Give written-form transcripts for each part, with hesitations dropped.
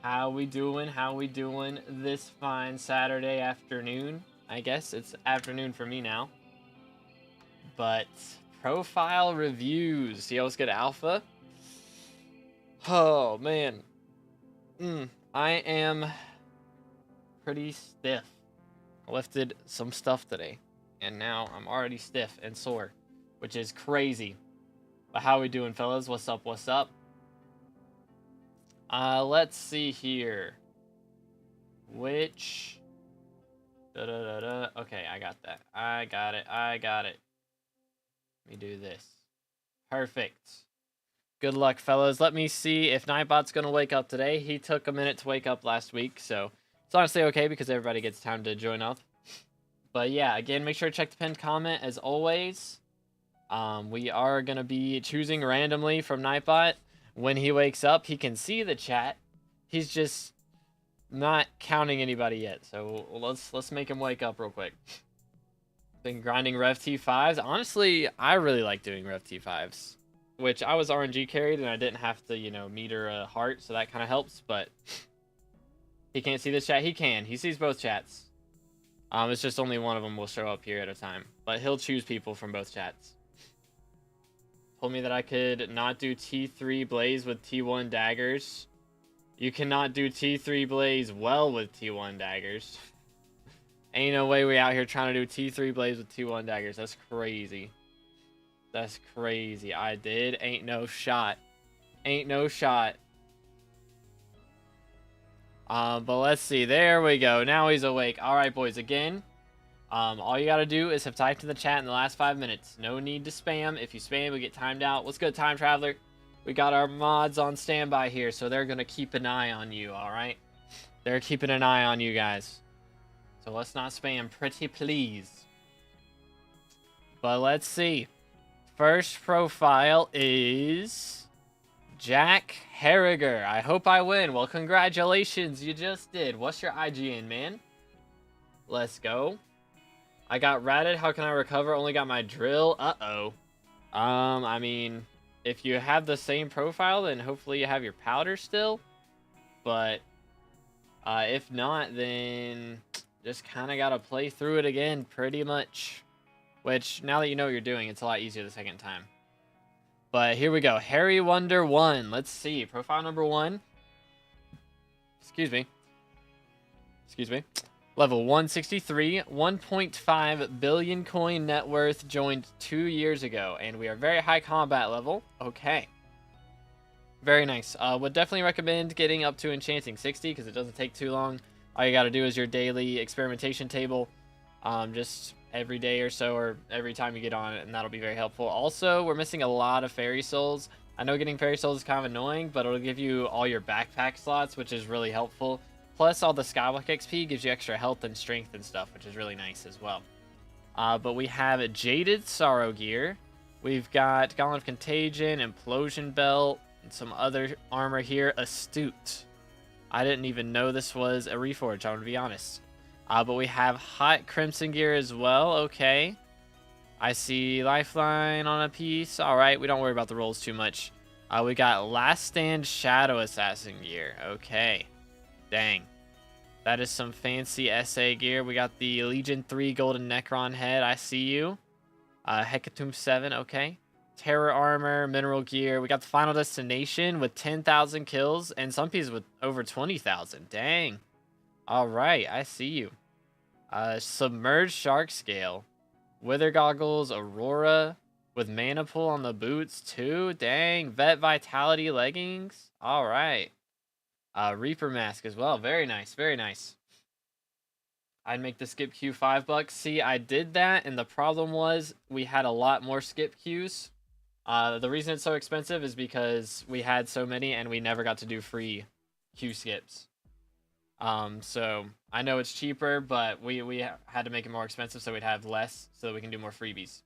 How we doing? How we doing this fine Saturday afternoon? I guess it's afternoon for me now. But profile reviews. Yo, let's get alpha. Oh man. I am pretty stiff. I lifted some stuff today, and now I'm already stiff and sore, which is crazy. But how we doing, fellas? What's up? What's up? Let's see here. Which... Okay, I got that. I got it. Let me do this. Perfect. Good luck, fellas. Let me see if Nightbot's going to wake up today. He took a minute to wake up last week, so it's honestly okay because everybody gets time to join up. But yeah, again, make sure to check the pinned comment as always. We are going to be choosing randomly from Nightbot. When he wakes up, he can see the chat. He's just not counting anybody yet. So let's make him wake up real quick. Been grinding Rev T5s. Honestly, I really like doing Rev T5s. Which I was RNG carried and I didn't have to, you know, meter a heart. So that kind of helps. But he can't see the chat. He can. He sees both chats. It's just only one of them will show up here at a time. But he'll choose people from both chats. Told me that I could not do T3 Blaze with T1 daggers. You cannot do T3 Blaze well with T1 daggers. Ain't no way we out here trying to do T3 Blaze with T1 daggers. That's crazy. That's crazy. I did. Ain't no shot. Ain't no shot. But let's see. There we go. Now he's awake. Alright, boys. Again, all you gotta do is have typed in the chat in the last 5 minutes. No need to spam. If you spam, we get timed out. What's good, Time Traveler? We got our mods on standby here, so they're gonna keep an eye on you, alright? They're keeping an eye on you guys. So let's not spam, pretty please. But let's see. First profile is Jack Harriger. I hope I win. Well, congratulations, you just did. What's your IGN, man? Let's go. I got ratted. How can I recover? Only got my drill. Uh-oh. I mean, if you have the same profile, then hopefully you have your powder still. But if not, then just kind of got to play through it again, pretty much. Which, now that you know what you're doing, it's a lot easier the second time. But here we go. HarryWonderl 1. Let's see. Profile number 1. Excuse me. Level 163, 1.5 billion coin net worth, joined 2 years ago, and we are very high combat level. Okay. Very nice. Would definitely recommend getting up to Enchanting 60, because it doesn't take too long. All you gotta do is your daily experimentation table, just every day or so, or every time you get on it, and that'll be very helpful. Also, we're missing a lot of Fairy Souls. I know getting Fairy Souls is kind of annoying, but it'll give you all your backpack slots, which is really helpful. Plus, all the Skyblock XP gives you extra health and strength and stuff, which is really nice as well. But we have Jaded Sorrow Gear. We've got Gauntlet of Contagion, Implosion Belt, and some other armor here. Astute. I didn't even know this was a reforge, I'm going to be honest. But we have Hot Crimson Gear as well. Okay. I see Lifeline on a piece. Alright, we don't worry about the rolls too much. We got Last Stand Shadow Assassin Gear. Okay. Dang. That is some fancy SA gear. We got the Legion 3 Golden Necron head. I see you. Hecatomb 7. Okay. Terror Armor, Mineral Gear. We got the Final Destination with 10,000 kills. And some pieces with over 20,000. Dang. Alright. I see you. Submerged Shark Scale. Wither Goggles, Aurora. With Mana Pool on the boots too. Dang. Vet Vitality Leggings. Alright. Reaper Mask as well. Very nice. Very nice. I'd make the skip queue $5. See, I did that, and the problem was we had a lot more skip queues. The reason it's so expensive is because we had so many, and we never got to do free queue skips. So I know it's cheaper, but we had to make it more expensive so we'd have less, so that we can do more freebies.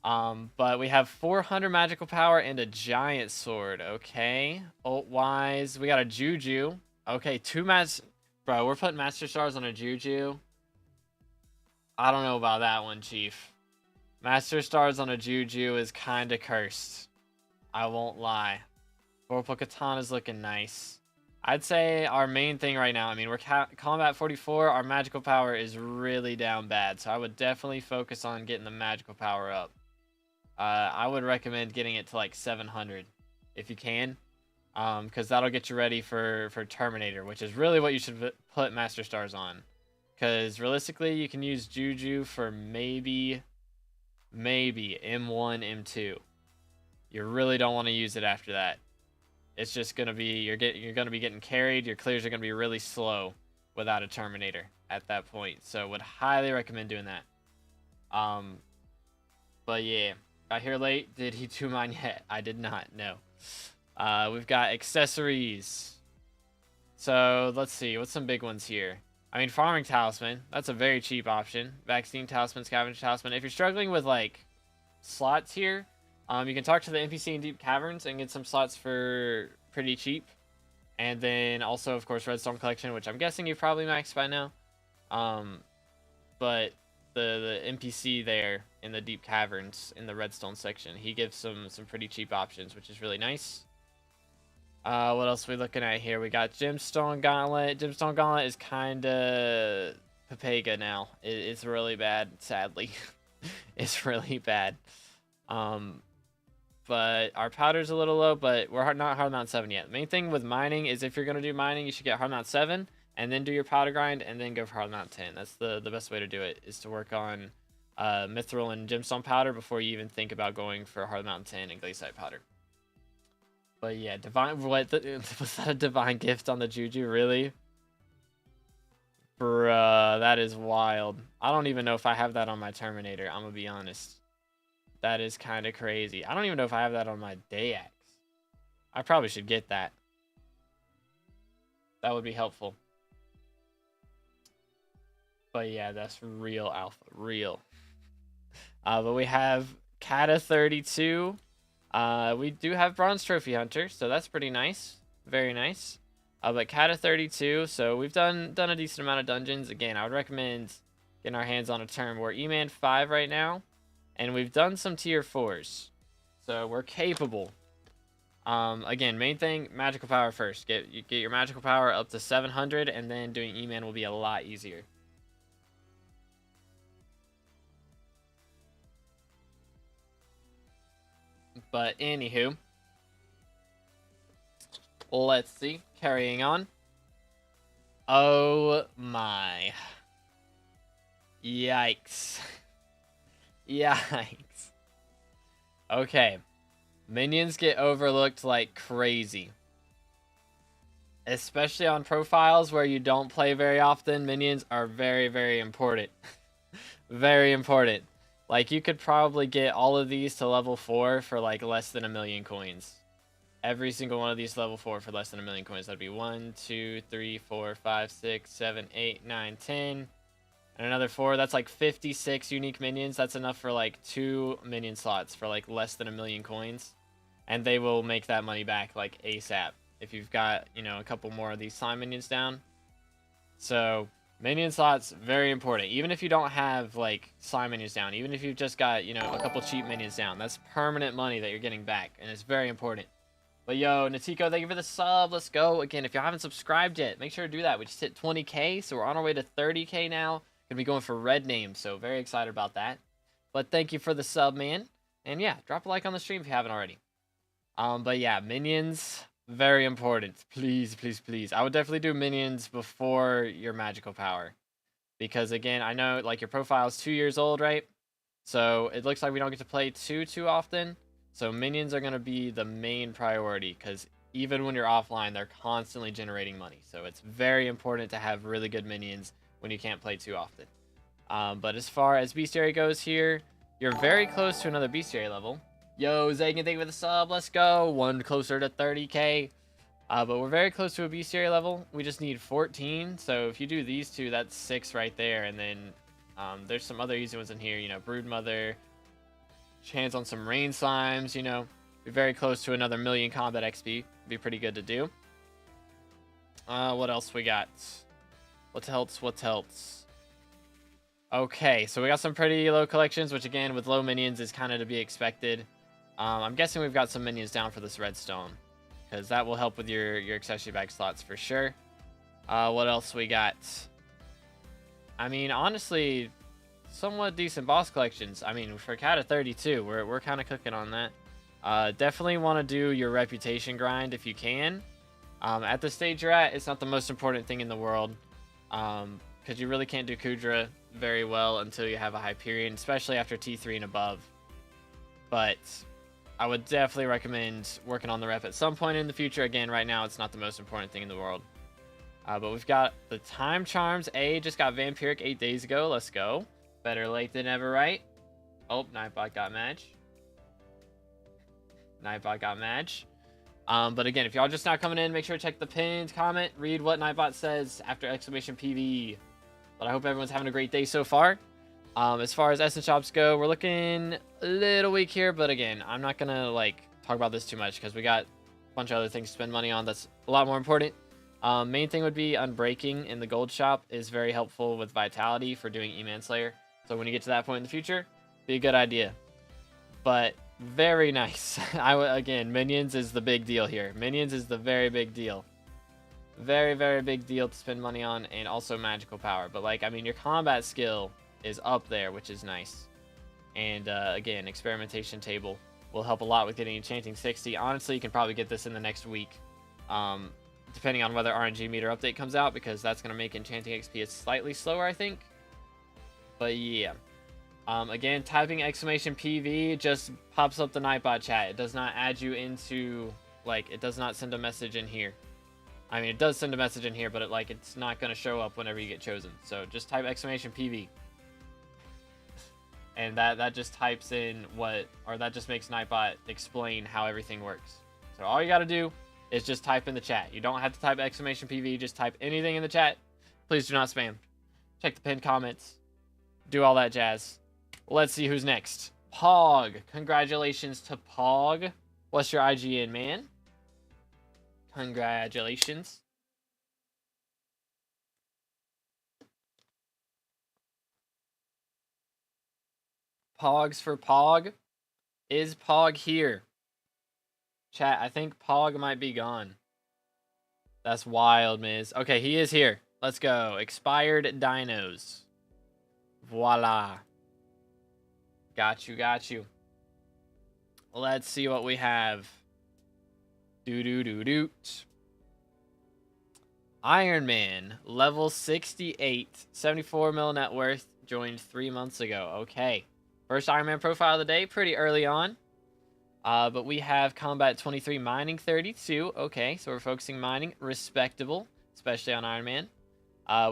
But we have 400 magical power and a giant sword. Okay. Ult-wise, we got a Juju. Okay, 2 Bro, we're putting Master Stars on a Juju. I don't know about that one, Chief. Master Stars on a Juju is kind of cursed. I won't lie. Vorpal Katana's looking nice. I'd say our main thing right now, I mean, we're combat 44, our magical power is really down bad, so I would definitely focus on getting the magical power up. I would recommend getting it to like 700 if you can, because that'll get you ready for Terminator, which is really what you should put Master Stars on. Because realistically, you can use Juju for maybe M1, M2. You really don't want to use it after that. It's just gonna be you're gonna be getting carried. Your clears are gonna be really slow without a Terminator at that point. So would highly recommend doing that. But yeah, got here late. Did he do mine yet? I did not. No. We've got accessories. So let's see. What's some big ones here? I mean, farming talisman. That's a very cheap option. Vaccine talisman, scavenger talisman. If you're struggling with like slots here, you can talk to the NPC in Deep Caverns and get some slots for pretty cheap. And then also, of course, Redstone Collection, which I'm guessing you've probably maxed by now. But the NPC there in the Deep Caverns in the Redstone section, he gives some pretty cheap options, which is really nice. What else are we looking at here? We got Gemstone Gauntlet. Gemstone Gauntlet is kind of Papega now. It's really bad, sadly. It's really bad. But our powder's a little low, but we're not hard mount 7 yet. The main thing with mining is if you're going to do mining, you should get hard mount 7 and then do your powder grind and then go for hard mount 10. That's the best way to do it, is to work on mithril and gemstone powder before you even think about going for hard mount 10 and glaciite powder. But yeah, was that a divine gift on the Juju? Really? Bruh, that is wild. I don't even know if I have that on my Terminator, I'm gonna be honest. That is kind of crazy. I don't even know if I have that on my Dayax. I probably should get that. That would be helpful. But yeah, that's real alpha. Real. But we have Kata 32. We do have Bronze Trophy Hunter, so that's pretty nice. Very nice. But Kata 32, so we've done a decent amount of dungeons. Again, I would recommend getting our hands on a term. We're E-Man 5 right now. And we've done some tier 4s. So we're capable. Again, main thing, magical power first. Get your magical power up to 700, and then doing E-Man will be a lot easier. But anywho, let's see. Carrying on. Oh my. Yikes. Yikes. Okay. Minions get overlooked like crazy. Especially on profiles where you don't play very often, minions are very, very important. Very important. Like, you could probably get all of these to level 4 for like less than 1,000,000 coins. Every single one of these level 4 for less than 1,000,000 coins. That'd be 1, 2, 3, 4, 5, 6, 7, 8, 9, 10. And another 4. That's like 56 unique minions. That's enough for like 2 minion slots for like less than 1,000,000 coins. And they will make that money back like ASAP if you've got, you know, a couple more of these slime minions down. So minion slots, very important. Even if you don't have like slime minions down, even if you've just got, you know, a couple cheap minions down, that's permanent money that you're getting back, and it's very important. But yo, Natiko, thank you for the sub. Let's go. Again, if you haven't subscribed yet, make sure to do that. We just hit 20K, so we're on our way to 30K now. Gonna be going for red names, so very excited about that. But thank you for the sub, man. And yeah, drop a like on the stream if you haven't already. But yeah, minions, very important. Please, please, please. I would definitely do minions before your magical power. Because again, I know like your profile is 2 years old, right? So it looks like we don't get to play too often. So minions are going to be the main priority, because even when you're offline, they're constantly generating money. So it's very important to have really good minions when you can't play too often. But as far as bestiary goes here, you're very close to another bestiary level. Yo, Zagan, thank you for the sub. Let's go. One closer to 30K. But we're very close to a bestiary level. We just need 14. So if you do these two, that's 6 right there. And then there's some other easy ones in here. You know, Broodmother. Chance on some rain slimes, you know. Be very close to another 1,000,000 combat XP. Be pretty good to do. What else we got? What else? Okay, so we got some pretty low collections, which again, with low minions, is kind of to be expected. I'm guessing we've got some minions down for this redstone. because that will help with your accessory bag slots for sure. What else we got? I mean, honestly, somewhat decent boss collections. I mean, for Cat of 32, we're kind of cooking on that. Definitely want to do your reputation grind if you can. At the stage you're at, it's not the most important thing in the world, because you really can't do Kudra very well until you have a Hyperion, especially after T3 and above. But I would definitely recommend working on the rep at some point in the future. Again, right now, it's not the most important thing in the world. But we've got the Time Charms. Just got Vampiric 8 days ago. Let's go. Better late than ever, right? Oh, Nightbot got Madge. Nightbot got Madge. But again, if y'all just not coming in, make sure to check the pinned comment. Read what Nightbot says after exclamation PV. But I hope everyone's having a great day so far. As far as Essence Shops go, we're looking a little weak here. But again, I'm not going to like talk about this too much because we got a bunch of other things to spend money on that's a lot more important. Main thing would be Unbreaking in the gold shop is very helpful with Vitality for doing E-Manslayer. So when you get to that point in the future, be a good idea. But very nice. Again, Minions is the big deal here. Minions is the very big deal. Very, very big deal to spend money on, and also magical power. But like, I mean, your combat skill is up there, which is nice. And again, experimentation table will help a lot with getting Enchanting 60. Honestly, you can probably get this in the next week. Depending on whether RNG meter update comes out, because that's going to make Enchanting XP slightly slower, I think. But yeah. Again, typing exclamation PV just pops up the Nightbot chat. It does not add you into, like, it does not send a message in here. I mean, it does send a message in here, but it's not going to show up whenever you get chosen. So just type exclamation PV. And that just types in that just makes Nightbot explain how everything works. So all you got to do is just type in the chat. You don't have to type exclamation PV. Just type anything in the chat. Please do not spam. Check the pinned comments. Do all that jazz. Let's see who's next. Pog. Congratulations to Pog. What's your IGN, man? Congratulations. Pogs for Pog. Is Pog here? Chat, I think Pog might be gone. That's wild, Miz. Okay, he is here. Let's go. Expired Dinos. Voila. Got you, got you. Let's see what we have. Doot. Iron Man, level 68, 74 mil net worth, joined 3 months ago. Okay. First Iron Man profile of the day, pretty early on. But we have Combat 23, Mining 32. Okay, so we're focusing mining. Respectable, especially on Iron Man.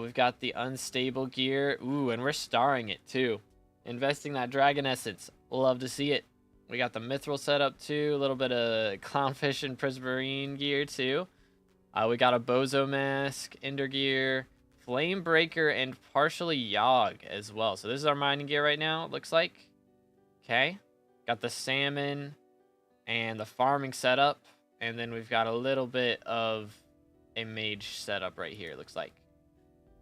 We've got the Unstable gear. Ooh, and we're starring it, too. Investing that Dragon Essence. Love to see it. We got the Mithril setup, too. A little bit of Clownfish and Prismarine gear, too. We got a Bozo Mask, Ender gear, Flame Breaker, and partially Yogg as well. So this is our mining gear right now, it looks like. Okay. Got the Salmon and the farming setup. And then we've got a little bit of a mage setup right here, it looks like.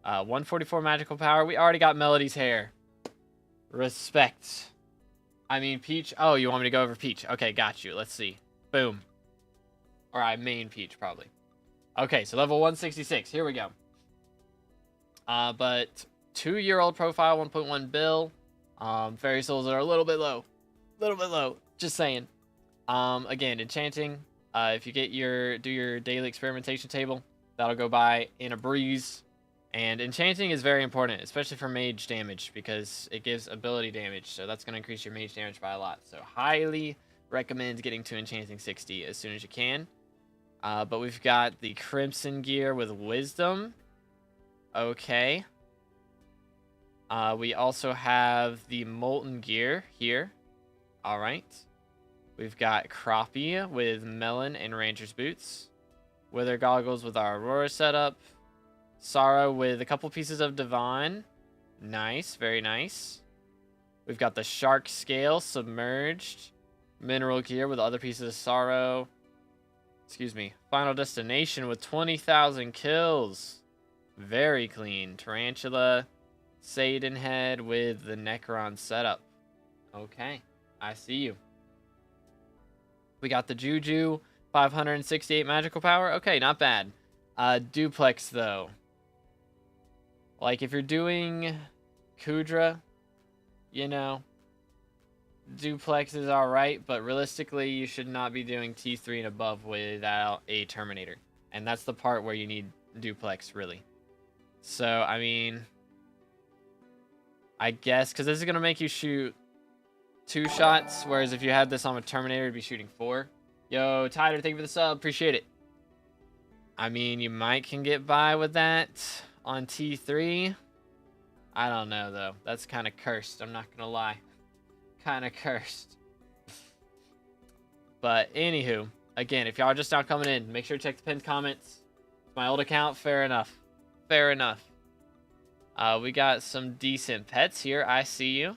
144 magical power. We already got Melody's hair. Respect. I mean, Peach. Oh, you want me to go over Peach? Okay, got you. Let's see. Boom. Or I main Peach, probably. Okay, so level 166. Here we go. But 2-year-old profile, 1.1 bill. Fairy souls are a little bit low. Just saying. Again, enchanting. If you get do your daily experimentation table, that'll go by in a breeze. And enchanting is very important, especially for mage damage, because it gives ability damage. So that's going to increase your mage damage by a lot. So highly recommend getting to enchanting 60 as soon as you can. But we've got the Crimson gear with Wisdom. Okay. We also have the Molten gear here. All right. We've got Crappie with Melon and Rancher's boots. Wither goggles with our Aurora setup. Sorrow with a couple pieces of Divine. Nice, very nice. We've got the Shark scale submerged. Mineral gear with other pieces of Sorrow. Excuse me. Final Destination with 20,000 kills. Very clean. Tarantula. Satan head with the Necron setup. Okay. I see you. We got the Juju 568 magical power. Okay, not bad. Duplex, though. Like, if you're doing Kudra, you know, duplex is alright, but realistically, you should not be doing T3 and above without a Terminator. And that's the part where you need duplex, really. So, I mean, I guess, because this is going to make you shoot 2 shots, whereas if you had this on a Terminator, you'd be shooting 4. Yo, Tyler, thank you for the sub. Appreciate it. I mean, you might can get by with that on T3. I don't know, though. That's kind of cursed. I'm not going to lie. Kind of cursed. But, anywho, again, if y'all are just now coming in, make sure to check the pinned comments. It's my old account. Fair enough. Fair enough. We got some decent pets here. I see you.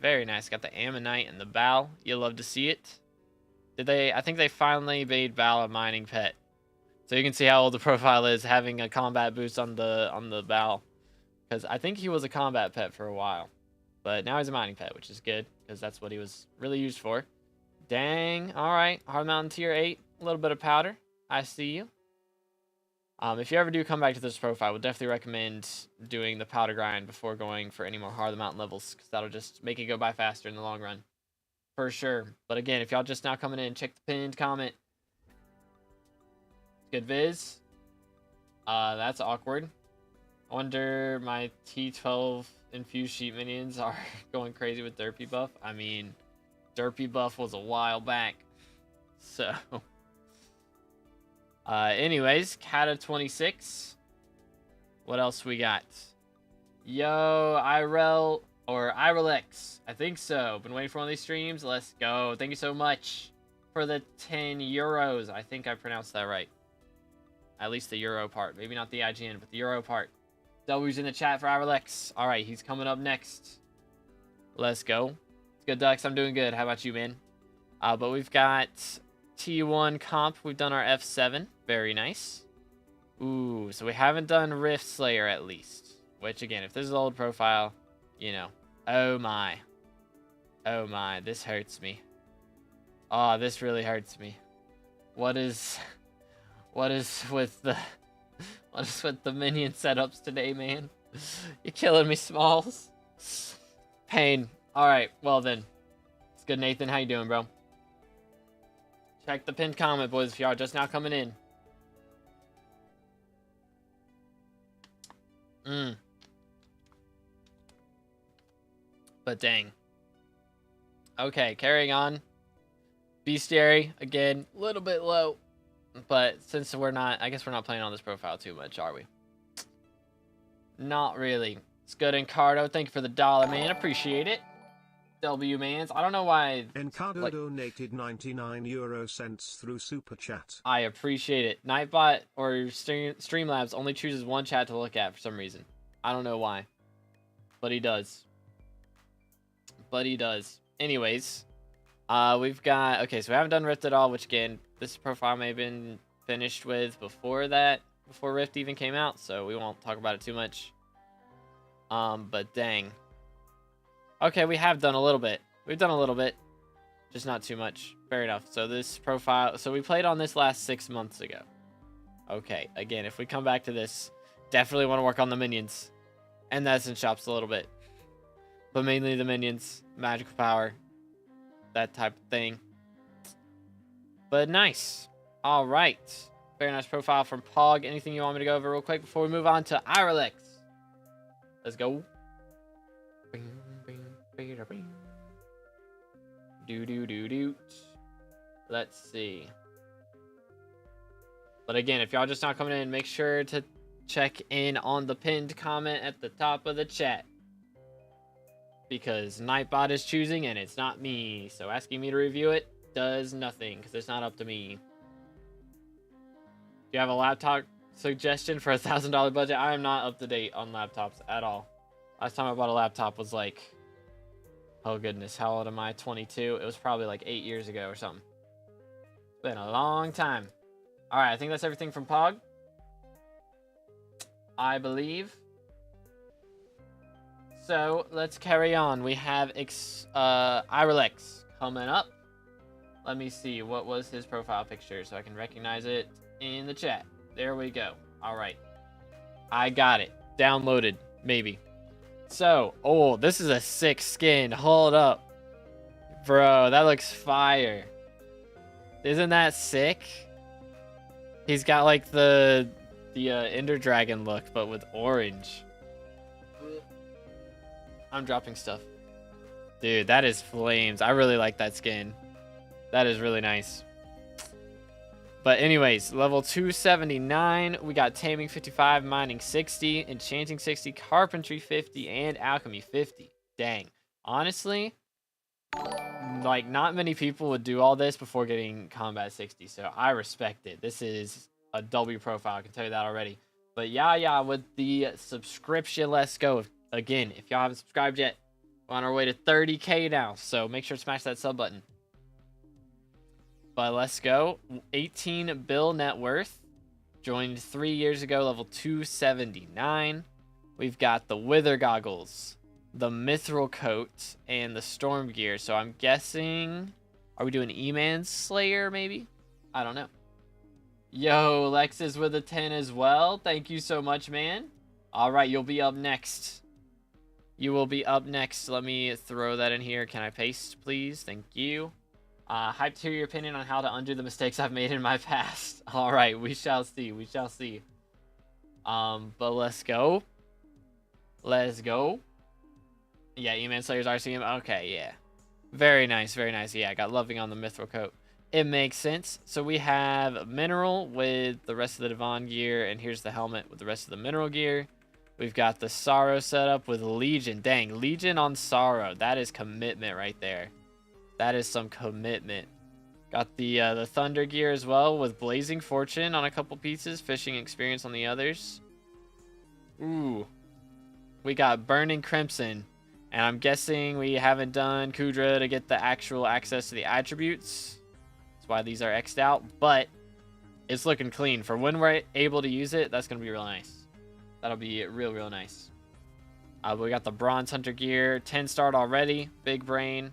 Very nice. Got the Ammonite and the Bal. You'll love to see it. I think they finally made Bal a mining pet. So you can see how old the profile is, having a combat boost on the Bal. Because I think he was a combat pet for a while. But now he's a mining pet, which is good. Because that's what he was really used for. Dang. Alright. Hard Mountain tier 8. A little bit of powder. I see you. If you ever do come back to this profile, I would definitely recommend doing the powder grind before going for any more Heart of the Mountain levels. Because that'll just make it go by faster in the long run. For sure. But again, if y'all just now coming in, check the pinned comment. Good viz. That's awkward. I wonder my T12 infused sheep minions are going crazy with derpy buff. I mean, derpy buff was a while back. So, anyways, Kata 26. What else we got? Yo, Irel or Irelex. I think so. Been waiting for one of these streams. Let's go. Thank you so much for the 10 euros. I think I pronounced that right. At least the euro part. Maybe not the IGN, but the euro part. W's in the chat for Irelex. All right, he's coming up next. Let's go. It's good, Ducks. I'm doing good. How about you, man? But we've got T1 comp. We've done our F7. Very nice. Ooh, so we haven't done Rift Slayer at least. Which, again, if this is old profile, you know. Oh, my. Oh, my. This hurts me. Oh, this really hurts me. What is with the minion setups today, man? You're killing me, Smalls. Pain. Alright, well then. It's good, Nathan. How you doing, bro? Check the pinned comment, boys, if y'all are just now coming in. But dang. Okay, carrying on. Bestiary, again, a little bit low. But since we're not, I guess we're not playing on this profile too much, are we? Not really. It's good, Encardo. Thank you for the $1, man. Appreciate it. W mans. I don't know why. Encardo donated 99 euro cents through Super Chat. I appreciate it. Nightbot or Streamlabs only chooses one chat to look at for some reason. I don't know why. But he does. Anyways. We've got, okay, so we haven't done Rift at all, which again, this profile may have been finished with before Rift even came out, so we won't talk about it too much. But dang. Okay, we have done a little bit. We've done a little bit, just not too much. Fair enough. So this profile, so we played on this last 6 months ago. Okay, again, if we come back to this, definitely want to work on the minions. And the essence shops a little bit. But mainly the minions, magical power, that type of thing. But nice. All right. Very nice profile from Pog. Anything you want me to go over real quick before we move on to Irelex? Let's go. Do. Let's see. But again, if y'all just not coming in, make sure to check in on the pinned comment at the top of the chat. Because Nightbot is choosing and it's not me. So asking me to review it does nothing because it's not up to me. Do you have a laptop suggestion for $1,000 budget? I am not up to date on laptops at all. Last time I bought a laptop was like, oh goodness, how old am I? 22. It was probably like 8 years ago or something. It's been a long time. All right, I think that's everything from Pog. I believe. So let's carry on. We have Irelex coming up. Let me see. What was his profile picture so I can recognize it in the chat? There we go. All right. I got it. Downloaded. Maybe. So, oh, this is a sick skin. Hold up. Bro, that looks fire. Isn't that sick? He's got like the Ender Dragon look, but with orange. I'm dropping stuff. Dude, that is flames. I really like that skin. That is really nice. But anyways, level 279, we got Taming 55, Mining 60, Enchanting 60, Carpentry 50, and Alchemy 50. Dang. Honestly, like, not many people would do all this before getting Combat 60, so I respect it. This is a W profile, I can tell you that already. But yeah, with the subscription, let's go. Again, if y'all haven't subscribed yet, we're on our way to 30K now, so make sure to smash that sub button. But let's go. 18 bill net worth. Joined 3 years ago, level 279. We've got the Wither Goggles, the Mithril Coat, and the Storm Gear. So I'm guessing, are we doing E-Man Slayer maybe? I don't know. Yo, Lex is with a 10 as well. Thank you so much, man. All right, you'll be up next. You will be up next. Let me throw that in here. Can I paste, please? Thank you. Hype to your opinion on how to undo the mistakes I've made in my past. All right, we shall see. We shall see. But let's go. Let's go. Yeah, E-Man Slayer's RCM. Okay, yeah. Very nice, very nice. Yeah, I got loving on the Mithril Coat. It makes sense. So we have Mineral with the rest of the Devon gear, and here's the helmet with the rest of the Mineral gear. We've got the Sorrow setup with Legion. Dang, Legion on Sorrow. That is commitment right there. That is some commitment. Got the Thunder gear as well with Blazing Fortune on a couple pieces. Fishing Experience on the others. Ooh. We got Burning Crimson. And I'm guessing we haven't done Kudra to get the actual access to the attributes. That's why these are X'd out. But it's looking clean. For when we're able to use it, that's going to be real nice. That'll be real nice. We got the Bronze Hunter gear. 10 starred already. Big brain.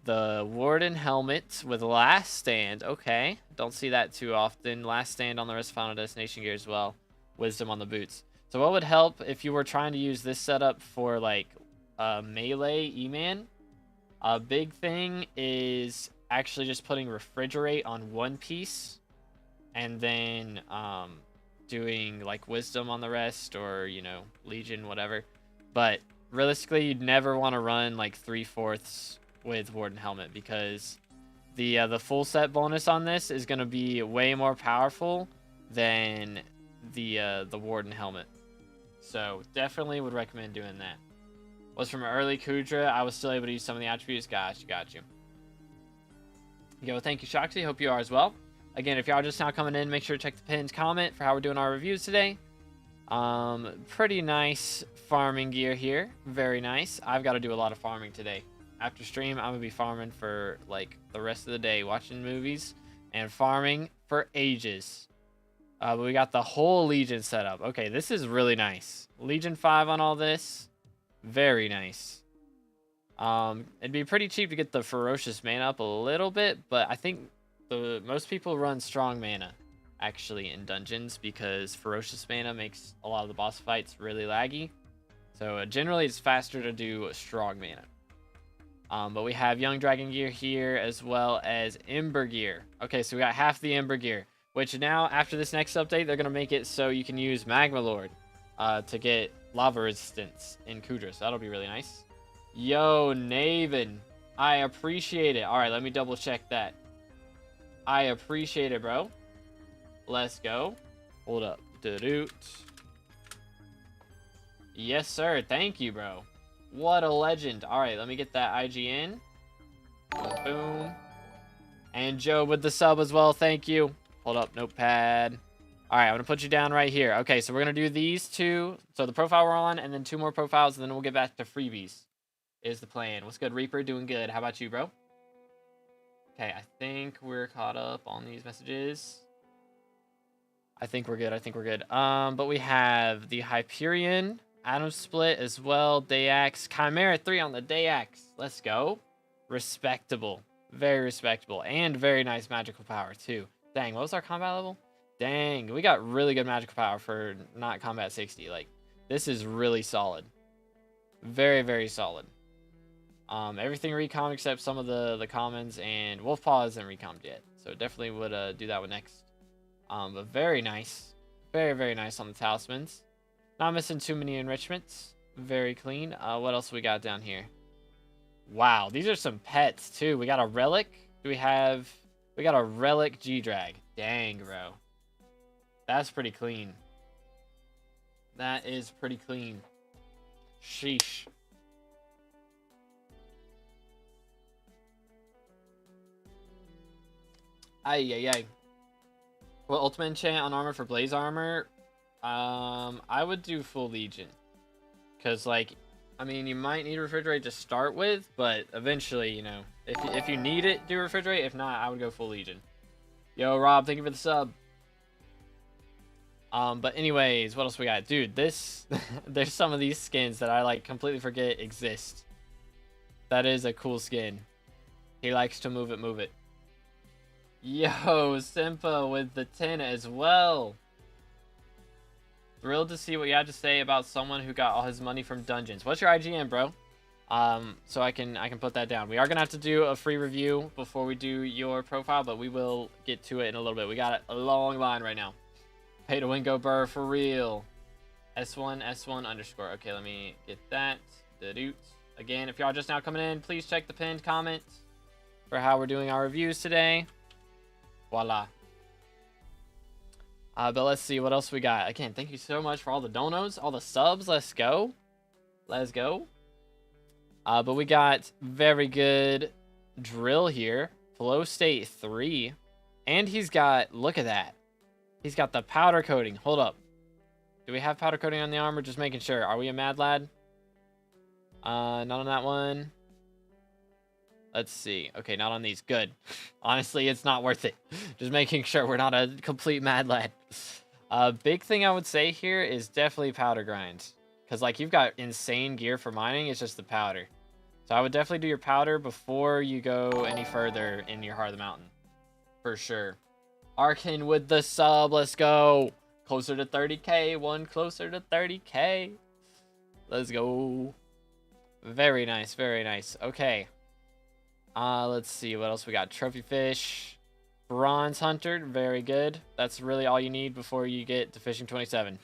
The Warden helmet with Last Stand. Okay. Don't see that too often. Last Stand on the rest of Final Destination gear as well. Wisdom on the boots. So what would help if you were trying to use this setup for like melee E-Man? A big thing is actually just putting Refrigerate on one piece. And then doing like Wisdom on the rest, or, you know, Legion, whatever. But realistically, you'd never want to run like 3/4 with Warden Helmet, because the full set bonus on this is going to be way more powerful than the Warden Helmet. So definitely would recommend doing that. Was from early Kudra. I was still able to use some of the attributes. Got you. Yo, thank you, Shoxy. Hope you are as well. Again, if y'all just now coming in, make sure to check the pinned comment for how we're doing our reviews today. Pretty nice farming gear here. Very nice. I've got to do a lot of farming today. After stream, I'm going to be farming for like the rest of the day, watching movies and farming for ages. But we got the whole Legion setup. Okay, this is really nice. Legion 5 on all this. Very nice. It'd be pretty cheap to get the Ferocious Mana up a little bit, but I think most people run Strong Mana actually in dungeons, because Ferocious Mana makes a lot of the boss fights really laggy. So generally it's faster to do Strong Mana. But we have Young Dragon gear here, as well as Ember gear. Okay, so we got half the Ember gear, which now after this next update, they're going to make it so you can use Magma Lord to get lava resistance in Kudra. So that'll be really nice. Yo, Naven, I appreciate it. All right, let me double check that. I appreciate it, bro. Let's go. Hold up. Doot. Yes, sir. Thank you, bro. What a legend. All right, let me get that IGN. Boom. And Joe with the sub as well. Thank you. Hold up, notepad. All right, I'm going to put you down right here. Okay, so we're going to do these two. So the profile we're on, and then 2 more profiles, and then we'll get back to freebies is the plan. What's good, Reaper? Doing good. How about you, bro? Okay, I think we're caught up on these messages. I think we're good. But we have the Hyperion, Atom Split as well, Dayax, Chimera 3 on the Dayax. Let's go. Respectable. Very respectable. And very nice magical power, too. Dang, what was our combat level? Dang, we got really good magical power for not combat 60. Like, this is really solid. Very, very solid. Everything recom except some of the commons, and Wolfpaw isn't recommed yet. So definitely would do that one next. But very nice. Very, very nice on the talismans. Not missing too many enrichments. Very clean. What else we got down here? Wow, these are some pets too. We got a relic. We got a relic G-Drag. Dang, bro. That's pretty clean. That is pretty clean. Sheesh. Ay. Well, ultimate enchant on armor for blaze armor. I would do full legion. Cause like, I mean, you might need refrigerate to start with, but eventually, you know, if you need it, do refrigerate. If not, I would go full legion. Yo, Rob, thank you for the sub. But anyways, what else we got? Dude, there's some of these skins that I like completely forget exist. That is a cool skin. He likes to move it. Yo, Simpa with the 10 as well. Thrilled to see what you had to say about someone who got all his money from dungeons. What's your IGN, bro? So I can put that down. We are gonna have to do a free review before we do your profile, but we will get to it in a little bit. We got a long line right now. Pay to win, go Burr, for real. S1 underscore. Okay, let me get that. Again, if y'all just now coming in, please check the pinned comment for how we're doing our reviews today. Voila. But let's see what else we got. Again, thank you so much for all the donos, all the subs. Let's go. But we got very good drill here. Flow state 3. And he's got, look at that. He's got the powder coating. Hold up. Do we have powder coating on the armor? Just making sure. Are we a mad lad? Not on that one. Let's see. Okay, not on these. Good. Honestly, it's not worth it. Just making sure we're not a complete mad lad. Big thing I would say here is definitely powder grind. Because, like, you've got insane gear for mining. It's just the powder. So I would definitely do your powder before you go any further in your Heart of the Mountain. For sure. Arkin with the sub. Let's go. Closer to 30k. One closer to 30k. Let's go. Very nice. Very nice. Okay. Let's see what else we got. Trophy fish. Bronze hunter. Very good. That's really all you need before you get to fishing 27.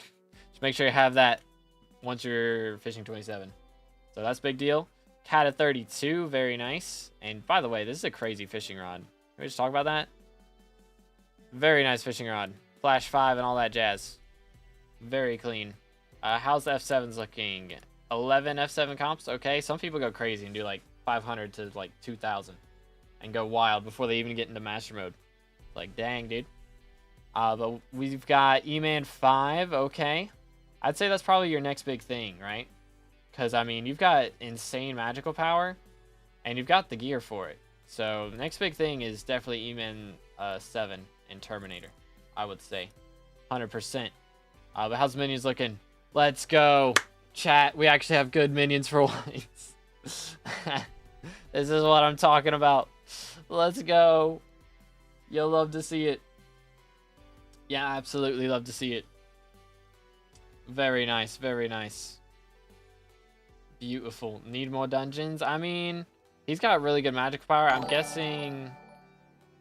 Just make sure you have that once you're fishing 27. So that's a big deal. Cat at 32. Very nice. And by the way, this is a crazy fishing rod. Can we just talk about that? Very nice fishing rod. Flash 5 and all that jazz. Very clean. How's the F7s looking? 11 F7 comps. Okay, some people go crazy and do like 500 to like 2,000 and go wild before they even get into master mode. Like, dang, dude. But we've got E-Man 5. Okay. I'd say that's probably your next big thing, right? Because, I mean, you've got insane magical power and you've got the gear for it. So, the next big thing is definitely E-Man 7 and Terminator, I would say. 100%. But how's the minions looking? Let's go. Chat, we actually have good minions for once. This is what I'm talking about. Let's go. You'll love to see it. Yeah, absolutely love to see it. Very nice, very nice. Beautiful. Need more dungeons? I mean, he's got really good magic power. I'm guessing...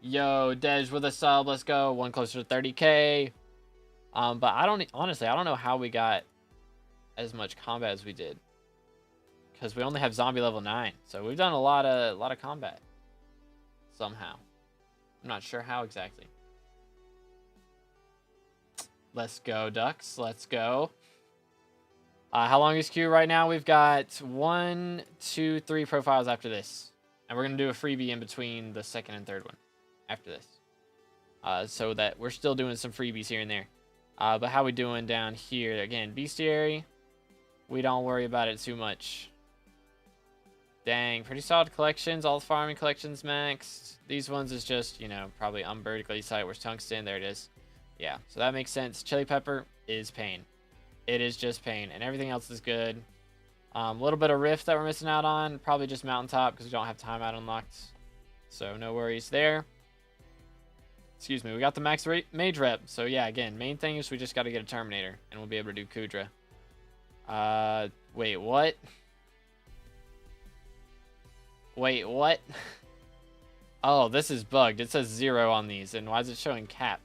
Yo, Dej with a sub. Let's go. One closer to 30k. But I don't... Honestly, I don't know how we got as much combat as we did. Because we only have zombie level 9. So we've done a lot of combat. Somehow. I'm not sure how exactly. Let's go, Ducks. Let's go. How long is queue right now? We've got 1, 2, 3 profiles after this. And we're going to do a freebie in between the second and third one after this. So that we're still doing some freebies here and there. But how we doing down here? Again, bestiary. We don't worry about it too much. Dang, pretty solid collections. All the farming collections maxed. These ones is just, you know, probably unvertically site. Where's tungsten? There it is. Yeah, so that makes sense. Chili pepper is pain. It is just pain, and everything else is good. A little bit of rift that we're missing out on. Probably just mountaintop because we don't have timeout unlocked. So no worries there. Excuse me, we got the max mage rep. So yeah, again, main thing is we just got to get a Terminator, and we'll be able to do Kudra. Wait, what? Wait, what? Oh, this is bugged. It says 0 on these, and why is it showing cap?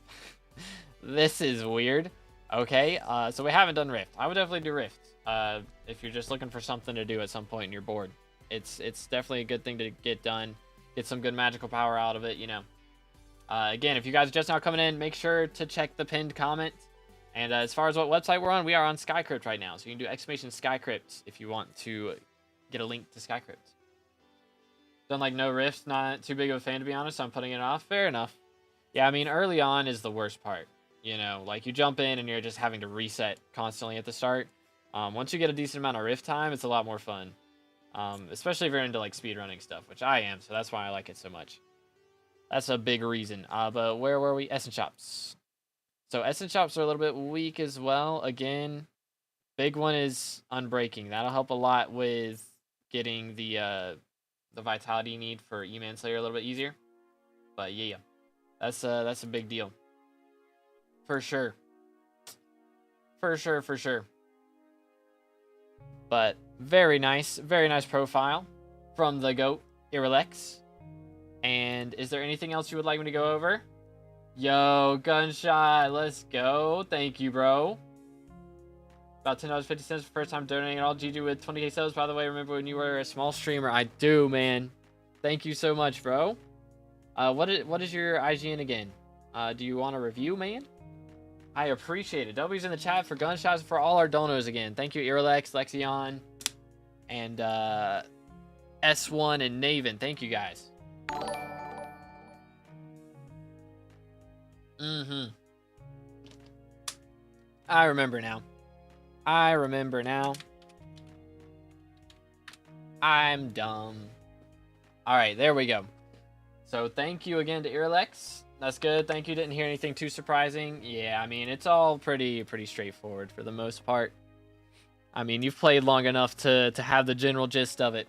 This is weird. Okay, so we haven't done Rift. I would definitely do Rift. If you're just looking for something to do at some point and you're bored. It's definitely a good thing to get done. Get some good magical power out of it, you know. Again, if you guys are just now coming in, make sure to check the pinned comment. And as far as what website we're on, we are on SkyCrypt right now. So you can do exclamation SkyCrypt if you want to get a link to SkyCrypt. Done like no Rifts, not too big of a fan to be honest, so I'm putting it off. Fair enough. Yeah, I mean, early on is the worst part. You know, like you jump in and you're just having to reset constantly at the start. Once you get a decent amount of Rift time, it's a lot more fun. Especially if you're into like speedrunning stuff, which I am, so that's why I like it so much. That's a big reason. But where were we? Essence Shops. So Essence Shops are a little bit weak as well. Again, big one is Unbreaking. That'll help a lot with getting the vitality you need for E-Manslayer a little bit easier. But yeah, that's a big deal. For sure. For sure. But very nice profile from the GOAT, Irrelex. And is there anything else you would like me to go over? Yo, Gunshot, let's go. Thank you, bro. About $10.50 for first time donating at all. GG with 20k subs, by the way. Remember when you were a small streamer? I do, man. Thank you so much, bro. What is your IGN again? Do you want a review, man? I appreciate it. W's in the chat for Gunshots for all our donos again. Thank you, Irrelex, Lexion, and S1 and Naven. Thank you, guys. I remember now. I'm dumb. Alright, there we go. So thank you again to Irrelex. That's good. Thank you. Didn't hear anything too surprising. Yeah, I mean, it's all pretty straightforward for the most part. I mean, you've played long enough to have the general gist of it.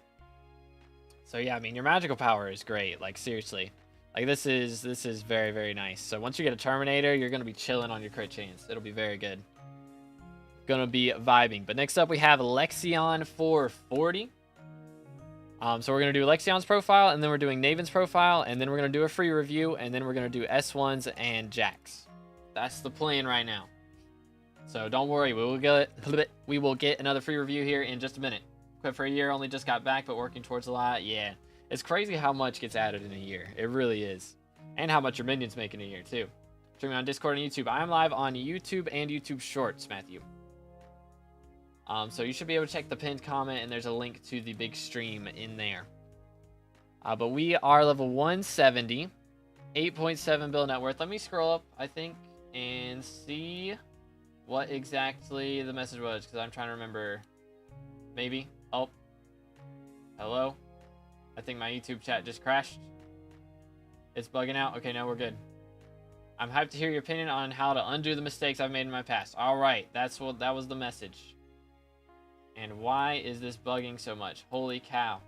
So yeah, I mean, your magical power is great. Like, seriously. Like, this is very nice. So once you get a Terminator, you're going to be chilling on your crit chance. It'll be very good. Gonna be vibing. But next up, we have Lexion 440. So we're going to do Lexion's profile, and then we're doing Naven's profile, and then we're going to do a free review, and then we're going to do S1's and Jack's. That's the plan right now. So don't worry, we will get another free review here in just a minute. Quit for a year, only just got back, but working towards a lot. Yeah, it's crazy how much gets added in a year. It really is. And how much your minions make in a year, too. Streaming on Discord and YouTube. I am live on YouTube and YouTube Shorts, Matthew. So you should be able to check the pinned comment, and there's a link to the big stream in there. But we are level 170, 8.7 bill net worth. Let me scroll up, I think, and see what exactly the message was, because I'm trying to remember. Maybe. Oh. Hello? I think my YouTube chat just crashed. It's bugging out. Okay, now we're good. I'm hyped to hear your opinion on how to undo the mistakes I've made in my past. All right, that was the message. And why is this bugging so much? Holy cow.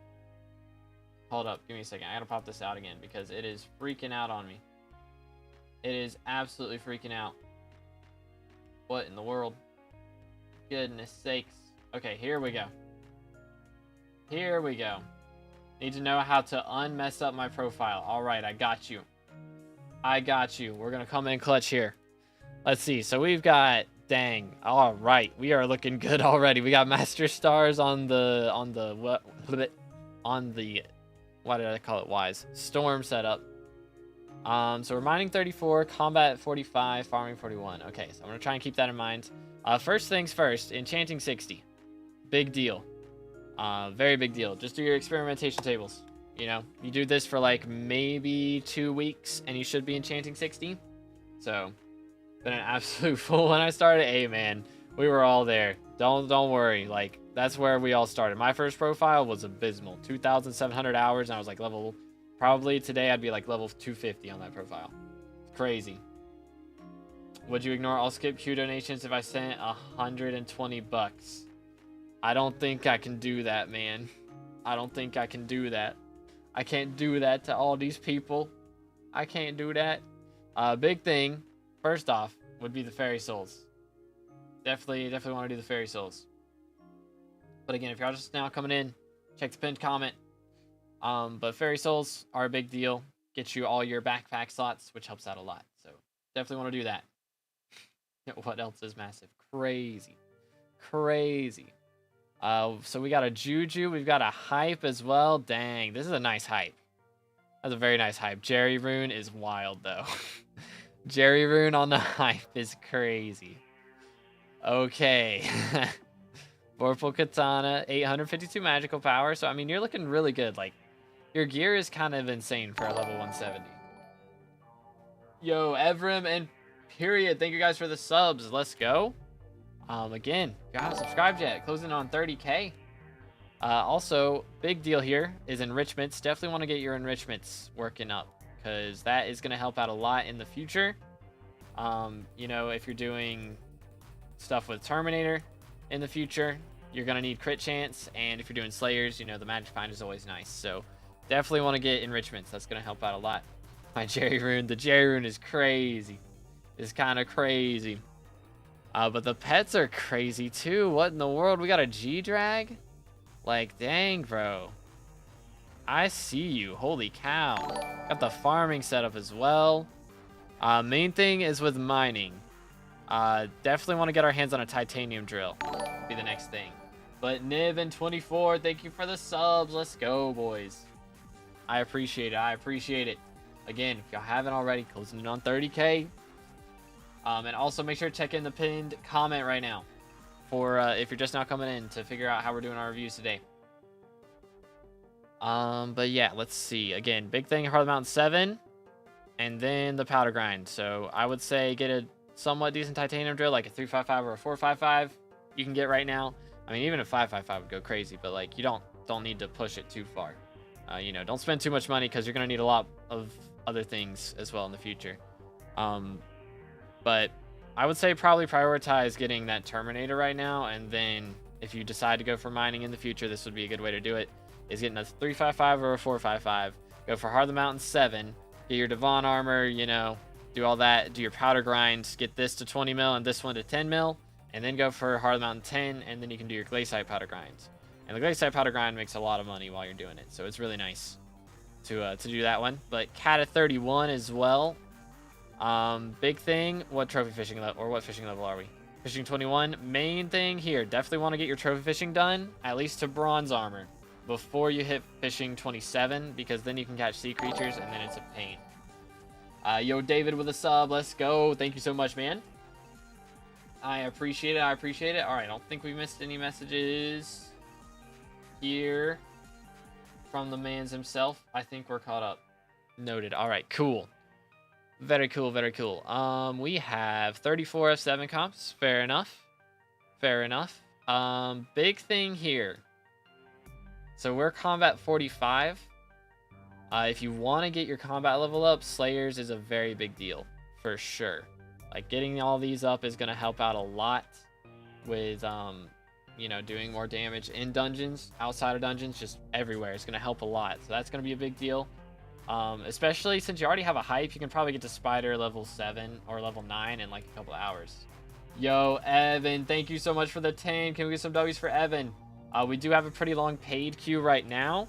Hold up. Give me a second. I gotta pop this out again because it is freaking out on me. It is absolutely freaking out. What in the world? Goodness sakes. Okay, here we go. Here we go. Need to know how to unmess up my profile. All right, I got you. I got you. We're gonna come in clutch here. Let's see. So we've got... Dang. All right. We are looking good already. We got Master Stars on the why did I call it Wise? Storm setup. So we're mining 34, combat 45, farming 41. Okay, so I'm going to try and keep that in mind. First things first, enchanting 60. Big deal. Very big deal. Just do your experimentation tables. You know, you do this for like maybe 2 weeks and you should be enchanting 60. So been an absolute fool when I started. Hey man, we were all there. Don't worry. Like, that's where we all started. My first profile was abysmal. 2,700 hours, and I was like level, probably today I'd be like level 250 on that profile. It's crazy. Would you ignore all skip Q donations if I sent 120 bucks? I don't think I can do that, man. I don't think I can do that. I can't do that to all these people. I can't do that. Big thing, first off, would be the fairy souls. Definitely want to do the fairy souls. But again, if you're just now coming in, check the pinned comment. But fairy souls are a big deal. Get you all your backpack slots, which helps out a lot. So definitely want to do that. What else is massive? Crazy. So we got a Juju. We've got a hype as well. Dang, this is a nice hype. That's a very nice hype. Jerry Rune is wild, though. Jerry Rune on the hype is crazy. Okay. Vorpal Katana, 852 magical power. So, I mean, you're looking really good. Like, your gear is kind of insane for a level 170. Yo, Evrim and Period. Thank you guys for the subs. Let's go. Again, if you haven't subscribed yet, closing on 30K. Also, big deal here is enrichments. Definitely want to get your enrichments working up, because that is going to help out a lot in the future. You know, if you're doing stuff with Terminator in the future, you're going to need crit chance, and if you're doing Slayers, you know, the magic find is always nice. So definitely want to get enrichments. That's going to help out a lot. My Jerry Rune, the Jerry Rune is crazy. It's kind of crazy. But the pets are crazy too. What in the world? We got a G-Drag? Like, dang, bro. I see you. Holy cow. Got the farming setup as well. Main thing is with mining. Definitely want to get our hands on a titanium drill. Be the next thing. But Niv and 24, thank you for the subs. Let's go, boys. I appreciate it. Again, if y'all haven't already, closing in on 30K. And also make sure to check in the pinned comment right now for if you're just now coming in to figure out how we're doing our reviews today. But yeah, let's see. Again, big thing, Heart of the Mountain 7, and then the powder grind. So I would say get a somewhat decent titanium drill, like a 355 or a 455 you can get right now. I mean, even a 555 would go crazy, but like you don't need to push it too far. You know, don't spend too much money because you're gonna need a lot of other things as well in the future. But I would say probably prioritize getting that Terminator right now, and then if you decide to go for mining in the future, this would be a good way to do it, is getting a 355 or a 455, go for Heart of the Mountain 7, get your Devon armor, you know, do all that, do your powder grind, get this to 20 mil and this one to 10 mil, and then go for Heart of the Mountain 10, and then you can do your Glaciite powder grinds. And the Glaciite powder grind makes a lot of money while you're doing it, so it's really nice to do that one. But Cat at 31 as well. Big thing, what trophy fishing level, or what fishing level are we? Fishing 21. Main thing here, definitely want to get your trophy fishing done, at least to bronze armor, before you hit fishing 27, because then you can catch sea creatures, and then it's a pain. Yo, David with a sub, let's go. Thank you so much, man. I appreciate it. All right, I don't think we missed any messages here from the man's himself. I think we're caught up. Noted. All right, cool. Very cool. We have 34 F7 comps. Fair enough. Big thing here. So we're combat 45. If you want to get your combat level up, Slayers is a very big deal, for sure. Like, getting all these up is going to help out a lot with, you know, doing more damage in dungeons, outside of dungeons, just everywhere. It's going to help a lot. So that's going to be a big deal. Especially since you already have a hype, you can probably get to Spider level 7 or level 9 in like a couple of hours. Yo, Evan, thank you so much for the 10. Can we get some W's for Evan? We do have a pretty long paid queue right now,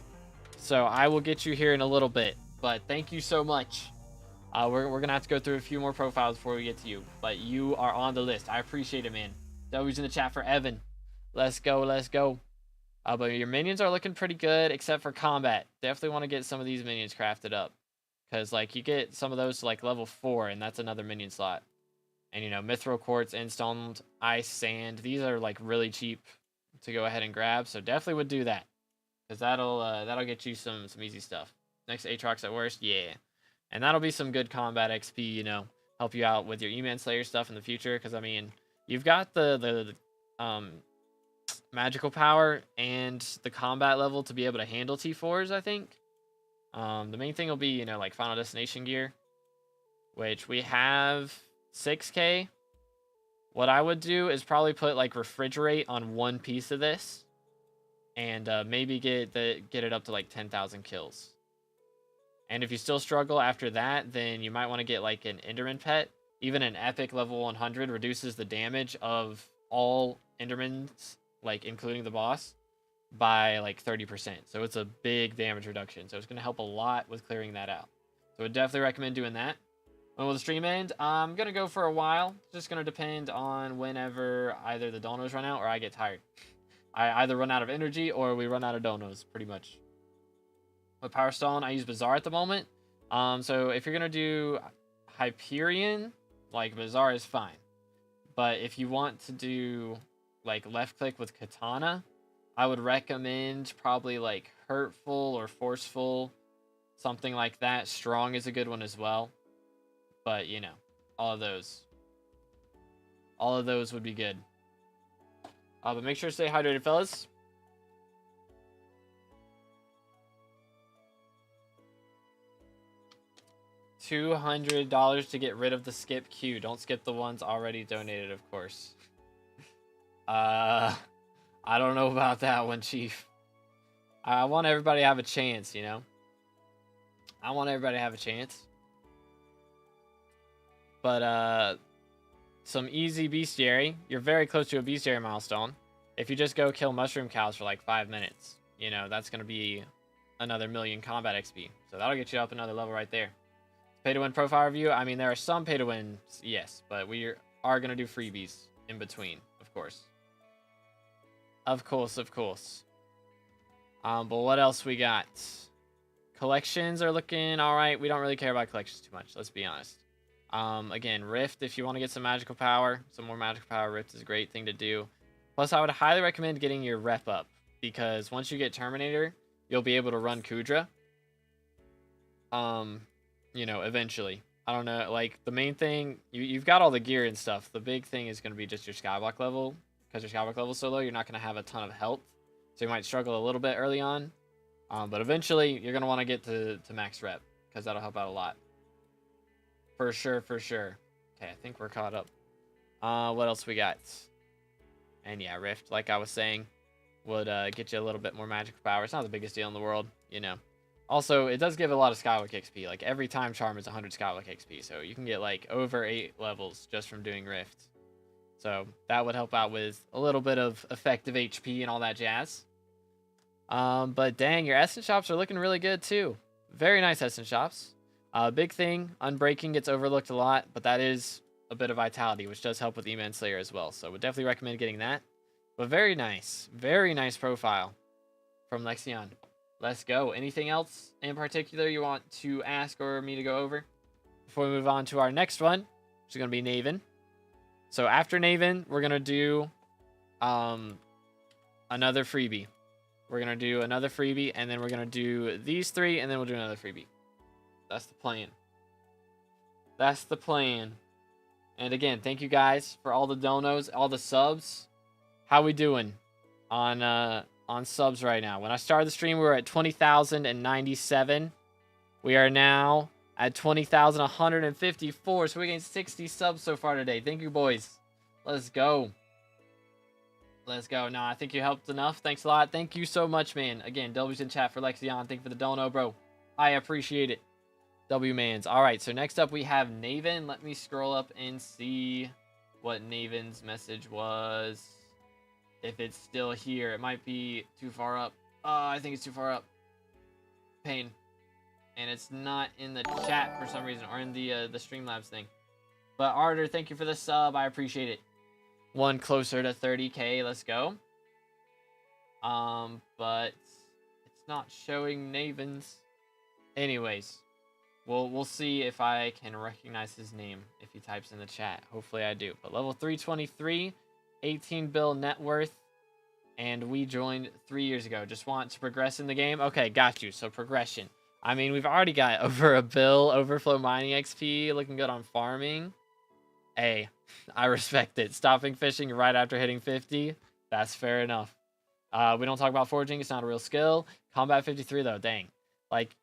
so I will get you here in a little bit. But thank you so much. We're going to have to go through a few more profiles before we get to you, but you are on the list. I appreciate it, man. W's in the chat for Evan. Let's go. But your minions are looking pretty good, except for combat. Definitely want to get some of these minions crafted up, because like you get some of those to like level 4, and that's another minion slot. And you know, mithril quartz, instoned ice, sand. These are like really cheap to go ahead and grab, so definitely would do that, because that'll get you some easy stuff. Next Aatrox at worst, yeah, and that'll be some good combat XP. You know, help you out with your E-Man Slayer stuff in the future, because I mean, you've got the magical power and the combat level to be able to handle T4s, I think. The main thing will be, you know, like Final Destination gear, which we have 6K. What I would do is probably put like refrigerate on one piece of this, and maybe get it up to like 10,000 kills. And if you still struggle after that, then you might want to get like an Enderman pet. Even an epic level 100 reduces the damage of all Endermans, like including the boss, by like 30%. So it's a big damage reduction. So it's going to help a lot with clearing that out. So I would definitely recommend doing that. When will the stream end? I'm going to go for a while. It's just going to depend on whenever either the donos run out or I get tired. I either run out of energy or we run out of donos, pretty much. With Power Stone, I use Bazaar at the moment. So if you're going to do Hyperion, like Bazaar is fine. But if you want to do like left click with Katana, I would recommend probably like Hurtful or Forceful, something like that. Strong is a good one as well. But you know, all of those would be good. But make sure to stay hydrated, fellas. $200 to get rid of the skip queue. Don't skip the ones already donated, of course. I don't know about that one, Chief. I want everybody to have a chance, you know? I want everybody to have a chance. But, some easy bestiary. You're very close to a bestiary milestone. If you just go kill mushroom cows for like 5 minutes, you know, that's going to be another 1,000,000 combat XP. So that'll get you up another level right there. Pay to win profile review. I mean, there are some pay to wins, yes, but we are going to do freebies in between, of course. Of course. But what else we got? Collections are looking all right. We don't really care about collections too much, let's be honest. Again, Rift, if you want to get some magical power, some more magical power, Rift is a great thing to do. Plus, I would highly recommend getting your rep up, because once you get Terminator, you'll be able to run Kudra. You know, eventually. I don't know, like, the main thing, you've got all the gear and stuff. The big thing is going to be just your skyblock level. Because your skyblock level is so low, you're not going to have a ton of health. So you might struggle a little bit early on. But eventually, you're going to want to get to max rep, because that'll help out a lot. For sure. Okay, I think we're caught up. What else we got? And yeah, Rift, like I was saying, would get you a little bit more magical power. It's not the biggest deal in the world, you know. Also, it does give a lot of Skywalk XP. Like, every time charm is 100 Skywalk XP. So you can get, like, over 8 levels just from doing Rift. So that would help out with a little bit of effective HP and all that jazz. But dang, your Essence shops are looking really good, too. Very nice Essence shops. Big thing, Unbreaking gets overlooked a lot. But that is a bit of Vitality, which does help with Eman Slayer as well. So would definitely recommend getting that. But very nice profile from Lexion. Let's go. Anything else in particular you want to ask or me to go over before we move on to our next one, which is going to be Naven. So after Naven, we're going to do another freebie. We're going to do another freebie, and then we're going to do these 3, and then we'll do another freebie. That's the plan. And again, thank you guys for all the donos, all the subs. How we doing on subs right now? When I started the stream, we were at 20,097. We are now at 20,154. So we gained 60 subs so far today. Thank you, boys. Let's go. No, I think you helped enough. Thanks a lot. Thank you so much, man. Again, W's in chat for Lexion. Thank you for the dono, bro. I appreciate it. W-mans. All right, so next up we have Naven. Let me scroll up and see what Naven's message was. If it's still here, it might be too far up. I think it's too far up. Pain. And it's not in the chat for some reason, or in the Streamlabs thing. But Arter, thank you for the sub. I appreciate it. One closer to 30K. Let's go. But it's not showing Naven's. Anyways, we'll see if I can recognize his name if he types in the chat. Hopefully I do. But level 323. 18 bill net worth, and we joined 3 years ago. Just want to progress in the game. Okay, got you. So progression. I mean, we've already got over a bill overflow mining XP, looking good on farming. Hey, I respect it. Stopping fishing right after hitting 50, that's fair enough. We don't talk about foraging. It's not a real skill. Combat 53 though, dang. Like,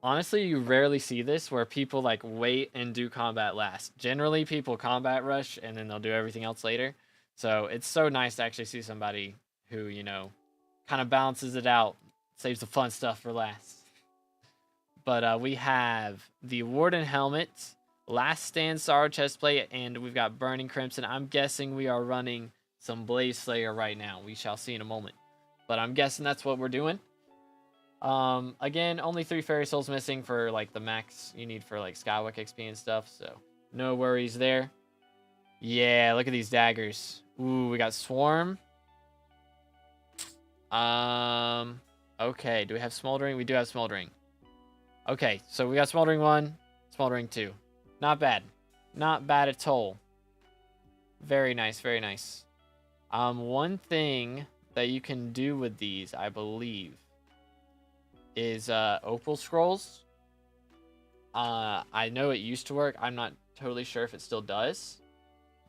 honestly, you rarely see this where people like wait and do combat last. Generally, people combat rush and then they'll do everything else later. So it's so nice to actually see somebody who, you know, kind of balances it out, saves the fun stuff for last. But we have the Warden helmet, Last Stand Sorrow chestplate, and we've got Burning Crimson. I'm guessing we are running some Blaze Slayer right now. We shall see in a moment. But I'm guessing that's what we're doing. Again, only 3 Fairy Souls missing for like the max you need for like Skywalk XP and stuff. So no worries there. Yeah, look at these daggers. Ooh, we got Swarm. Okay, do we have Smoldering? We do have Smoldering. Okay, so we got Smoldering 1, Smoldering 2. Not bad. Not bad at all. Very nice, very nice. One thing that you can do with these, I believe, is Opal Scrolls. I know it used to work. I'm not totally sure if it still does.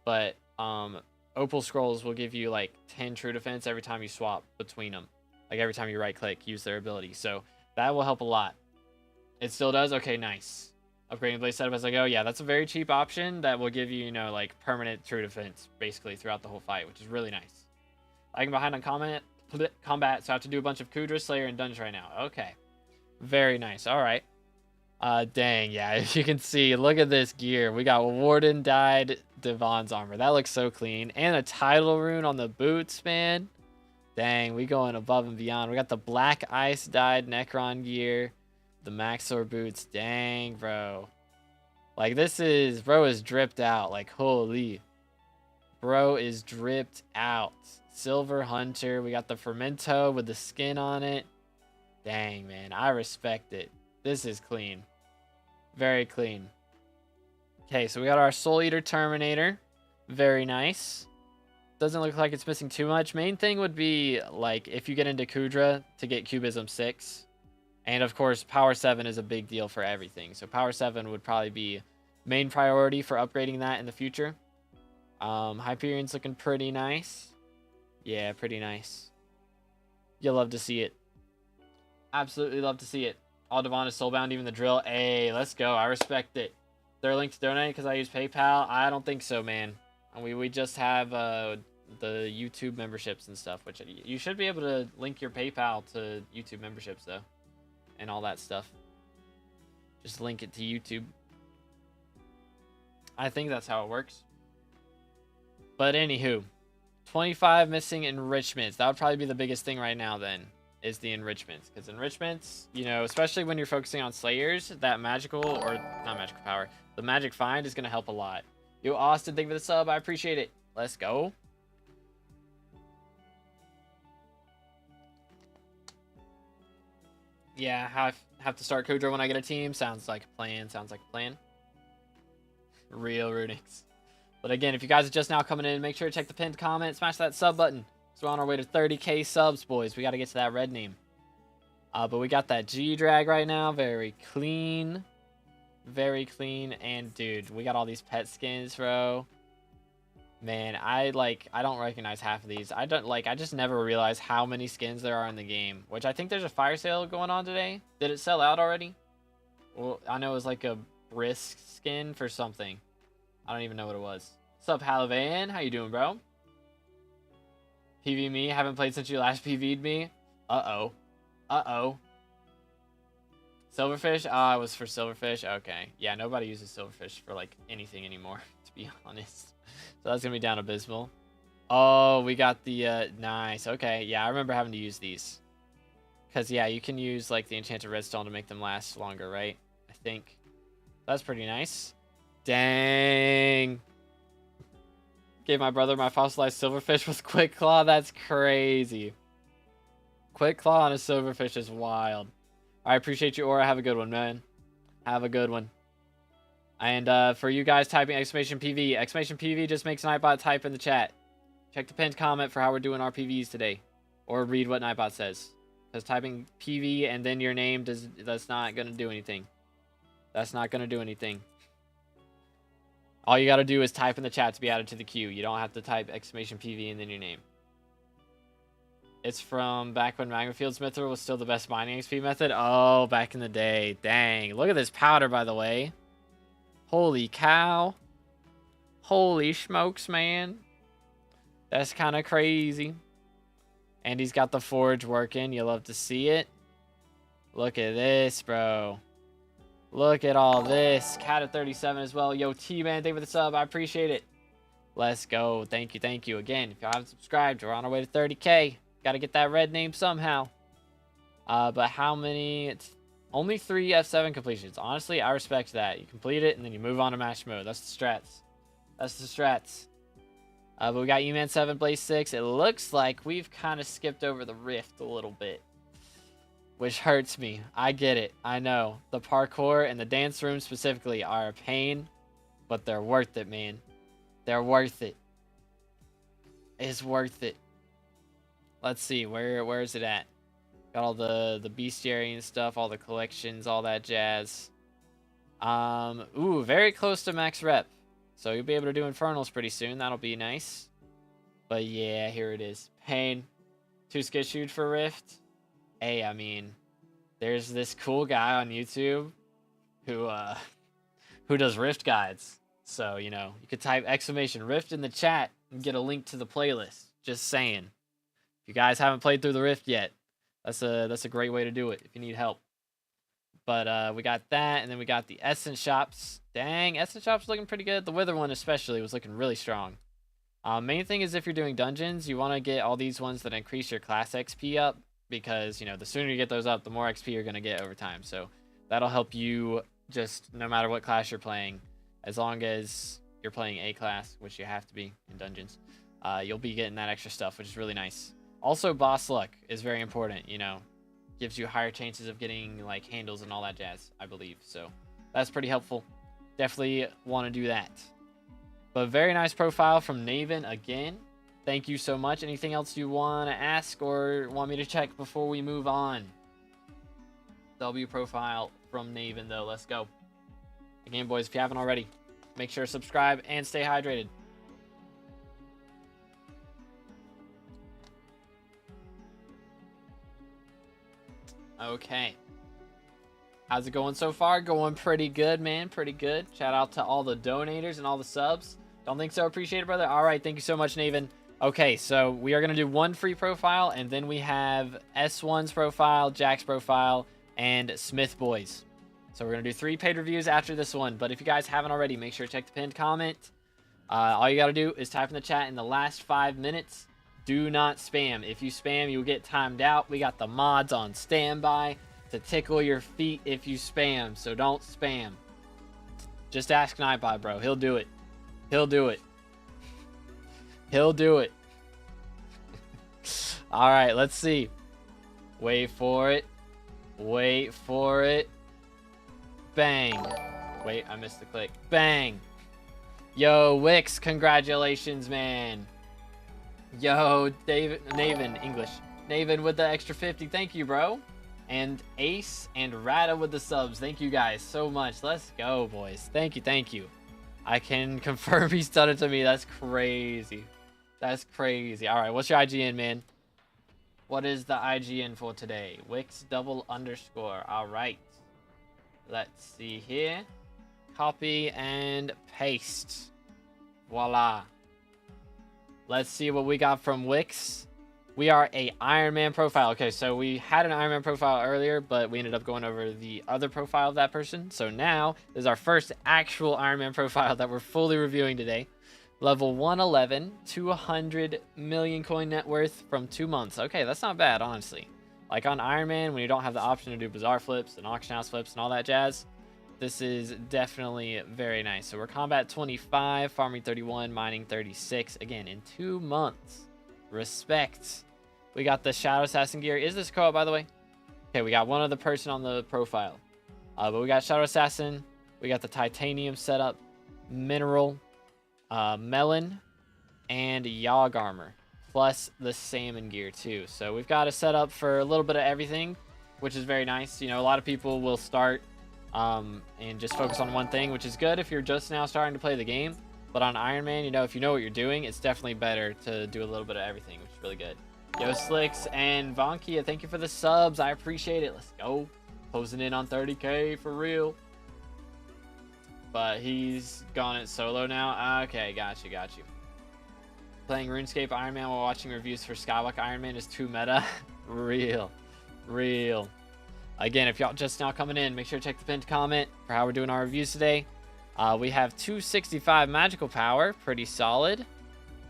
But Opal Scrolls will give you like 10 true defense every time you swap between them. Like every time you right click, use their ability. So that will help a lot. It still does? Okay, nice. Upgrading Blaze setup as I go. Yeah, that's a very cheap option that will give you, you know, like permanent true defense basically throughout the whole fight, which is really nice. Lagging behind on combat, so I have to do a bunch of Kudra, Slayer, and Dungeons right now. Okay. Very nice. All right. Dang, yeah, as you can see, look at this gear. We got Warden dyed Devon's armor. That looks so clean. And a title rune on the boots, man. Dang, we going above and beyond. We got the black ice dyed Necron gear. The Maxor boots. Dang, bro. Like, bro is dripped out. Like, holy. Bro is dripped out. Silver Hunter. We got the Fermento with the skin on it. Dang, man. I respect it. This is clean. Very clean. Okay, so we got our Soul Eater Terminator. Very nice. Doesn't look like it's missing too much. Main thing would be, like, if you get into Kudra to get Cubism 6. And, of course, Power 7 is a big deal for everything. So Power 7 would probably be main priority for upgrading that in the future. Hyperion's looking pretty nice. Yeah, pretty nice. You'll love to see it. Absolutely love to see it. All Devon is soulbound, even the drill. Hey, let's go. I respect it. They're linked to donate because I use PayPal. I don't think so, man. We just have the YouTube memberships and stuff, which you should be able to link your PayPal to YouTube memberships, though. And all that stuff. Just link it to YouTube. I think that's how it works. But anywho, 25 missing enrichments. That would probably be the biggest thing right now then, is the enrichments. Because enrichments, you know, especially when you're focusing on Slayers, that magical, or not magical power, the magic find is going to help a lot. Yo, Austin, thank you for the sub. I appreciate it. Let's go. Yeah, have to start Kudra when I get a team. Sounds like a plan. Sounds like a plan. Real Runix. But again, if you guys are just now coming in, make sure to check the pinned comment. Smash that sub button. So we're on our way to 30k subs, boys. We got to get to that red name. But we got that G-Drag right now. Very clean. Very clean. And, dude, we got all these pet skins, bro. Man, I don't recognize half of these. I just never realized how many skins there are in the game. Which I think there's a fire sale going on today. Did it sell out already? Well, I know it was like a brisk skin for something. I don't even know what it was. What's up, Halavan? How you doing, bro? PV me? Haven't played since you last PV'd me? Uh-oh. Uh-oh. Silverfish? Ah, it was for Silverfish? Okay. Yeah, nobody uses Silverfish for, like, anything anymore, to be honest. So that's going to be down abysmal. Oh, we got the, nice. Okay, yeah, I remember having to use these. Because, yeah, you can use, like, the Enchanted Redstone to make them last longer, right? I think. That's pretty nice. Dang. Gave my brother my fossilized silverfish with Quick Claw. That's crazy. Quick Claw on a silverfish is wild. I appreciate you, Aura. Have a good one, man. Have a good one. And for you guys typing exclamation PV, exclamation PV just makes Nightbot type in the chat. Check the pinned comment for how we're doing our PVs today. Or read what Nightbot says. Because typing PV and then your name, that's not going to do anything. That's not going to do anything. All you got to do is type in the chat to be added to the queue. You don't have to type exclamation PV and then your name. It's from back when Magma Field Smither was still the best mining XP method. Oh, back in the day. Dang. Look at this powder, by the way. Holy cow. Holy smokes, man. That's kind of crazy. And he's got the forge working. You love to see it. Look at this, bro. Look at all this. Cat at 37 as well. Yo, T-Man, thank you for the sub. I appreciate it. Let's go. Thank you, thank you. Again, if y'all haven't subscribed, we're on our way to 30K. Got to get that red name somehow. But how many? It's only 3 F7 completions. Honestly, I respect that. You complete it, and then you move on to match mode. That's the strats. That's the strats. But we got E-Man 7, Blaze 6. It looks like we've kind of skipped over the Rift a little bit, which hurts me. I get it. I know. The parkour and the dance room specifically are a pain, but they're worth it, man. They're worth it. It's worth it. Let's see. Where is it at? Got all the bestiary and stuff, all the collections, all that jazz. Ooh, very close to max rep. So you'll be able to do Infernals pretty soon. That'll be nice. But yeah, here it is. Pain. Too skissued for Rift. Hey, I mean, there's this cool guy on YouTube who does Rift guides. So, you know, you could type !Rift in the chat and get a link to the playlist. Just saying. If you guys haven't played through the Rift yet, that's a great way to do it if you need help. But we got that, and then we got the Essence Shops. Dang, Essence Shops looking pretty good. The Wither one especially was looking really strong. Main thing is if you're doing dungeons, you want to get all these ones that increase your class XP up, because, you know, the sooner you get those up, the more XP you're going to get over time. So that'll help you just no matter what class you're playing. As long as you're playing A class, which you have to be in dungeons, you'll be getting that extra stuff, which is really nice. Also, boss luck is very important, you know. Gives you higher chances of getting, like, handles and all that jazz, I believe. So that's pretty helpful. Definitely want to do that. But very nice profile from Naven again. Thank you so much. Anything else you want to ask or want me to check before we move on? W profile from Naven, though. Let's go. Again, boys, if you haven't already, make sure to subscribe and stay hydrated. Okay. How's it going so far? Going pretty good, man. Pretty good. Shout out to all the donators and all the subs. Don't think so? Appreciate it, brother. All right. Thank you so much, Naven. Okay, so we are going to do one free profile, and then we have S1's profile, Jack's profile, and Smith Boys. So we're going to do 3 paid reviews after this one. But if you guys haven't already, make sure to check the pinned comment. All you got to do is type in the chat in the last 5 minutes. Do not spam. If you spam, you'll get timed out. We got the mods on standby to tickle your feet if you spam. So don't spam. Just ask Nightbot, bro. He'll do it. He'll do it. He'll do it. All right, let's see. Wait for it. Wait for it. Bang. Wait, I missed the click. Bang. Yo, Wix, congratulations, man. Yo, David, Naven, English. Naven with the extra 50. Thank you, bro. And Ace and Rada with the subs. Thank you guys so much. Let's go, boys. Thank you, thank you. I can confirm he's done it to me. That's crazy. That's crazy. All right, what's your IGN, man? What is the IGN for today? Wix __. All right. Let's see here. Copy and paste. Voila. Let's see what we got from Wix. We are a Iron Man profile. Okay, so we had an Iron Man profile earlier, but we ended up going over the other profile of that person. So now this is our first actual Iron Man profile that we're fully reviewing today. Level 111, 200 million coin net worth from 2 months. Okay, that's not bad, honestly. Like on Iron Man, when you don't have the option to do Bazaar flips and Auction House flips and all that jazz, this is definitely very nice. So we're Combat 25, Farming 31, Mining 36. Again, in 2 months. Respect. We got the Shadow Assassin gear. Is this co-op, by the way? Okay, we got one other person on the profile. But we got Shadow Assassin. We got the Titanium setup, Mineral, Melon, and Yogg armor. Plus the Salmon gear, too. So we've got a setup for a little bit of everything, which is very nice. You know, a lot of people will start and just focus on one thing, which is good if you're just now starting to play the game. But on Iron Man, you know, if you know what you're doing, it's definitely better to do a little bit of everything, which is really good. Yo, Slicks and Vonkia, thank you for the subs. I appreciate it. Let's go. Closing in on 30K for real. But he's gone it solo now. Okay, got you, got you. Playing RuneScape Iron Man while watching reviews for SkyBlock Iron Man is too meta. Real. Again, if y'all just now coming in, make sure to check the pinned comment for how we're doing our reviews today. We have 265 magical power, pretty solid.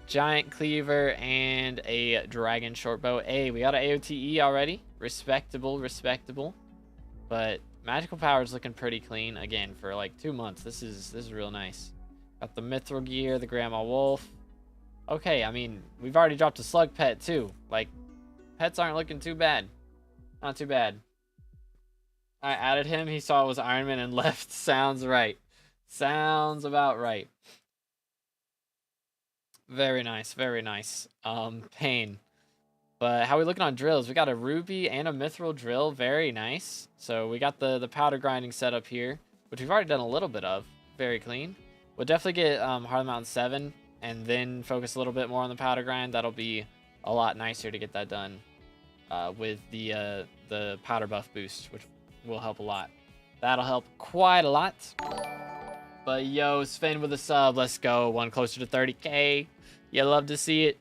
Giant cleaver and a dragon shortbow. Hey, we got an AOTE already. Respectable, respectable. But magical power is looking pretty clean again for like 2 months. This is real nice. Got the mithril gear, the grandma wolf. Okay, I mean, we've already dropped a slug pet too. Like, pets aren't looking too bad. Not too bad. I added him. He saw it was Iron Man and left. Sounds right. Sounds about right. Very nice. Very nice. Pain. But how we looking on drills? We got a ruby and a mithril drill. Very nice. So we got the powder grinding set up here, which we've already done a little bit of. Very clean. We'll definitely get Harlem Mountain 7 and then focus a little bit more on the powder grind. That'll be a lot nicer to get that done with the powder buff boost, which will help a lot. That'll help quite a lot. But yo, Sven with a sub. Let's go. One closer to 30K. You love to see it.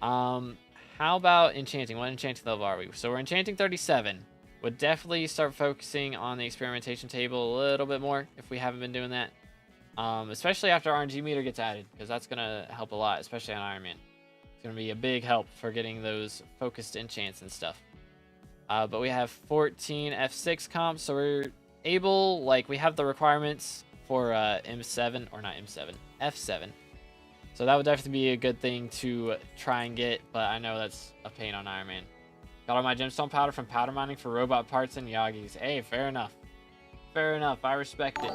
How about enchanting? What enchanting level are we? So we're enchanting 37. Would definitely start focusing on the experimentation table a little bit more if we haven't been doing that. Especially after RNG meter gets added, because that's going to help a lot, especially on Iron Man. It's going to be a big help for getting those focused enchants and stuff. But we have 14 F6 comps, so we're able, like, we have the requirements for M7, or not M7, F7. So that would definitely be a good thing to try and get, but I know that's a pain on Iron Man. Got all my gemstone powder from powder mining for robot parts and Yagis. Hey, fair enough. Fair enough, I respect it.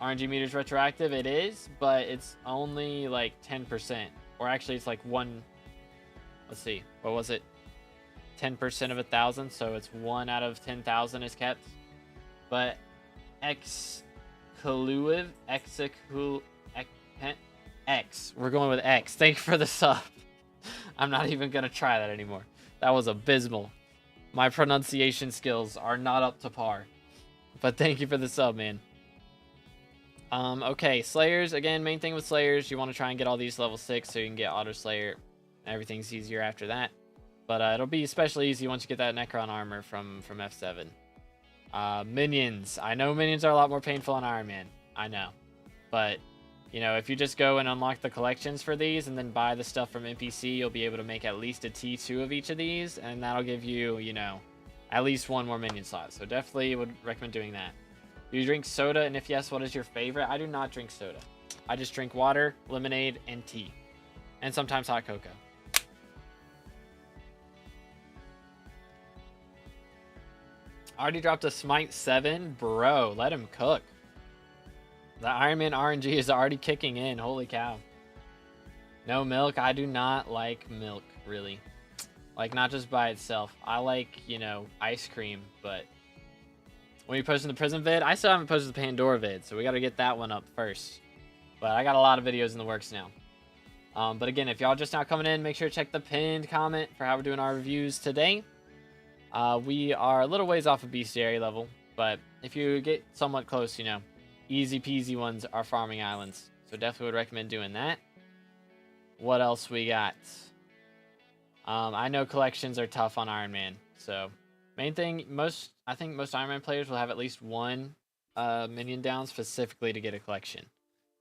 RNG meter's retroactive, it is, but it's only like 10%. Or actually it's like let's see, what was it? 10% of 1,000, so it's 1 out of 10,000 is kept. But X, we're going with X. Thank you for the sub. I'm not even gonna try that anymore. That was abysmal. My pronunciation skills are not up to par. But thank you for the sub, man. Okay, Slayers. Again, main thing with Slayers, you want to try and get all these level 6 so you can get Auto Slayer. Everything's easier after that. But it'll be especially easy once you get that Necron armor from F7. Minions. I know minions are a lot more painful on Iron Man. I know. But, you know, if you just go and unlock the collections for these and then buy the stuff from NPC, you'll be able to make at least a T2 of each of these. And that'll give you, you know, at least 1 more minion slot. So definitely would recommend doing that. Do you drink soda? And if yes, what is your favorite? I do not drink soda. I just drink water, lemonade, and tea. And sometimes hot cocoa. Already dropped a Smite 7? Bro, let him cook. The Iron Man RNG is already kicking in. Holy cow. No milk. I do not like milk, really. Like, not just by itself. I like, you know, ice cream, but... When you posting the prison vid, I still haven't posted the Pandora vid, so we got to get that one up first. But I got a lot of videos in the works now. But again, if y'all just now coming in, make sure to check the pinned comment for how we're doing our reviews today. We are a little ways off of bestiary level, but if you get somewhat close, you know, easy peasy ones are farming islands. So definitely would recommend doing that. What else we got? I know collections are tough on Iron Man, so main thing, I think most Iron Man players will have at least 1 minion down specifically to get a collection.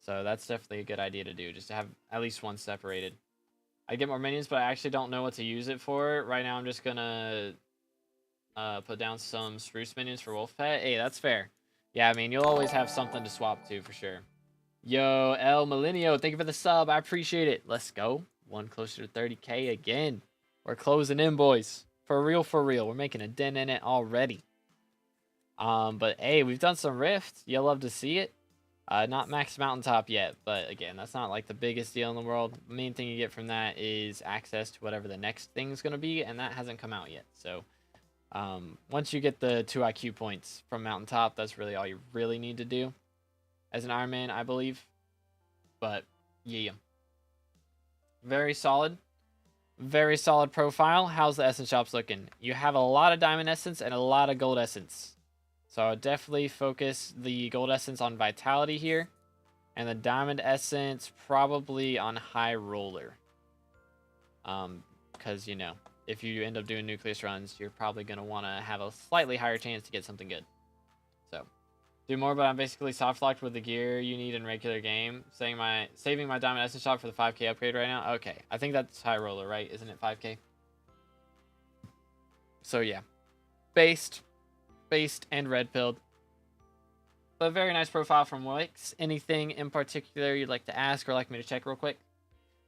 So that's definitely a good idea to do, just to have at least 1 separated. I get more minions, but I actually don't know what to use it for. Right now I'm just gonna put down some spruce minions for Wolf Pet. Hey, that's fair. Yeah, I mean, you'll always have something to swap to for sure. Yo, El Millenio, thank you for the sub. I appreciate it. Let's go. 1 closer to 30K again. We're closing in, boys. For real, for real. We're making a dent in it already. But hey, we've done some Rift. You'll love to see it. Not max mountaintop yet, but again, that's not like the biggest deal in the world. The main thing you get from that is access to whatever the next thing's going to be, and that hasn't come out yet. So once you get the 2 IQ points from mountaintop, that's really all you really need to do as an Iron Man, I believe. But yeah, very solid. Very solid profile. How's the essence shops looking? You have a lot of diamond essence and a lot of gold essence. So I would definitely focus the gold essence on vitality here. And the diamond essence probably on high roller. Because, you know, if you end up doing nucleus runs, you're probably going to want to have a slightly higher chance to get something good. So, do more, but I'm basically soft locked with the gear you need in regular game. Saving my diamond essence shop for the 5k upgrade right now. Okay, I think that's high roller, right? Isn't it 5k? So yeah, based, and red pilled. But very nice profile from Wix. Anything in particular you'd like to ask or like me to check real quick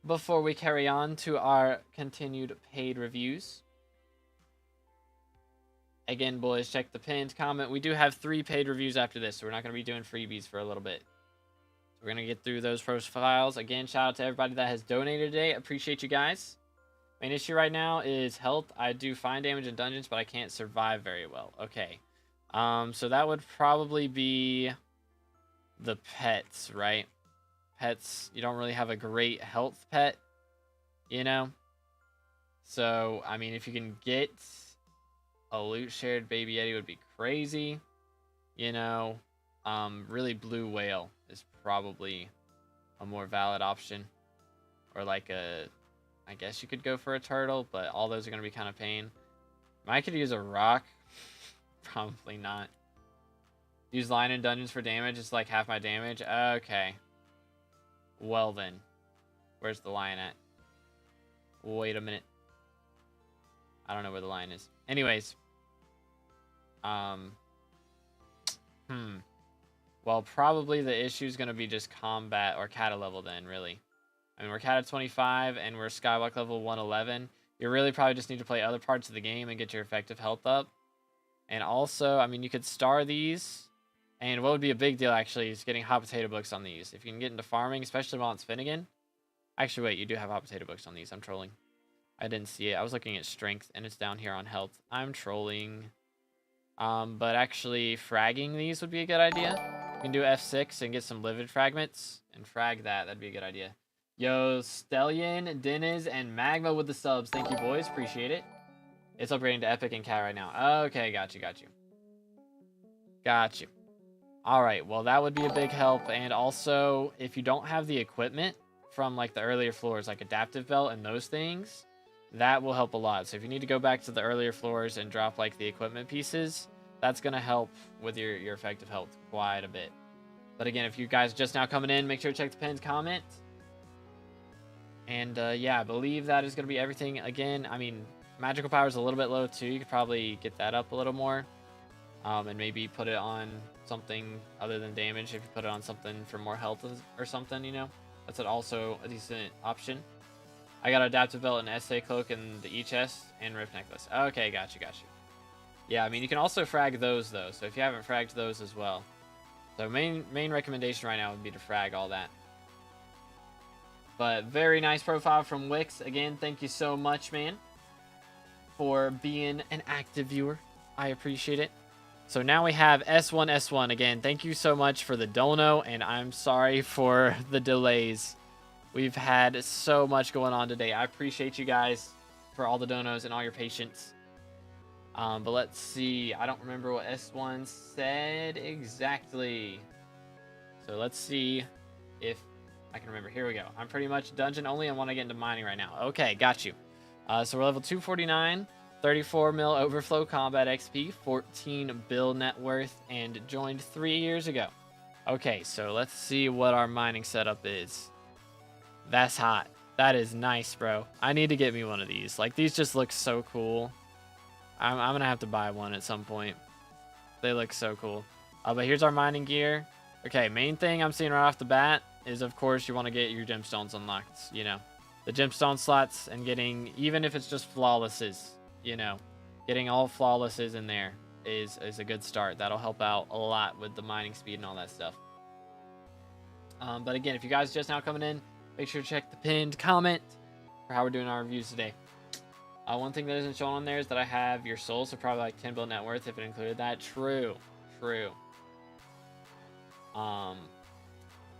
before we carry on to our continued paid reviews? Again, boys, check the pinned comment. We do have 3 paid reviews after this, so we're not going to be doing freebies for a little bit. So we're going to get through those profiles. Again, shout out to everybody that has donated today. Appreciate you guys. Main issue right now is health. I do fine damage in dungeons, but I can't survive very well. Okay. So that would probably be the pets, right? Pets, you don't really have a great health pet, you know? So, I mean, if you can get a loot shared baby Yeti would be crazy, you know? Really blue whale is probably a more valid option. Or like I guess you could go for a turtle, but all those are going to be kind of pain. I could use a rock. Probably not. Use lion in dungeons for damage. It's like half my damage. Okay. Well then. Where's the lion at? Wait a minute. I don't know where the lion is. Anyways. Well, probably the issue is going to be just combat or kata level then, really. I mean, we're kata 25 and we're skyblock level 111. You really probably just need to play other parts of the game and get your effective health up. And also, I mean, you could star these. And what would be a big deal, actually, is getting hot potato books on these. If you can get into farming, especially while it's Finnegan. Actually, wait, you do have hot potato books on these. I'm trolling. I didn't see it. I was looking at strength, and it's down here on health. I'm trolling. But actually, fragging these would be a good idea. You can do F6 and get some livid fragments. And frag that. That'd be a good idea. Yo, Stellion, Deniz, and Magma with the subs. Thank you, boys. Appreciate it. It's upgrading to Epic and Cat right now. Okay, got you. Got you. Alright, well, that would be a big help. And also, if you don't have the equipment from, like, the earlier floors, like Adaptive Belt and those things, that will help a lot. So if you need to go back to the earlier floors and drop, like, the equipment pieces, that's going to help with your effective health quite a bit. But again, if you guys are just now coming in, make sure to check the pinned comment. And, yeah, I believe that is going to be everything. Again, I mean, magical power is a little bit low, too. You could probably get that up a little more. And maybe put it on something other than damage. If you put it on something for more health or something, you know. That's also a decent option. I got Adaptive Belt and SA Cloak and the E-Chest and Rift Necklace. Okay, got you. Yeah, I mean, you can also frag those, though. So if you haven't fragged those as well. So main recommendation right now would be to frag all that. But very nice profile from Wix. Again, thank you so much, man, for being an active viewer. I appreciate it. So now we have S1. Again, thank you so much for the dono, and I'm sorry for the delays. We've had so much going on today. I appreciate you guys for all the donos and all your patience. But let's see. I don't remember what S1 said exactly. So let's see if I can remember. Here we go. I'm pretty much dungeon only. I want to get into mining right now. Okay, got you. So we're level 249. 34 mil overflow combat XP, 14 bill net worth, and joined 3 years ago. Okay, so let's see what our mining setup is. That's hot. That is nice, bro. I need to get me one of these. Like, these just look so cool. I'm going to have to buy one at some point. They look so cool. But here's our mining gear. Okay, main thing I'm seeing right off the bat is, of course, you want to get your gemstones unlocked, you know. The gemstone slots and getting, even if it's just flawlesses, you know, getting all flawlesses in there is a good start. That'll help out a lot with the mining speed and all that stuff. But again, if you guys are just now coming in, make sure to check the pinned comment for how we're doing our reviews today. One thing that isn't shown on there is that I have your soul, so probably like 10 bill net worth if it included that. True.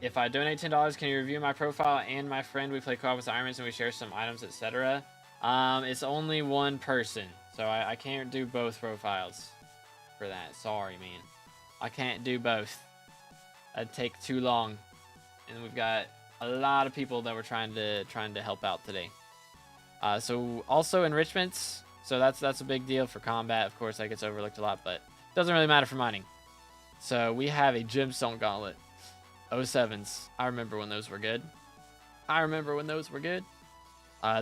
If I donate $10, can you review my profile and my friend? We play co-op with Irons and we share some items, etc. It's only one person, so I can't do both profiles for that. Sorry, man. I can't do both. That'd take too long. And we've got a lot of people that we're trying to help out today. So also enrichments. So that's a big deal for combat. Of course, that gets overlooked a lot, but doesn't really matter for mining. So we have a Gemstone Gauntlet. 07s. I remember when those were good.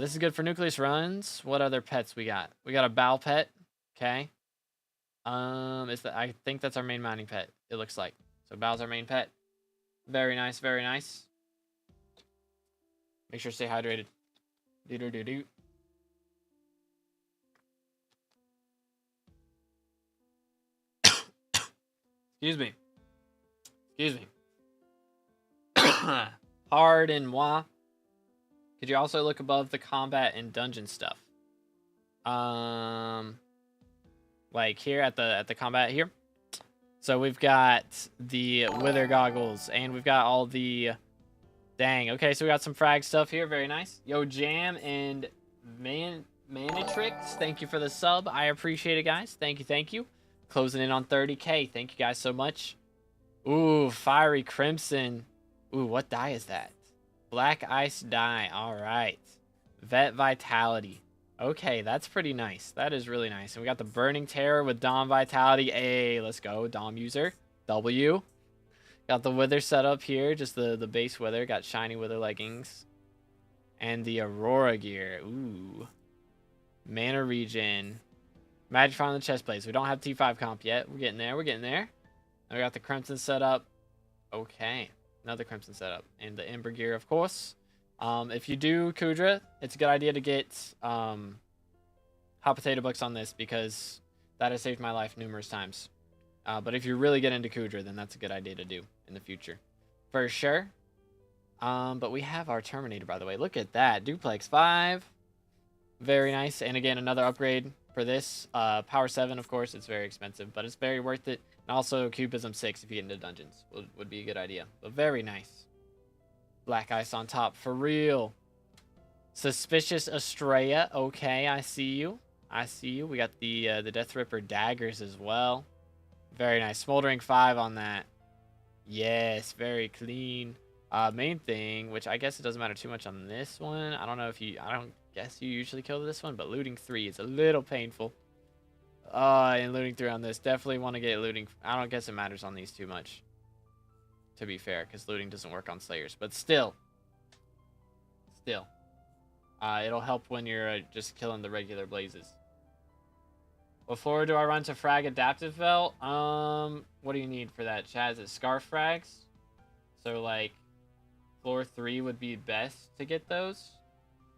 This is good for nucleus runs. What other pets we got? We got a bow pet. Okay. I think that's our main mining pet. It looks like. So bow's our main pet. Very nice, very nice. Make sure to stay hydrated. Do. Excuse me. Pardon moi. Could you also look above the combat and dungeon stuff? Like here at the combat here. So we've got the wither goggles and we've got all the okay, so we got some frag stuff here, very nice. Yo Jam and Manitrix, thank you for the sub. I appreciate it, guys. Thank you. Closing in on 30k. Thank you guys so much. Ooh, Fiery Crimson. Ooh, what die is that? Black Ice die. All right. Vet Vitality. Okay, that's pretty nice. That is really nice. And we got the Burning Terror with Dom Vitality. Hey, let's go. Dom user. W. Got the Wither set up here. Just the base Wither. Got Shiny Wither leggings. And the Aurora gear. Ooh. Mana Regen. Magic on the chest plates. We don't have T5 comp yet. We're getting there. And we got the Crimson set up. Okay. Another Crimson setup. And the Ember gear, of course. If you do Kudra, it's a good idea to get Hot Potato books on this because that has saved my life numerous times. But if you really get into Kudra, then that's a good idea to do in the future. For sure. But we have our Terminator, by the way. Look at that. Duplex 5. Very nice. And again, another upgrade for this. Power 7, of course. It's very expensive, but it's very worth it. And also Cubism 6 if you get into dungeons. Would be a good idea. But very nice. Black Ice on top. For real. Suspicious Estrella. Okay, I see you. We got the Death Ripper daggers as well. Very nice. Smoldering 5 on that. Yes, very clean. Main thing, which I guess it doesn't matter too much on this one. I don't guess you usually kill this one, but looting 3 is a little painful. And looting 3 on this. Definitely want to get looting. I don't guess it matters on these too much, to be fair, because looting doesn't work on Slayers. But still. It'll help when you're just killing the regular blazes. What floor do I run to frag adaptive belt? What do you need for that, Chaz? It's scarf frags. So, like, floor 3 would be best to get those.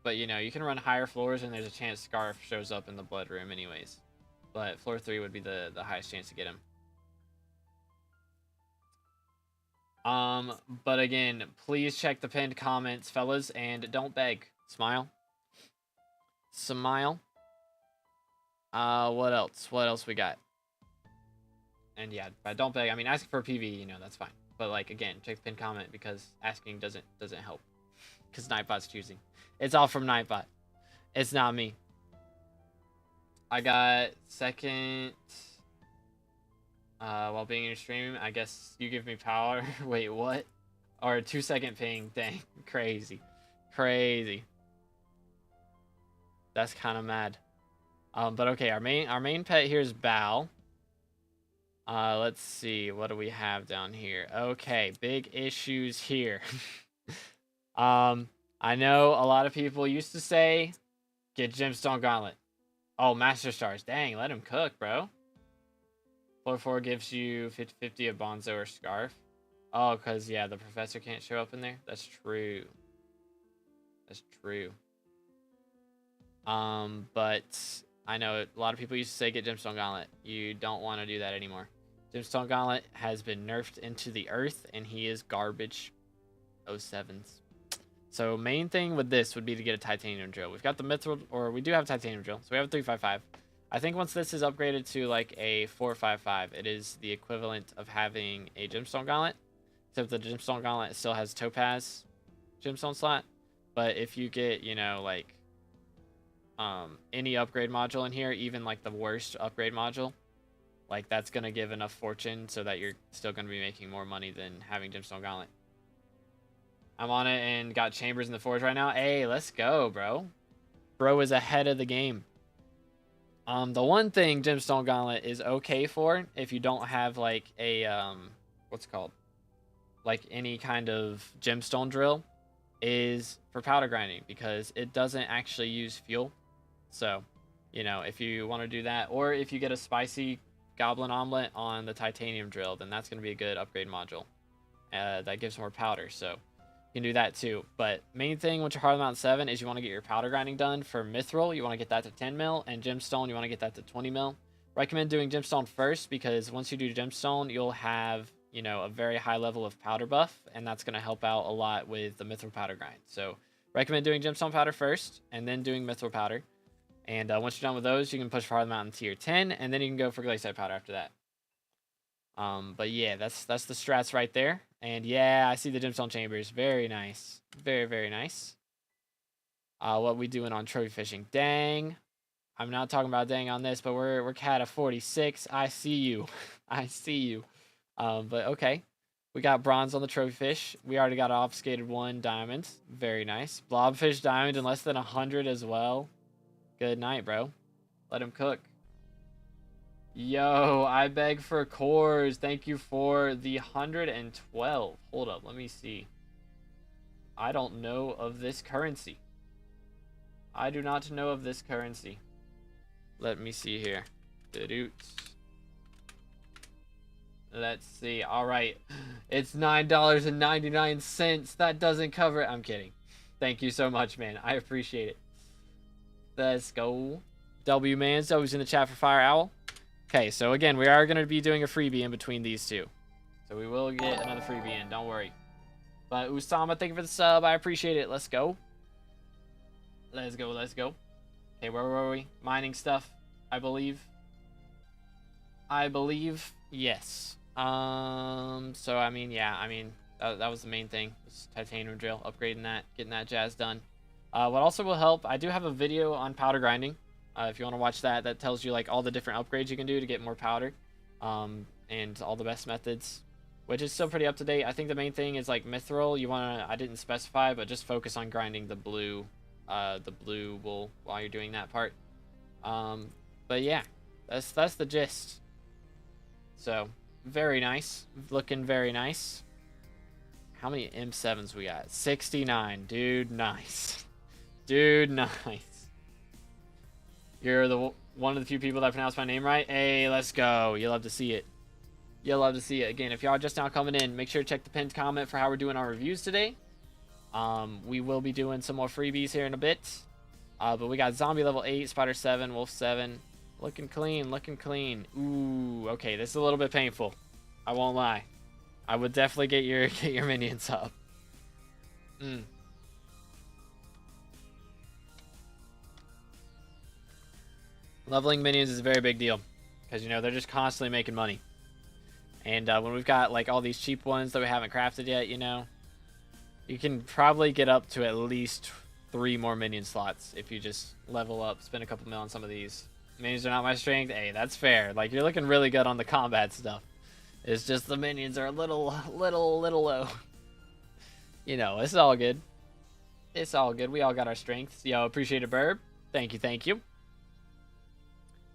But, you know, you can run higher floors and there's a chance scarf shows up in the blood room anyways. But floor 3 would be the highest chance to get him. But again, please check the pinned comments, fellas, and don't beg. Smile. What else we got? And yeah, but don't beg. I mean, ask for a PV, you know, that's fine. But like, again, check the pinned comment because asking doesn't help. Because Nightbot's choosing. It's all from Nightbot. It's not me. I got second. While being in your stream, I guess you give me power. Wait, what? Or 2-second ping. Dang, crazy. That's kind of mad. But okay, our main pet here is Bao. Let's see, what do we have down here? Okay, big issues here. I know a lot of people used to say, get Gemstone Gauntlet. Oh, Master Stars. Dang, let him cook, bro. Floor 4 gives you 50/50 of Bonzo or Scarf. Oh, because, yeah, the Professor can't show up in there? That's true. But I know a lot of people used to say get Gemstone Gauntlet. You don't want to do that anymore. Gemstone Gauntlet has been nerfed into the earth, and he is garbage. 07s. So main thing with this would be to get a Titanium Drill. We've got the Mithril, or we do have a Titanium Drill, so we have a 355. I think once this is upgraded to like a 455, it is the equivalent of having a Gemstone Gauntlet, except the Gemstone Gauntlet still has Topaz Gemstone slot. But if you get, you know, like any upgrade module in here, even like the worst upgrade module, like that's gonna give enough fortune so that you're still gonna be making more money than having Gemstone Gauntlet. I'm on it and got chambers in the forge right now. Hey, let's go, bro. Bro is ahead of the game. The one thing Gemstone Gauntlet is okay for, if you don't have like a what's it called, like any kind of gemstone drill, is for powder grinding, because it doesn't actually use fuel. So, you know, if you want to do that, or if you get a spicy goblin omelet on the titanium drill, then that's going to be a good upgrade module. That gives more powder, so you can do that too. But main thing with your Hard Mount 7 is you want to get your powder grinding done. For mithril, you want to get that to 10 mil, and gemstone, you want to get that to 20 mil. Recommend doing gemstone first, because once you do gemstone, you'll have, you know, a very high level of powder buff, and that's going to help out a lot with the mithril powder grind. So recommend doing gemstone powder first, and then doing mithril powder. And once you're done with those, you can push for Hard Mountain tier 10, and then you can go for Glacier powder after that. But yeah, that's the strats right there. And yeah, I see the gemstone chambers. Very nice. Very, very nice. What we doing on trophy fishing? Dang. I'm not talking about dang on this, but we're cat of 46. I see you. I see you. But okay. We got bronze on the trophy fish. We already got obfuscated 1 diamond. Very nice. Blobfish diamond in less than 100 as well. Good night, bro. Let him cook. Yo, I beg for cores. Thank you for the 112. Hold up, let me see. I don't know of this currency. I do not know of this currency. Let me see here. Let's see. All right. It's $9.99. That doesn't cover it. I'm kidding. Thank you so much, man. I appreciate it. Let's go. W Mans, who's in the chat for Fire Owl. Okay, so again, we are going to be doing a freebie in between these two. So we will get another freebie in, don't worry. But Usama, thank you for the sub. I appreciate it. Let's go. Let's go, let's go. Okay, where were we? Mining stuff, I believe. Yes. So, I mean, yeah, that was the main thing. This titanium drill, upgrading that, getting that jazz done. What also will help, I do have a video on powder grinding. If you want to watch that, that tells you like all the different upgrades you can do to get more powder, and all the best methods, which is still pretty up to date. I think the main thing is like mithril. You want to, I didn't specify, but just focus on grinding the blue wool while you're doing that part. But yeah, that's the gist. So very nice, looking very nice. How many M7s we got? 69, dude. Nice, dude. Nice. You're the one of the few people that pronounced my name right. Hey, let's go. You love to see it. You'll love to see it. Again, if y'all are just now coming in, make sure to check the pinned comment for how we're doing our reviews today. We will be doing some more freebies here in a bit. But we got zombie level 8, spider 7, wolf 7. Looking clean, looking clean. Ooh, okay, this is a little bit painful. I won't lie. I would definitely get your minions up. Leveling minions is a very big deal, because, you know, they're just constantly making money. And when we've got, like, all these cheap ones that we haven't crafted yet, you know, you can probably get up to at least 3 more minion slots if you just level up, spend a couple mil on some of these. Minions are not my strength. Hey, that's fair. Like, you're looking really good on the combat stuff. It's just the minions are a little low. You know, it's all good. It's all good. We all got our strengths. Yo, appreciate it, Burb. Thank you, thank you.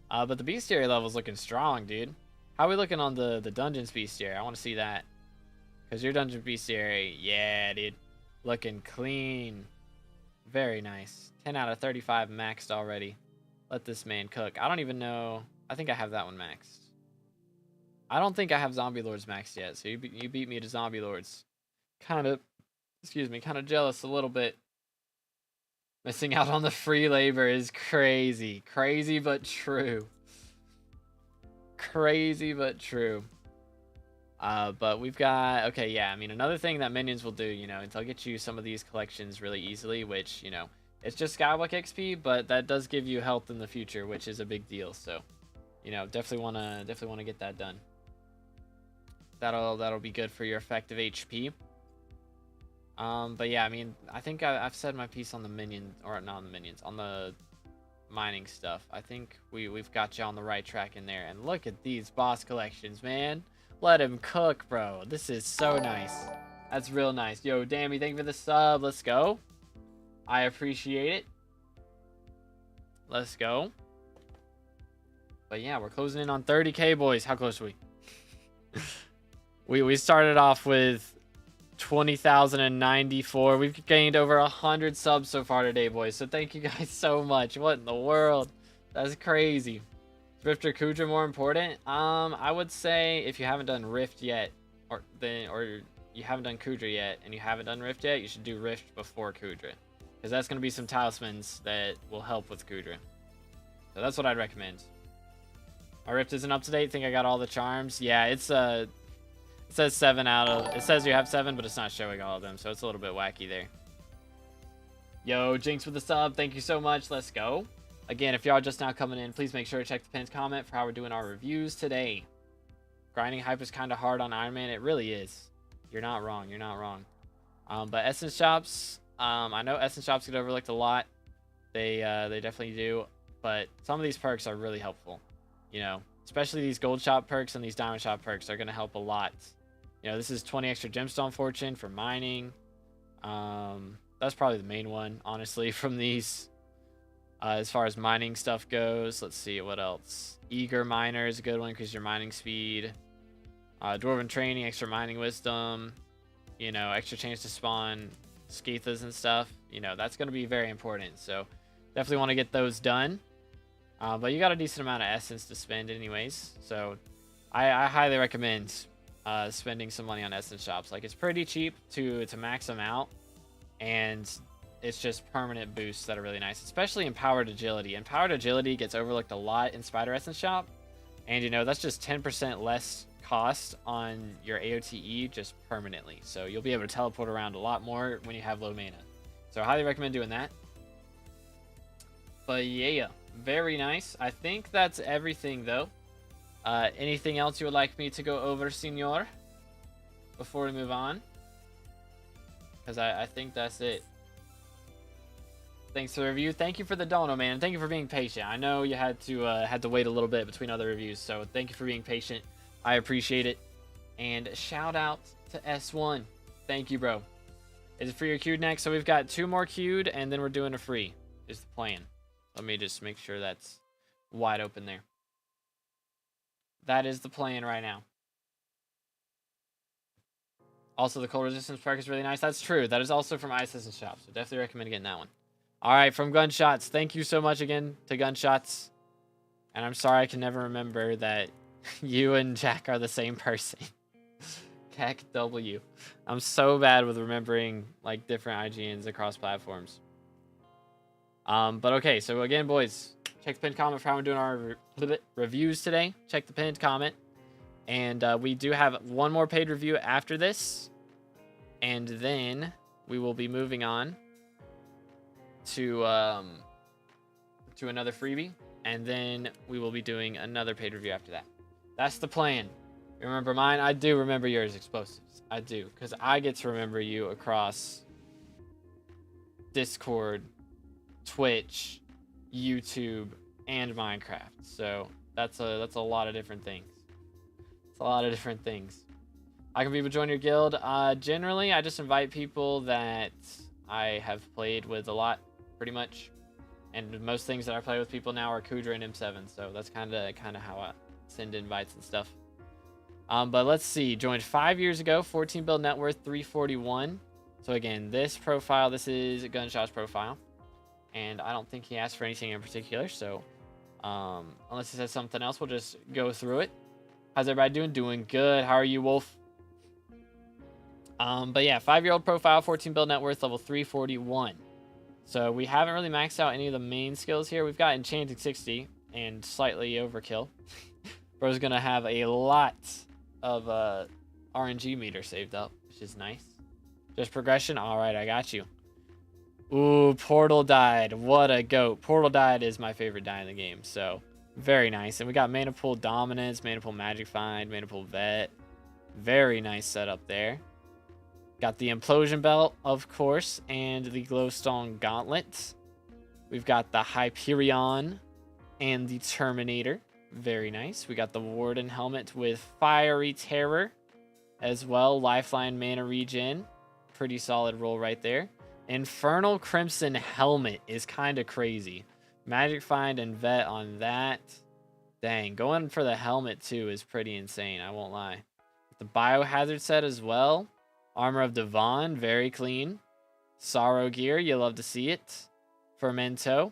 But the bestiary level's looking strong, dude. How are we looking on the dungeon's bestiary? I want to see that. Because your dungeon bestiary, yeah, dude. Looking clean. Very nice. 10 out of 35 maxed already. Let this man cook. I don't even know. I think I have that one maxed. I don't think I have Zombie Lords maxed yet. So you beat me to Zombie Lords. Kind of jealous a little bit. Missing out on the free labor is crazy. Crazy but true. Crazy but true. But we've got, okay, yeah, I mean, another thing that minions will do, you know, is they'll get you some of these collections really easily, which, you know, it's just SkyBlock XP, but that does give you health in the future, which is a big deal. So, you know, definitely wanna get that done. That'll be good for your effective HP. But yeah, I mean, I think I've said my piece on the minion, or not on the minions, on the mining stuff. I think we've got you on the right track in there. And look at these boss collections, man. Let him cook, bro. This is so nice. That's real nice. Yo, Dammy, thank you for the sub. Let's go. I appreciate it. Let's go. But yeah, we're closing in on 30K, boys. How close are we? We started off with 20,094. We've gained over 100 subs so far today, boys. So thank you guys so much. What in the world? That's crazy. Is Rift or Kudra more important? I would say if you haven't done Rift yet, or you haven't done Kudra yet, and you haven't done Rift yet, you should do Rift before Kudra, because that's going to be some talismans that will help with Kudra. So that's what I'd recommend. My Rift isn't up to date. Think I got all the charms. Yeah, it says 7 out of... It says you have 7, but it's not showing all of them, so it's a little bit wacky there. Yo, Jinx with the sub. Thank you so much. Let's go. Again, if y'all just now coming in, please make sure to check the pinned comment for how we're doing our reviews today. Grinding hype is kind of hard on Iron Man. It really is. You're not wrong. You're not wrong. But Essence Shops, I know Essence Shops get overlooked a lot. They definitely do. But some of these perks are really helpful. You know, especially these gold shop perks and these diamond shop perks are going to help a lot. You know, this is 20 extra gemstone fortune for mining. That's probably the main one, honestly, from these. As far as mining stuff goes, let's see what else. Eager Miner is a good one because your mining speed. Dwarven Training, extra mining wisdom. You know, extra chance to spawn Skeethas and stuff. You know, that's going to be very important. So definitely want to get those done. But you got a decent amount of essence to spend anyways. So I highly recommend spending some money on essence shops. Like, it's pretty cheap to max them out. And it's just permanent boosts that are really nice, especially Empowered Agility. Empowered Agility gets overlooked a lot in Spider Essence Shop. And, you know, that's just 10% less cost on your AOTE just permanently. So you'll be able to teleport around a lot more when you have low mana. So I highly recommend doing that. But yeah, very nice. I think that's everything, though. Anything else you would like me to go over, senor, before we move on? Because I think that's it. Thanks for the review. Thank you for the dono, man. Thank you for being patient. I know you had to wait a little bit between other reviews, so thank you for being patient. I appreciate it. And shout out to S1. Thank you, bro. Is it free or queued next? So we've got 2 more queued, and then we're doing a free. Is the plan. Let me just make sure that's wide open there. That is the plan right now. Also, the cold resistance perk is really nice. That's true. That is also from Ice Essence Shop, so definitely recommend getting that one. All right, from Gunshots. Thank you so much again to Gunshots. And I'm sorry I can never remember that you and Jack are the same person. Cac W. I'm so bad with remembering like different IGNs across platforms. But okay, so again, boys, check the pinned comment for how we're doing our reviews today. Check the pinned comment. And we do have one more paid review after this. And then we will be moving on to another freebie. And then we will be doing another paid review after that. That's the plan. Remember mine? I do remember yours, Explosives. I do, because I get to remember you across Discord, Twitch, YouTube, and Minecraft. So that's a lot of different things. It's a lot of different things. How can people join your guild? Generally, I just invite people that I have played with a lot, pretty much. And most things that I play with people now are Kudra and M7. So that's kind of how I send invites and stuff. But let's see. Joined 5 years ago. 14 build net worth 341. So again, this profile, this is Gunshot's profile. And I don't think he asked for anything in particular. So unless he says something else, we'll just go through it. How's everybody doing? Doing good. How are you, Wolf? But yeah, 5-year-old profile, 14 build net worth, level 341. So we haven't really maxed out any of the main skills here. We've got Enchanting 60 and slightly overkill. Bro's going to have a lot of RNG meter saved up, which is nice. Just progression. All right, I got you. Ooh, Portal died. What a goat. Portal died is my favorite die in the game. So very nice. And we got Mana Pool Dominance, Mana Pool Magic Find, Mana Pool Vet. Very nice setup there. Got the Implosion Belt, of course, and the Glowstone Gauntlet. We've got the Hyperion and the Terminator. Very nice. We got the Warden Helmet with Fiery Terror as well. Lifeline Mana Regen. Pretty solid roll right there. Infernal Crimson Helmet is kind of crazy. Magic Find and Vet on that. Dang, going for the helmet too is pretty insane, I won't lie. The Biohazard set as well. Armor of Devon, very clean. Sorrow Gear, you love to see it. Fermento,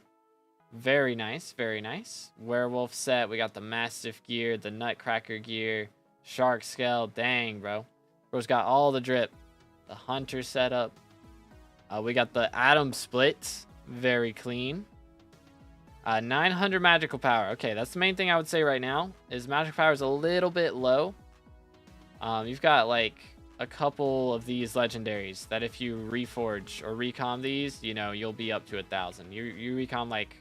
very nice, very nice. Werewolf set, we got the Mastiff Gear, the Nutcracker Gear, Shark Scale, dang, bro. Bro's got all the drip. The Hunter setup. We got the Atom Split, very clean. 900 magical power. Okay, that's the main thing I would say right now, is magical power is a little bit low. You've got like a couple of these legendaries that if you reforge or recom these, you know, you'll be up to 1,000. You recom like,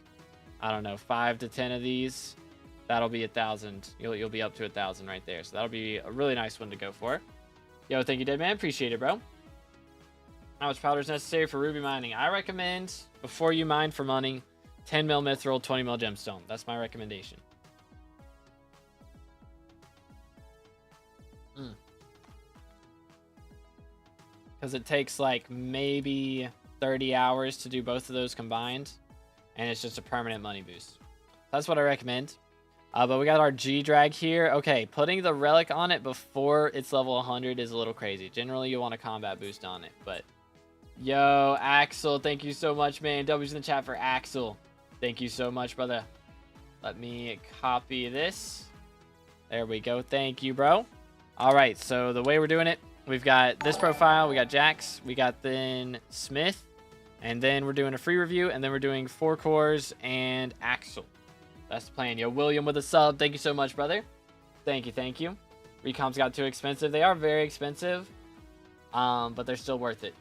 I don't know, 5 to 10 of these, that'll be 1,000. You'll be up to 1,000 right there. So that'll be a really nice one to go for. Yo, thank you, Dead Man. Appreciate it, bro. How much powder is necessary for ruby mining? I recommend, before you mine for money, 10 mil mithril, 20 mil gemstone. That's my recommendation. Because it takes like maybe 30 hours to do both of those combined. And it's just a permanent money boost. That's what I recommend. But we got our G-Drag here. Okay, putting the relic on it before it's level 100 is a little crazy. Generally, you want a combat boost on it. But, yo, Axel, thank you so much, man. W's in the chat for Axel. Thank you so much, brother. Let me copy this. There we go. Thank you, bro. All right, so the way we're doing it, we've got this profile, we got Jax, we got then Smith, and then we're doing a free review, and then we're doing 4 cores and Axel. That's the plan. Yo, William with a sub. Thank you so much, brother. Thank you, thank you. Recoms got too expensive. They are very expensive, but they're still worth it.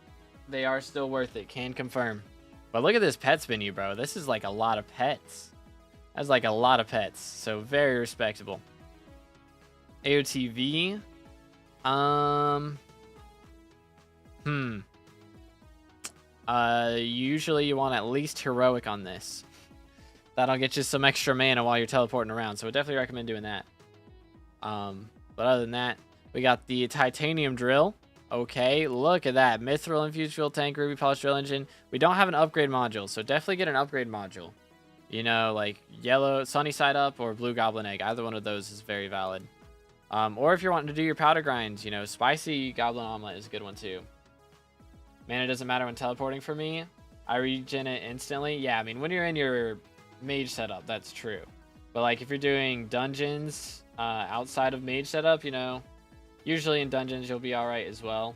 They are still worth it. Can confirm. But look at this pets menu, bro. This is like a lot of pets. That's like a lot of pets. So very respectable. AOTV. Usually you want at least heroic on this. That'll get you some extra mana while you're teleporting around. So I definitely recommend doing that. But other than that, we got the titanium drill. Okay, look at that. Mithril infused fuel tank, ruby polished drill engine. We don't have an upgrade module, so definitely get an upgrade module. You know, like yellow sunny side up or blue goblin egg. Either one of those is very valid. Or if you're wanting to do your powder grinds, you know, spicy goblin omelet is a good one too. Mana doesn't matter when teleporting for me. I regen it instantly. Yeah, I mean, when you're in your mage setup, that's true. But like if you're doing dungeons outside of mage setup, you know, usually in dungeons you'll be all right as well.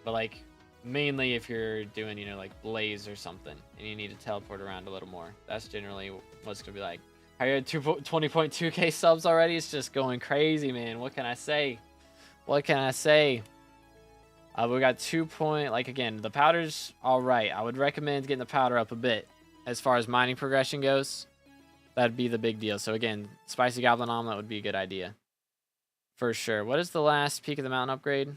But like mainly if you're doing, you know, like blaze or something and you need to teleport around a little more, that's generally what's gonna be like. Are you at 20.2k subs already? It's just going crazy, man. What can I say? What can I say? We got 2 point, like again, the powder's all right. I would recommend getting the powder up a bit. As far as mining progression goes, that'd be the big deal. So again, spicy goblin omelet would be a good idea. For sure. What is the last peak of the mountain upgrade?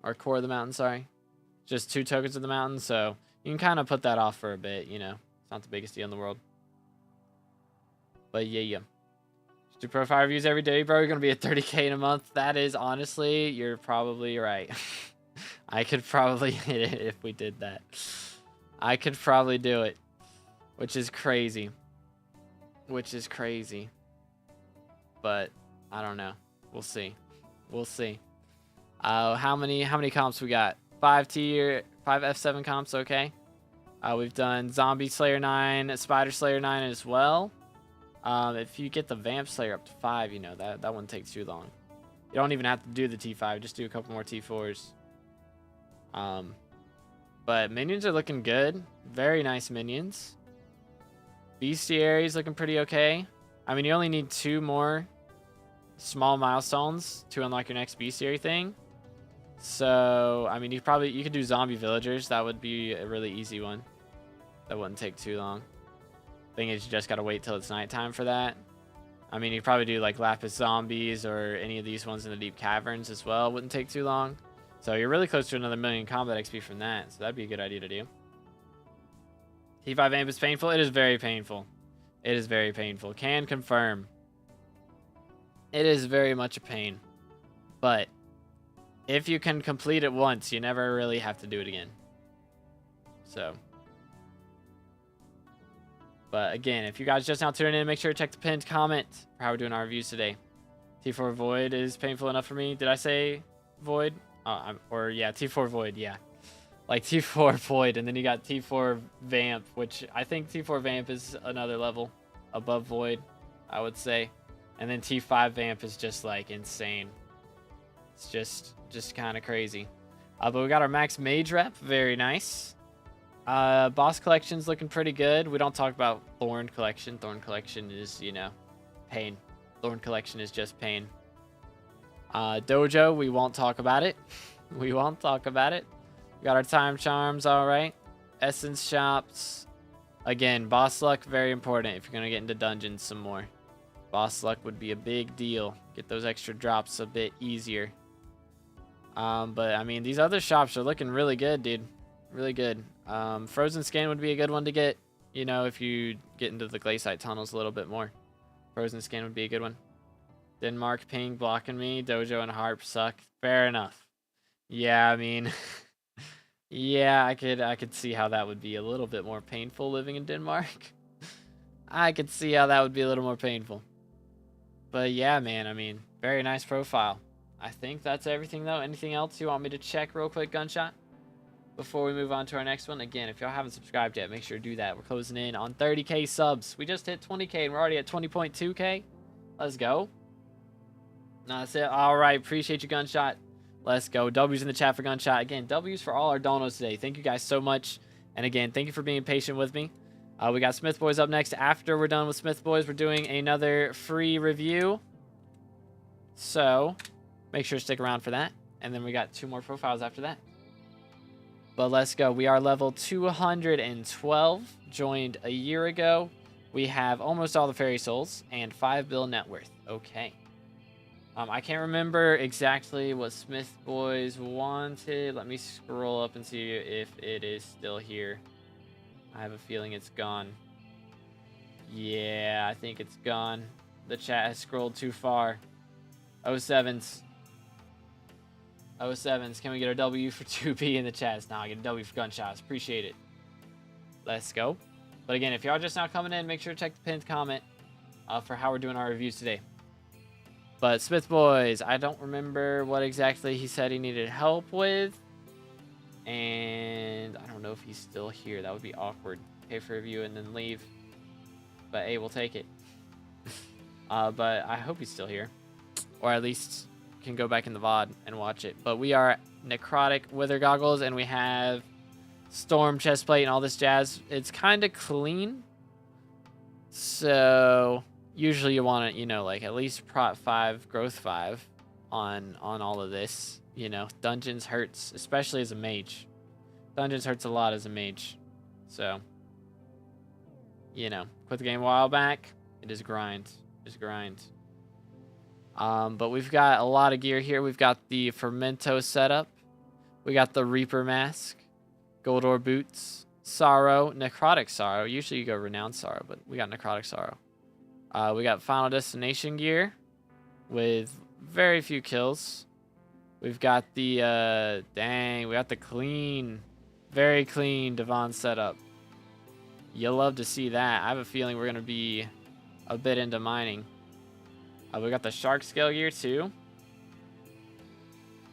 Or core of the mountain, sorry. Just 2 tokens of the mountain, so you can kind of put that off for a bit, you know. It's not the biggest deal in the world. But yeah. Just do profile reviews every day, bro. You're going to be at 30k in a month. That is, honestly, you're probably right. I could probably hit it if we did that. I could probably do it. Which is crazy. Which is crazy. But, I don't know. We'll see. We'll see. How many comps we got? 5 tier, 5 F7 comps, okay. We've done Zombie Slayer 9, Spider Slayer 9 as well. If you get the Vamp Slayer up to 5, you know, that wouldn't take too long. You don't even have to do the T5, just do a couple more T4s. But minions are looking good. Very nice minions. Bestiary's looking pretty okay. I mean, you only need 2 more small milestones to unlock your next bestiary thing. So, I mean, you could do zombie villagers. That would be a really easy one. That wouldn't take too long. Thing is, you just gotta wait till it's nighttime for that. I mean, you probably do like Lapis Zombies or any of these ones in the deep caverns as well. Wouldn't take too long. So you're really close to another 1,000,000 combat XP from that. So that'd be a good idea to do. T5 amp is painful. It is very painful. It is very painful. Can confirm. It is very much a pain. But if you can complete it once, you never really have to do it again. So But again, if you guys just now tuning in, make sure to check the pinned comment for how we're doing our reviews today. T4 Void is painful enough for me. Did I say Void? Or yeah, T4 Void, yeah. Like T4 Void, and then you got T4 Vamp, which I think T4 Vamp is another level above Void, I would say. And then T5 Vamp is just like insane. It's just kind of crazy. But we got our max mage rep, very nice. Boss collection's looking pretty good. We don't talk about Thorn collection. Thorn collection is, you know, pain. Thorn collection is just pain. Dojo, we won't talk about it. We won't talk about it. We got our time charms, all right. Essence shops. Again, boss luck, very important if you're going to get into dungeons some more. Boss luck would be a big deal. Get those extra drops a bit easier. But, I mean, these other shops are looking really good, dude. Really good. Frozen Skin would be a good one to get, you know, if you get into the Glaciite tunnels a little bit more. Frozen Skin would be a good one. Denmark ping blocking me. Dojo and Harp suck. Fair enough. Yeah, I mean... yeah, I could see how that would be a little bit more painful living in Denmark. I could see how that would be a little more painful. But yeah, man, I mean, very nice profile. I think that's everything, though. Anything else you want me to check real quick, Gunshot? Before we move on to our next one. Again, if y'all haven't subscribed yet, make sure to do that. We're closing in on 30K subs. We just hit 20K, and we're already at 20.2K. Let's go. No, that's it. All right, appreciate you, Gunshot. Let's go. W's in the chat for Gunshot. Again, W's for all our donos today. Thank you guys so much. And again, thank you for being patient with me. We got Smith Boys up next. After we're done with Smith Boys, we're doing another free review. So, make sure to stick around for that. And then we got 2 more profiles after that. But let's go. We are level 212. Joined a year ago. We have almost all the fairy souls and 5 bill net worth. Okay. I can't remember exactly what Smith Boys wanted. Let me scroll up and see if it is still here. I have a feeling it's gone. Yeah, I think it's gone. The chat has scrolled too far. 07s. 07s. Can we get a W for 2P in the chat? Nah, I get a W for Gunshots. Appreciate it. Let's go. But again, if y'all just now coming in, make sure to check the pinned comment for how we're doing our reviews today. But Smith Boys, I don't remember what exactly he said he needed help with. And I don't know if he's still here. That would be awkward. Pay for review and then leave. But hey, we'll take it. But I hope he's still here. Or at least can go back in the VOD and watch it. But we are Necrotic Wither Goggles and we have Storm Chestplate and all this jazz. It's kind of clean. So... usually you want to, you know, like at least prot 5, growth 5 on all of this. You know, dungeons hurts, especially as a mage. Dungeons hurts a lot as a mage. So, you know, quit the game a while back. It is grind. Just grind. But we've got a lot of gear here. We've got the Fermento setup. We got the Reaper mask. Gold Ore boots. Sorrow. Necrotic Sorrow. Usually you go Renowned Sorrow, but we got Necrotic Sorrow. We got Final Destination gear with very few kills. We've got the, dang, we got the clean, very clean Devon setup. You'll love to see that. I have a feeling we're going to be a bit into mining. We got the Shark Scale gear too.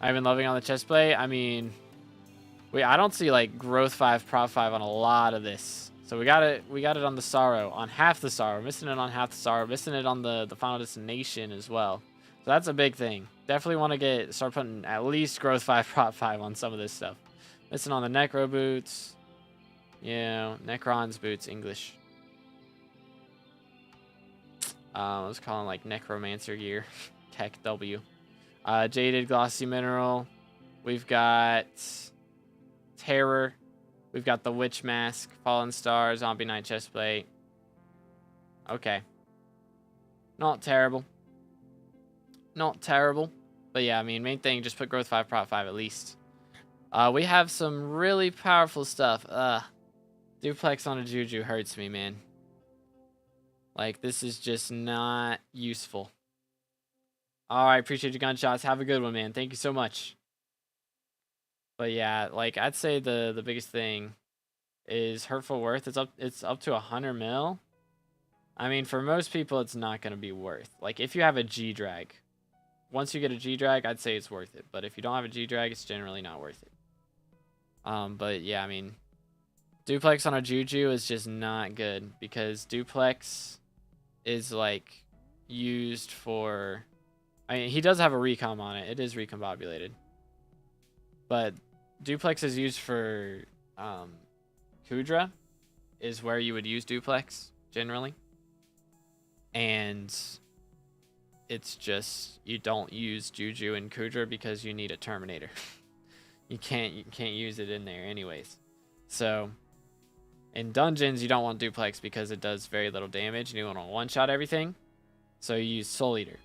I've been loving on the chestplate. I mean, I don't see like growth 5, prot 5 on a lot of this. So we got it on the Sorrow, on half the Sorrow, missing it on half the Sorrow, missing it on the Final Destination as well. So that's a big thing. Definitely want to start putting at least growth 5, prot 5 on some of this stuff. Missing on the Necro boots. Yeah, Necron's boots, English. Let's call them like Necromancer gear. Tech W. Jaded Glossy Mineral. We've got Terror. We've got the Witch Mask, Fallen Star, Zombie Knight Chestplate. Okay. Not terrible. Not terrible. But yeah, I mean, main thing, just put growth 5, prot 5 at least. We have some really powerful stuff. Duplex on a Juju hurts me, man. Like, this is just not useful. Alright, appreciate your Gunshots. Have a good one, man. Thank you so much. But yeah, like, I'd say the biggest thing is Hurtful Worth. It's up to 100 mil. I mean, for most people, it's not going to be worth. Like, if you have a G-Drag, once you get a G-Drag, I'd say it's worth it. But if you don't have a G-Drag, it's generally not worth it. But yeah, I mean, duplex on a Juju is just not good because duplex is like used for. I mean, he does have a recom on it. It is recombobulated, but duplex is used for Kudra, is where you would use duplex generally, and it's just you don't use Juju and Kudra because you need a Terminator. You can't use it in there anyways. So in dungeons you don't want duplex because it does very little damage and you want to one-shot everything. So you use Soul Eater.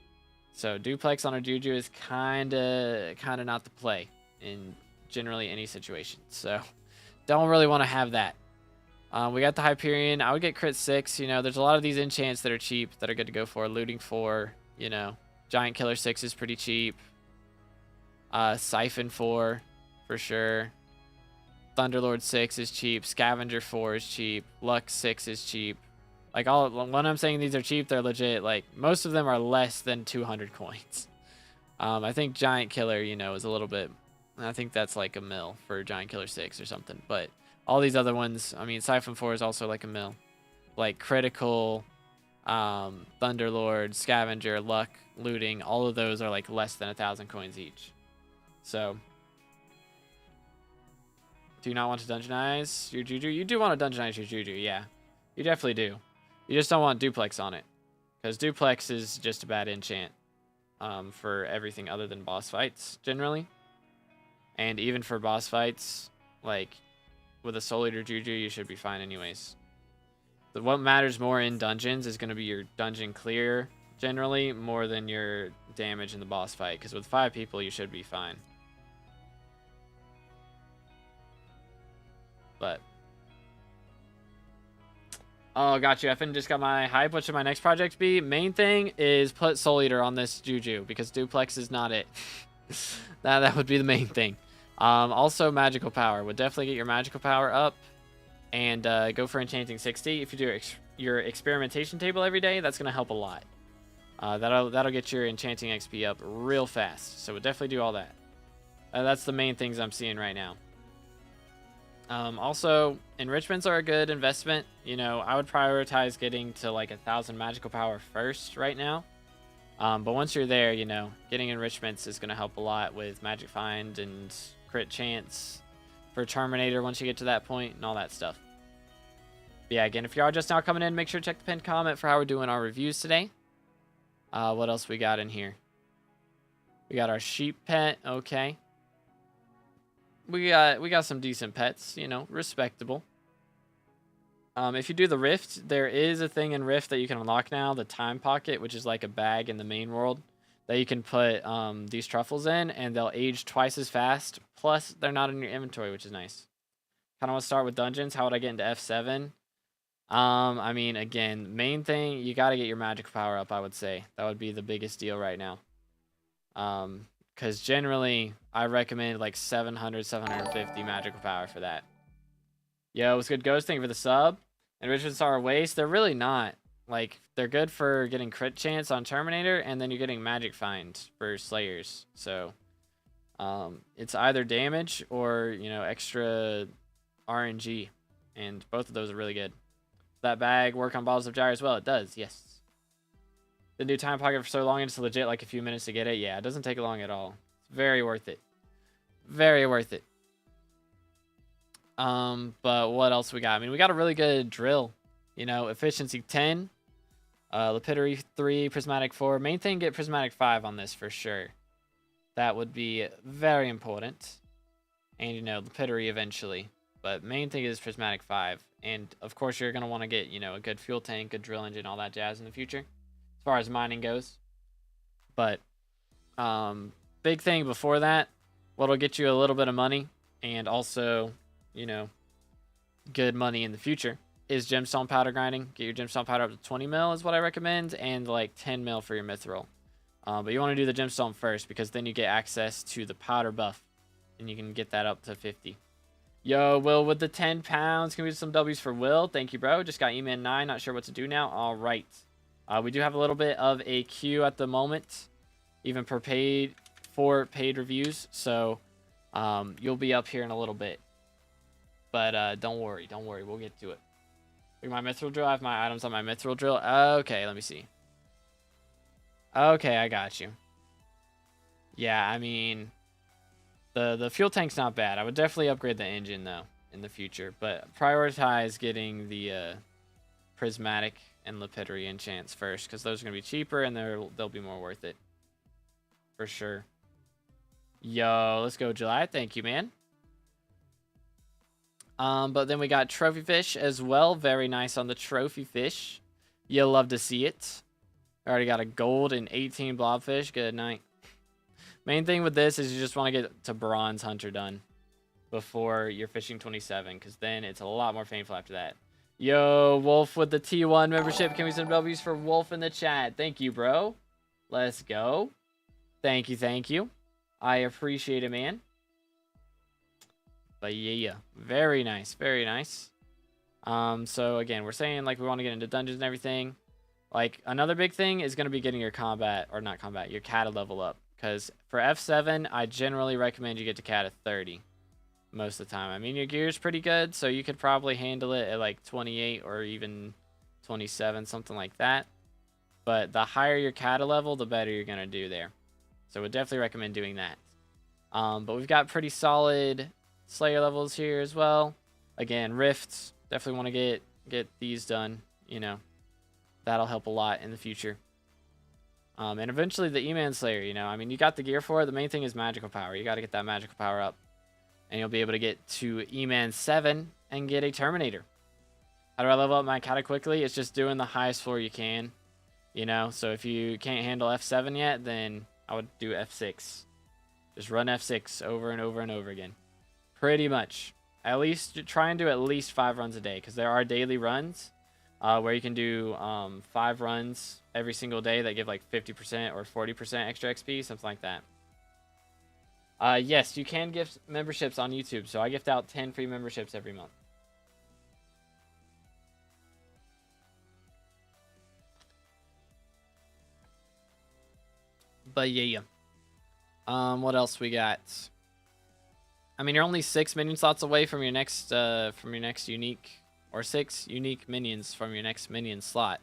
So duplex on a Juju is kinda not the play in generally any situation. So don't really want to have that. We got the Hyperion. I would get crit 6. You know, there's a lot of these enchants that are cheap that are good to go for. Looting 4. You know, Giant Killer 6 is pretty cheap. Siphon 4 for sure. Thunderlord 6 is cheap. Scavenger 4 is cheap. Luck 6 is cheap. Like, when I'm saying these are cheap, they're legit. Like, most of them are less than 200 coins. I think Giant Killer, you know, is a little bit. I think that's like a mil for Giant Killer 6 or something. But all these other ones, I mean, Siphon 4 is also like a mil. Like Critical, Thunderlord, Scavenger, Luck, Looting, all of those are like less than 1,000 coins each. So, do you not want to dungeonize your Juju? You do want to dungeonize your Juju, yeah. You definitely do. You just don't want duplex on it. Because duplex is just a bad enchant for everything other than boss fights, generally. And even for boss fights, like, with a Soul Eater Juju, you should be fine anyways. But what matters more in dungeons is going to be your dungeon clear, generally, more than your damage in the boss fight. Because with 5 people, you should be fine. But oh, got you. I just got my hype. What should my next project be? Main thing is put Soul Eater on this Juju because duplex is not it. that would be the main thing. Also, magical power would definitely get your magical power up, and go for enchanting 60. If you do your experimentation table every day, that's gonna help a lot. That'll get your enchanting XP up real fast. So we'll definitely do all that. That's the main things I'm seeing right now. Also, enrichments are a good investment. You know, I would prioritize getting to like 1,000 magical power first right now. But once you're there, you know, getting enrichments is going to help a lot with magic find and crit chance for Terminator once you get to that point and all that stuff. But yeah, again, if you are just now coming in, make sure to check the pinned comment for how we're doing our reviews today. What else we got in here? We got our sheep pet. Okay. We got some decent pets, you know, respectable. If you do the Rift, there is a thing in Rift that you can unlock now, the Time Pocket, which is like a bag in the main world that you can put these truffles in, and they'll age twice as fast. Plus, they're not in your inventory, which is nice. Kind of want to start with dungeons. How would I get into F7? I mean, again, main thing, you got to get your magic power up, I would say. That would be the biggest deal right now. Because generally, I recommend like 700, 750 magical power for that. Yo, what's good, Ghost? Thank you for the sub. Enrichments are a waste. They're really not. Like, they're good for getting crit chance on Terminator, and then you're getting magic find for Slayers. So, it's either damage or, you know, extra RNG. And both of those are really good. That bag work on Balls of Gyre as well? It does, yes. Didn't do Time Pocket for so long, it's legit like a few minutes to get it. Yeah, it doesn't take long at all. It's very worth it. Very worth it. But what else we got? I mean, we got a really good drill. You know, efficiency 10, lapidary 3, prismatic 4. Main thing, get prismatic 5 on this for sure. That would be very important. And, you know, lapidary eventually. But main thing is prismatic 5. And, of course, you're going to want to get, you know, a good fuel tank, good drill engine, all that jazz in the future. As far as mining goes. But, big thing before that, what'll get you a little bit of money, and also, you know, good money in the future, is gemstone powder grinding. Get your gemstone powder up to 20 mil is what I recommend, and like 10 mil for your mithril. But you want to do the gemstone first, because then you get access to the powder buff, and you can get that up to 50. Yo, Will with the 10 pounds. Can we do some W's for Will? Thank you, bro. Just got email 9. Not sure what to do now. All right. We do have a little bit of a queue at the moment, even for paid reviews. So you'll be up here in a little bit. But don't worry. Don't worry. We'll get to it. Look at my mithril drill. I have my items on my mithril drill. Okay, let me see. Okay, I got you. Yeah, I mean, the fuel tank's not bad. I would definitely upgrade the engine, though, in the future. But prioritize getting the prismatic and lapidary enchants first, because those are going to be cheaper, and they'll be more worth it. For sure. Yo, let's go, July. Thank you, man. But then we got trophy fish as well. Very nice on the trophy fish. You'll love to see it. Already got a gold and 18 blobfish. Good night. Main thing with this is you just want to get to bronze hunter done before you're fishing 27, because then it's a lot more painful after that. Yo, Wolf with the T1 membership. Can we send W's for Wolf in the chat? Thank you, bro. Let's go. Thank you, thank you. I appreciate it, man. But yeah, very nice, very nice. So again, we're saying like we want to get into dungeons and everything. Like another big thing is going to be getting your your kata level up. Because for F7, I generally recommend you get to kata 30 most of the time. I mean, your gear's pretty good, so you could probably handle it at like 28 or even 27, something like that. But the higher your kata level, the better you're going to do there. So I would definitely recommend doing that. But we've got pretty solid Slayer levels here as well. Again, Rifts, definitely want to get these done, you know. That'll help a lot in the future. And eventually the E-Man Slayer, you know. I mean, you got the gear for it. The main thing is magical power. You got to get that magical power up. And you'll be able to get to E-Man 7 and get a Terminator. How do I level up my kata quickly? It's just doing the highest floor you can, you know. So if you can't handle F7 yet, then I would do F6. Just run F6 over and over and over again. Pretty much. At least try and do at least 5 runs a day, because there are daily runs where you can do 5 runs every single day that give like 50% or 40% extra XP, something like that. Yes, you can gift memberships on YouTube, so I gift out 10 free memberships every month. But yeah. What else we got? I mean, you're only 6 minion slots away from your next unique, or 6 unique minions from your next minion slot.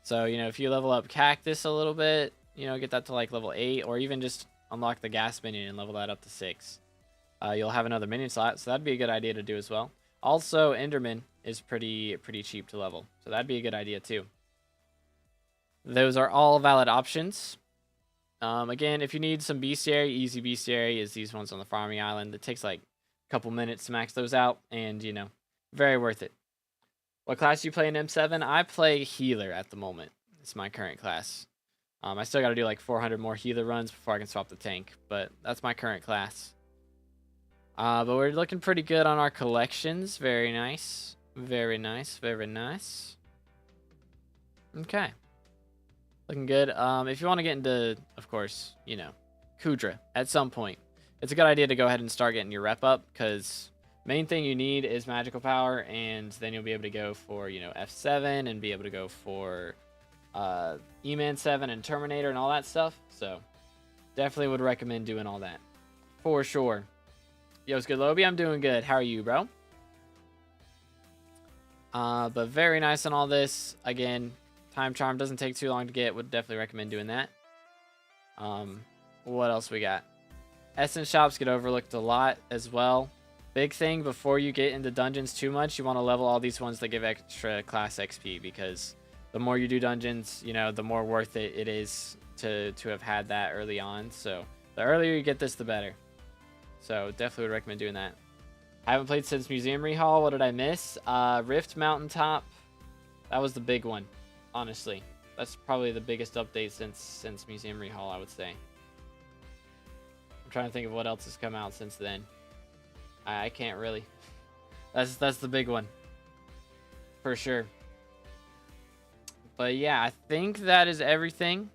So, you know, if you level up Cactus a little bit, you know, get that to like level 8, or even just unlock the gas minion and level that up to 6. You'll have another minion slot, so that'd be a good idea to do as well. Also, Enderman is pretty cheap to level, so that'd be a good idea too. Those are all valid options. Again, if you need some bestiary, easy bestiary is these ones on the farming island. It takes like a couple minutes to max those out, and you know, very worth it. What class do you play in M7? I play healer at the moment. It's my current class. I still got to do like 400 more healer runs before I can swap the tank, but that's my current class. But we're looking pretty good on our collections. Very nice. Very nice. Very nice. Okay. Looking good. If you want to get into, of course, you know, Kudra at some point, it's a good idea to go ahead and start getting your rep up, because main thing you need is magical power, and then you'll be able to go for, you know, F7 and be able to go for E-Man 7 and Terminator and all that stuff. So definitely would recommend doing all that for sure. Yo, it's good, Lobby. I'm doing good. How are you, bro? But very nice on all this. Again, Time Charm doesn't take too long to get. Would definitely recommend doing that. What else we got? Essence shops get overlooked a lot as well. Big thing before you get into dungeons too much, you want to level all these ones that give extra class XP, because the more you do dungeons, you know, the more worth it is to have had that early on. So the earlier you get this, the better. So definitely would recommend doing that. I haven't played since Museum Rehaul. What did I miss? Rift Mountaintop. That was the big one, honestly. That's probably the biggest update since Museum Rehaul, I would say. I'm trying to think of what else has come out since then. I can't really. That's the big one, for sure. But yeah, I think that is everything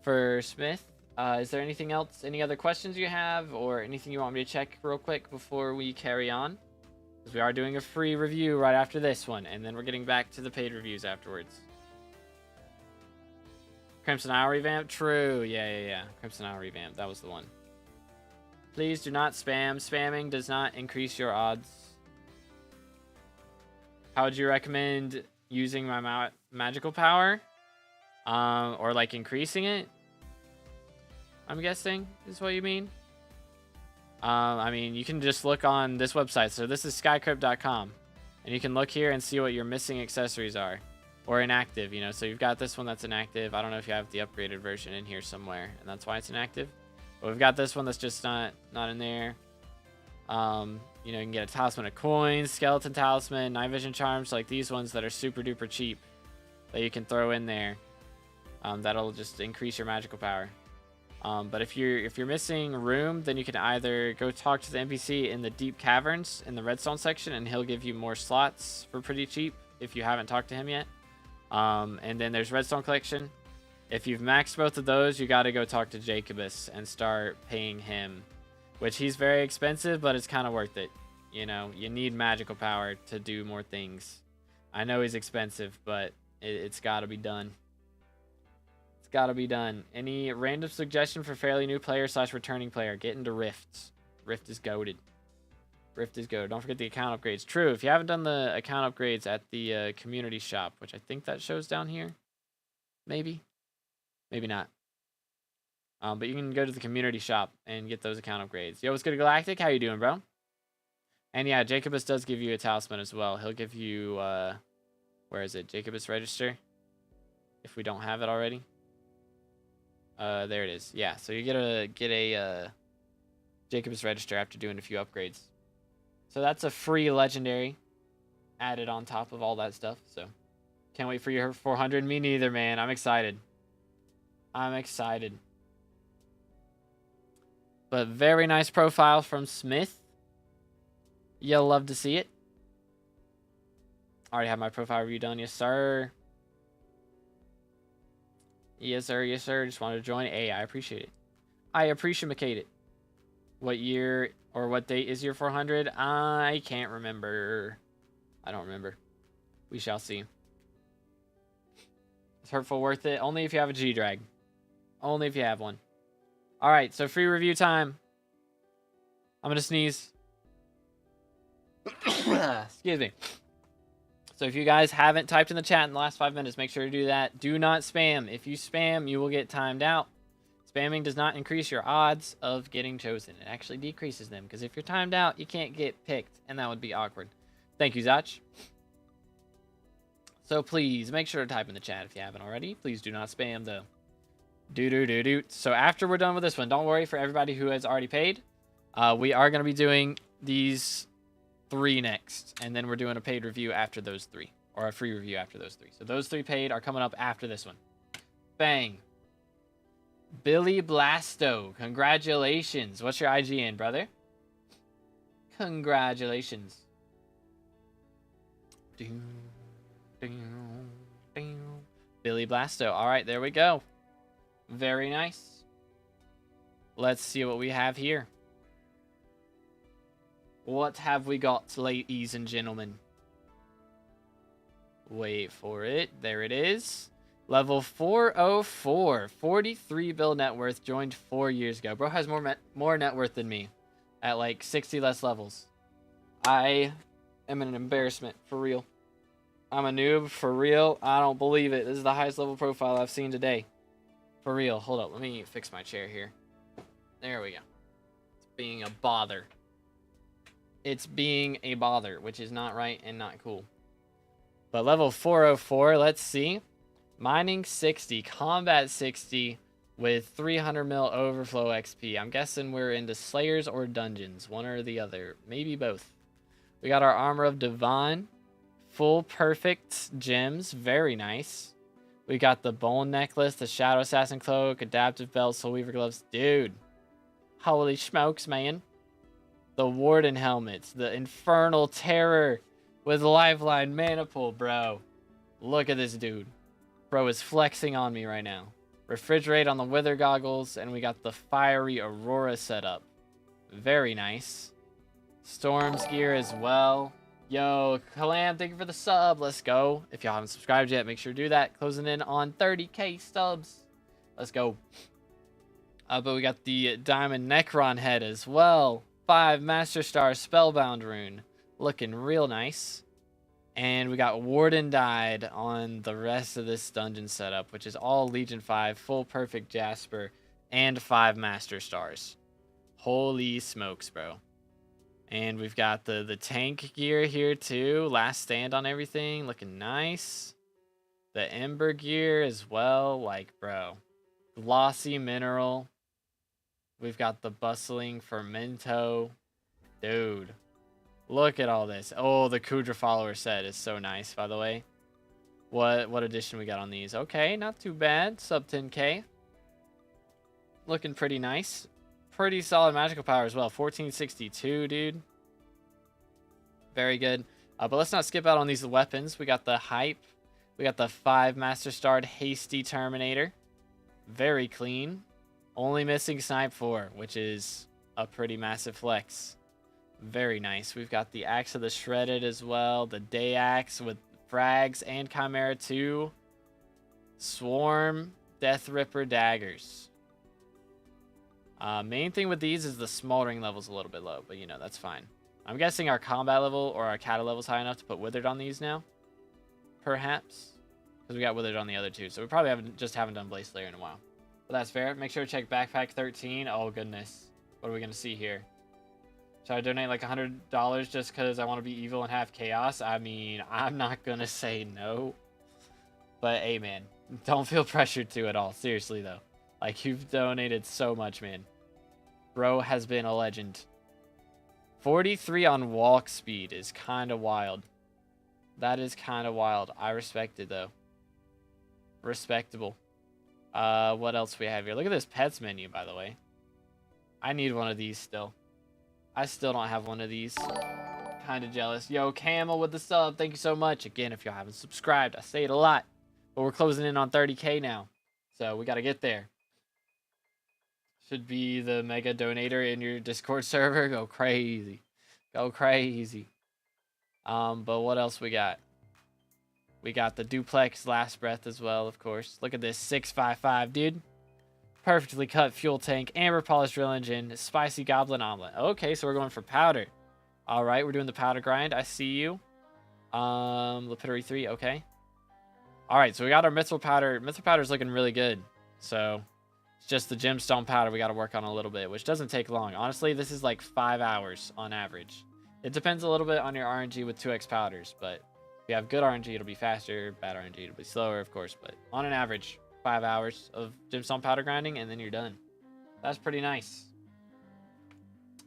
for Smith. Is there anything else? Any other questions you have, or anything you want me to check real quick before we carry on? Because we are doing a free review right after this one, and then we're getting back to the paid reviews afterwards. Crimson Isle revamp? True. Yeah. Crimson Isle revamp. That was the one. Please do not spam. Spamming does not increase your odds. How would you recommend using my magical power? Or like increasing it? I'm guessing is what you mean. I mean, you can just look on this website. So this is skycrypt.com. And you can look here and see what your missing accessories are. Or inactive, you know. So you've got this one that's inactive. I don't know if you have the upgraded version in here somewhere. And that's why it's inactive. But we've got this one that's just not in there. You know, you can get a talisman of coins, skeleton talisman, night vision charms, like these ones that are super duper cheap that you can throw in there. That'll just increase your magical power. But if you're missing room, then you can either go talk to the NPC in the deep caverns in the redstone section, and he'll give you more slots for pretty cheap if you haven't talked to him yet. And then there's redstone collection. If you've maxed both of those, you got to go talk to Jacobus and start paying him, which he's very expensive, but it's kind of worth it. You know, you need magical power to do more things. I know he's expensive, but it's got to be done. It's got to be done. Any random suggestion for fairly new player / returning player? Get into Rifts. Rift is goated. Rift is goated. Don't forget the account upgrades. True, if you haven't done the account upgrades at the community shop, which I think that shows down here. Maybe. Maybe not. But you can go to the community shop and get those account upgrades. Yo, what's good, Galactic? How you doing, bro? And yeah, Jacobus does give you a talisman as well. He'll give you, where is it? Jacobus Register. If we don't have it already. There it is. Yeah, so you get a Jacobus Register after doing a few upgrades. So that's a free legendary added on top of all that stuff. So can't wait for your 400. Me neither, man. I'm excited. I'm excited. But very nice profile from Smith. You'll love to see it. Already have my profile review done. Yes, sir. Yes, sir. Yes, sir. Just wanted to join. Hey, I appreciate it. I appreciate it. What year or what date is your 400? I can't remember. I don't remember. We shall see. Is Hurtful worth it? Only if you have a G-Drag. Only if you have one. Alright, so free review time. I'm going to sneeze. Excuse me. So if you guys haven't typed in the chat in the last 5 minutes, make sure to do that. Do not spam. If you spam, you will get timed out. Spamming does not increase your odds of getting chosen. It actually decreases them, because if you're timed out, you can't get picked, and that would be awkward. Thank you, Zach. So please, make sure to type in the chat if you haven't already. Please do not spam, though. So after we're done with this one, don't worry for everybody who has already paid. We are going to be doing these 3 next, and then we're doing a paid review after those 3, or a free review after those 3. So those 3 paid are coming up after this one. Bang. Billy Blasto, congratulations. What's your IGN, brother? Congratulations. Billy Blasto. All right, there we go. Very nice. Let's see what we have here. What have we got, ladies and gentlemen? Wait for it. There it is. Level 404. 43 bill net worth. Joined 4 years ago. Bro has more net worth than me. At like 60 less levels. I am an embarrassment. For real. I'm a noob. For real. I don't believe it. This is the highest level profile I've seen today. For real. Hold up. Let me fix my chair here. There we go. It's being a bother. It's being a bother, which is not right and not cool. But level 404, let's see. Mining 60, combat 60 with 300 mil overflow XP. I'm guessing we're into Slayers or Dungeons, one or the other. Maybe both. We got our Armor of Divine. Full perfect gems. Very nice. We got the Bone Necklace, the Shadow Assassin Cloak, Adaptive Belt, Soul Weaver Gloves. Dude. Holy smokes, man. The Warden Helmets. The Infernal Terror with Lifeline Mana Pool, bro. Look at this dude. Bro is flexing on me right now. Refrigerate on the Wither Goggles. And we got the Fiery Aurora setup. Very nice. Storm's gear as well. Yo, Kalam, thank you for the sub. Let's go. If y'all haven't subscribed yet, make sure to do that. Closing in on 30k subs. Let's go. But we got the Diamond Necron head as well. 5 Master Star Spellbound rune. Looking real nice. And we got Warden died on the rest of this dungeon setup, which is all Legion 5, full perfect Jasper, and 5 Master Stars. Holy smokes, bro. And we've got the tank gear here too. Last stand on everything. Looking nice. The Ember gear as well. Like, bro. Glossy mineral. We've got the bustling fermento. Dude. Look at all this. Oh, the Kudra follower set is so nice, by the way. What edition we got on these? Okay, not too bad. Sub 10k. Looking pretty nice. Pretty solid magical power as well. 1462, dude. Very good. But let's not skip out on these weapons. We got the Hype. We got the 5 Master Starred Hasty Terminator. Very clean. Only missing Snipe 4, which is a pretty massive flex. Very nice. We've got the Axe of the Shredded as well. The Day Axe with Frags and Chimera 2. Swarm, Death Ripper daggers. Main thing with these is the smoldering level's a little bit low, but you know, that's fine. I'm guessing our combat level or our kata level's high enough to put Withered on these now. Perhaps. Because we got Withered on the other two, so we probably haven't done Blaze Slayer in a while. But that's fair. Make sure to check Backpack 13. Oh, goodness. What are we going to see here? Should I donate like $100 just because I want to be evil and have chaos? I mean, I'm not going to say no. But, hey, man. Don't feel pressured to at all. Seriously, though. Like, you've donated so much, man. Bro has been a legend. 43 on walk speed is kind of wild. That is kind of wild. I respect it, though. Respectable. What else we have here? Look at this pets menu, by the way. I need one of these still. I still don't have one of these. Kind of jealous. Yo, Camel with the sub. Thank you so much. Again, if you haven't subscribed, I say it a lot. But we're closing in on 30k now. So we got to get there. Should be the mega donator in your Discord server. Go crazy. Go crazy. But what else we got? We got the Duplex Last Breath as well, of course. Look at this 655, dude. Perfectly cut fuel tank, amber polished drill engine, spicy goblin omelet. Okay, so we're going for powder. All right, we're doing the powder grind. I see you. Lapidary 3, okay. All right, so we got our mithril powder. Mithril powder is looking really good. So it's just the gemstone powder we got to work on a little bit, which doesn't take long. Honestly, this is like 5 hours on average. It depends a little bit on your RNG with 2x powders, but if you have good RNG, it'll be faster. Bad RNG, it'll be slower, of course. But on an average, 5 hours of gemstone powder grinding, and then you're done. That's pretty nice.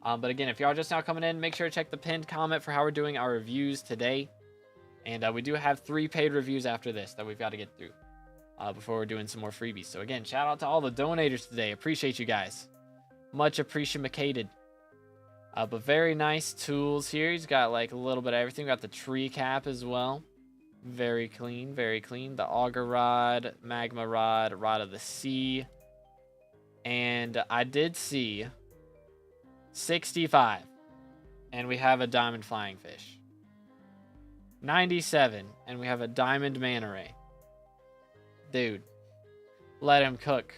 But again, if y'all are just now coming in, make sure to check the pinned comment for how we're doing our reviews today. And we do have 3 paid reviews after this that we've got to get through before we're doing some more freebies. So again, shout out to all the donators today. Appreciate you guys. Much appreciated. But very nice tools here. He's got like a little bit of everything. We got the tree cap as well. Very clean, very clean. The auger rod, magma rod, rod of the sea. And I did see 65. And we have a diamond flying fish. 97. And we have a diamond manta ray. Dude. Let him cook.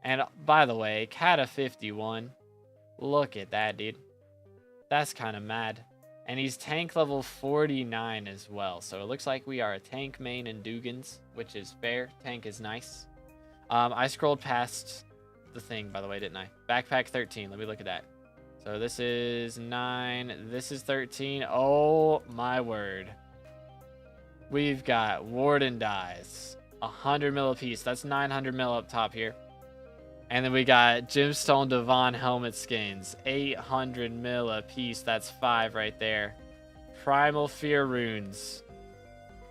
And by the way, Kata 51. Look at that, dude. That's kind of mad. And he's tank level 49 as well. So it looks like we are a tank main in Dugans, which is fair. Tank is nice. I scrolled past the thing, by the way, didn't I? Backpack 13. Let me look at that. So this is 9. This is 13. Oh, my word. We've got Warden dies. 100 mil a piece. That's 900 mil up top here. And then we got Gemstone Devon helmet skins. 800 mil a piece. That's 5 right there. Primal Fear runes.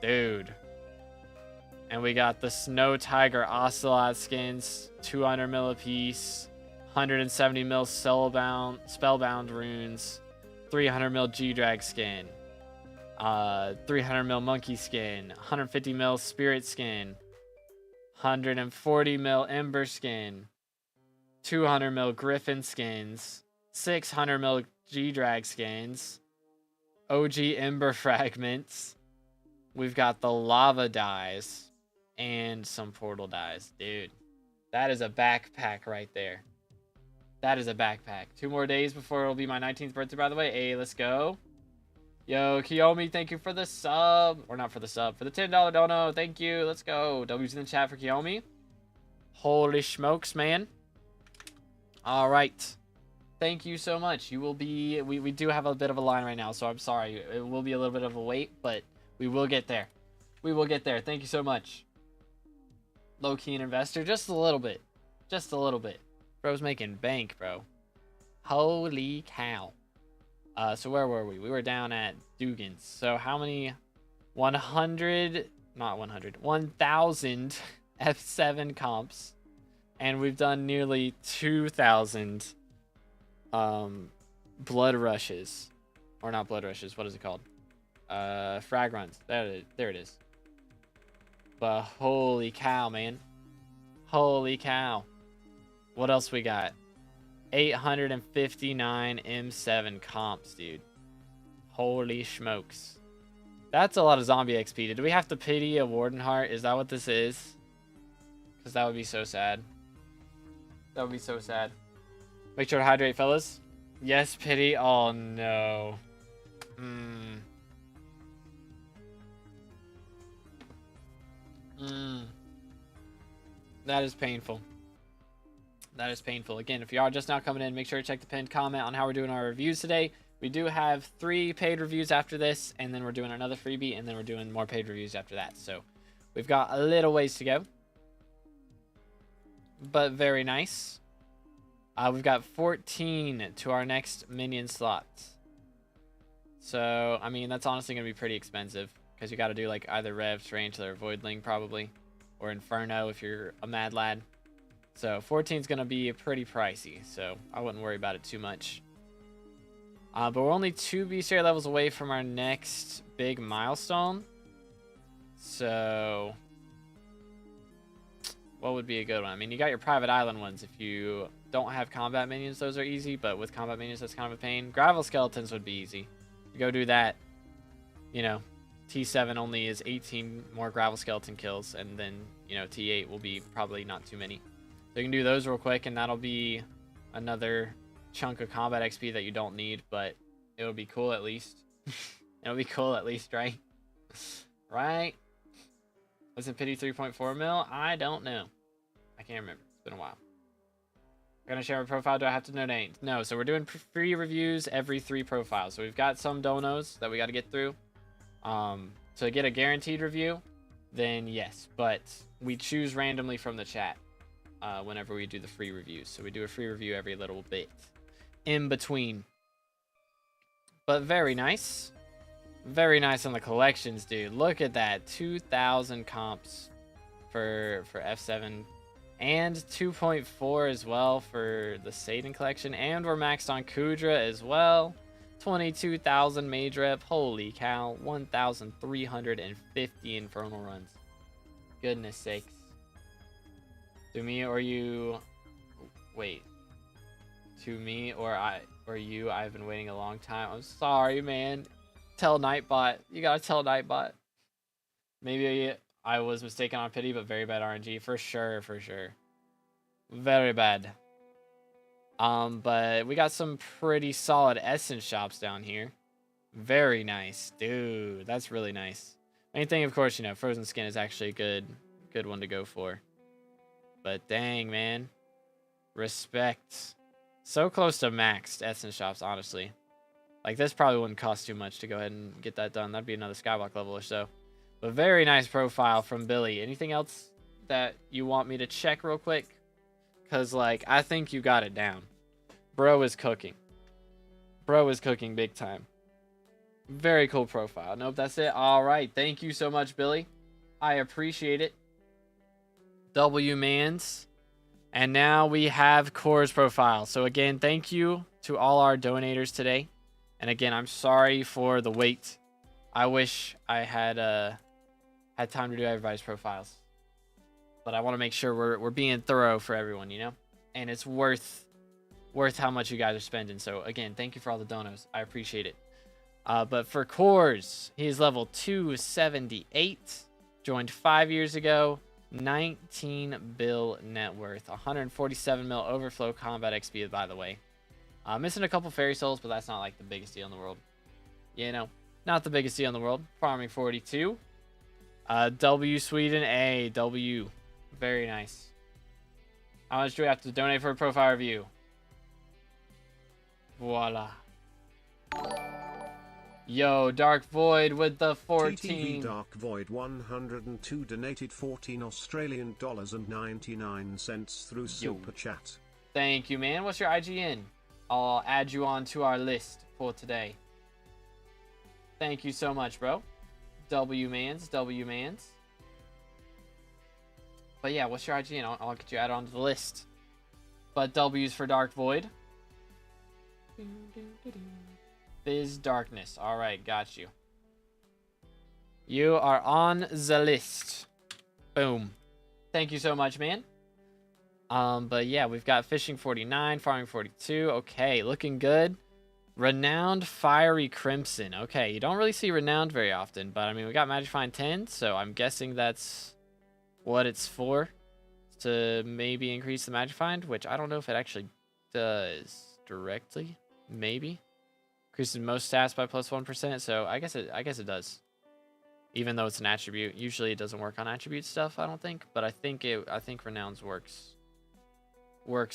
Dude. And we got the Snow Tiger Ocelot skins. 200 mil a piece. 170 mil Spellbound runes. 300 mil G-Drag skin. 300 mil Monkey skin. 150 mil Spirit skin. 140 mil Ember skin. 200 mil Griffin skins, 600 mil G-Drag skins. OG Ember fragments. We've got the lava dies. And some portal dies. Dude, that is a backpack right there. That is a backpack. 2 more days before it'll be my 19th birthday, by the way. Hey, let's go. Yo, Kiyomi, thank you for the sub. Or not for the sub. For the $10 dono. Thank you. Let's go. W's in the chat for Kiyomi. Holy smokes, man. All right. Thank you so much. You will be... We do have a bit of a line right now, so I'm sorry. It will be a little bit of a wait, but we will get there. We will get there. Thank you so much. Low-key an investor. Just a little bit. Just a little bit. Bro's making bank, bro. Holy cow. So where were we? We were down at Dugan's. So how many? 100... Not 100. 1,000 F7 comps. And we've done nearly 2,000 blood rushes. Or not blood rushes. What is it called? Frag runs. There it is. But holy cow, man. Holy cow. What else we got? 859 M7 comps, dude. Holy smokes. That's a lot of zombie XP. Do we have to pity a Warden Heart? Is that what this is? Because that would be so sad. That would be so sad. Make sure to hydrate, fellas. Yes, pity. Oh, no. That is painful. That is painful. Again, if you are just now coming in, make sure to check the pinned comment on how we're doing our reviews today. We do have 3 paid reviews after this, and then we're doing another freebie, and then we're doing more paid reviews after that. So we've got a little ways to go. But very nice. We've got 14 to our next minion slots. So, I mean, that's honestly going to be pretty expensive. Because you got to do like either Rev, Tarantula, or Voidling probably. Or Inferno if you're a mad lad. So 14 is going to be pretty pricey. So I wouldn't worry about it too much. But we're only 2 bestiary levels away from our next big milestone. So what would be a good one? I mean, you got your private island ones. If you don't have combat minions, those are easy. But with combat minions, that's kind of a pain. Gravel skeletons would be easy. You go do that. You know, T7 only is 18 more gravel skeleton kills. And then, you know, T8 will be probably not too many. So you can do those real quick. And that'll be another chunk of combat XP that you don't need. But it'll be cool at least. It'll be cool at least, right? Right? Wasn't pity 3.4 mil? I don't know. I can't remember. It's been a while. I'm gonna share a profile. Do I have to donate? No. So we're doing free reviews every 3 profiles. So we've got some donos that we got to get through. To get a guaranteed review, then yes. But we choose randomly from the chat whenever we do the free reviews. So we do a free review every little bit in between. But very nice. Very nice on the collections, dude. Look at that. 2,000 comps for F7. And 2.4 as well for the Satan collection. And we're maxed on Kudra as well. 22,000 mage rep. Holy cow. 1,350 infernal runs. Goodness sakes. To me or you... Wait. To me or you, I've been waiting a long time. I'm sorry, man. Tell Nightbot. You gotta tell Nightbot. Maybe I was mistaken on pity, but very bad RNG. For sure, for sure. Very bad. But we got some pretty solid essence shops down here. Very nice. Dude, that's really nice. Main thing, of course, you know, frozen skin is actually a good one to go for. But dang, man. Respect. So close to maxed essence shops, honestly. Like, this probably wouldn't cost too much to go ahead and get that done. That'd be another skyblock level or so. But very nice profile from Billy. Anything else that you want me to check real quick? Because, like, I think you got it down. Bro is cooking. Bro is cooking big time. Very cool profile. Nope, that's it. All right. Thank you so much, Billy. I appreciate it. W-Mans. And now we have Core's profile. So, again, thank you to all our donators today. And again, I'm sorry for the wait. I wish I had time to do everybody's profiles. But I want to make sure we're being thorough for everyone, you know? And it's worth worth how much you guys are spending. So again, thank you for all the donos. I appreciate it. But for cores, he's level 278. Joined 5 years ago. 19 bill net worth. 147 mil overflow combat XP, by the way. Missing a couple fairy souls, but that's not like the biggest deal in the world. You know, not the biggest deal in the world. Farming 42. W Sweden A. W. Very nice. How much do we have to donate for a profile review? Voila. Yo, Dark Void with the 14. TTV Dark Void 102 donated 14 Australian dollars and 99 cents through Super Chat. Thank you, man. What's your IGN? I'll add you on to our list for today. Thank you so much, bro. W-Mans. But yeah, what's your IGN? I'll get you added onto the list. But W's for Dark Void. Fizz Darkness. Alright, got you. You are on the list. Boom. Thank you so much, man. But yeah, we've got Fishing 49, Farming 42. Okay, looking good. Renowned Fiery Crimson. Okay, you don't really see Renowned very often, but I mean, we got Magic Find 10, so I'm guessing that's what it's for. To maybe increase the Magic Find, which I don't know if it actually does directly. Maybe. Increases most stats by plus 1%, so I guess it does. Even though it's an attribute. Usually it doesn't work on attribute stuff, I don't think, but I think Renown's works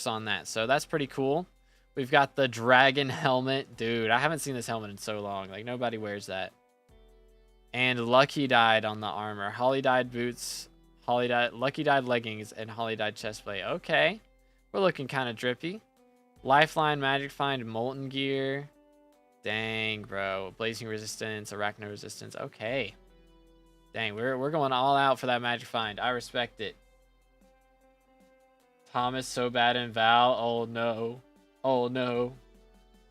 on that. So that's pretty cool. We've got the dragon helmet. Dude, I haven't seen this helmet in so long. Like, nobody wears that. And Lucky Dyed on the armor. Holly Dyed boots, Lucky Dyed leggings, and Holly Dyed chestplate. Okay. We're looking kind of drippy. Lifeline, Magic Find, Molten Gear. Dang, bro. Blazing Resistance, Arachno Resistance. Okay. Dang, we're going all out for that Magic Find. I respect it. Thomas so bad in Val. Oh, no. Oh, no.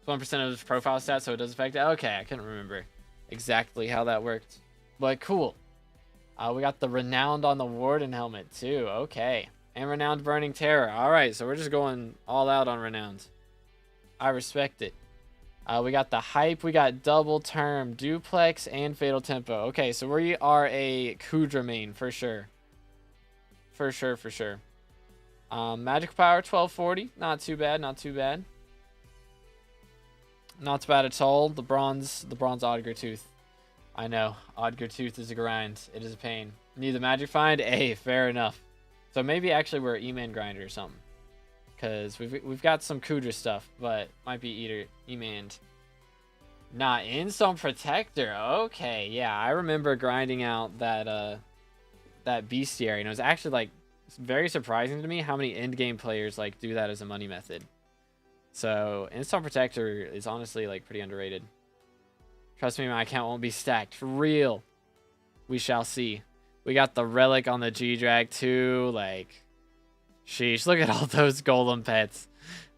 1% of his profile stats, so it does affect it. Okay, I couldn't remember exactly how that worked. But cool. We got the Renowned on the Warden helmet, too. Okay. And Renowned Burning Terror. Alright, so we're just going all out on Renowned. I respect it. We got the Hype. We got Double Term, Duplex, and Fatal Tempo. Okay, so we are a Kudra main, for sure. For sure. Magic Power, 1240. Not too bad, not bad at all. The bronze Odger Tooth. I know, Odger Tooth is a grind. It is a pain. Need the Magic Find? Hey, fair enough. So maybe actually we're E-Man grinder or something. Because we've got some Kudra stuff, but might be E-Manned. Not Insult Protector. Okay, yeah, I remember grinding out that bestiary, and it was actually like very surprising to me how many endgame players like do that as a money method. So Insult Protector is honestly like pretty underrated. Trust me, my account won't be stacked. For real. We shall see. We got the Relic on the G-Drag too. Like, sheesh, look at all those Golem pets.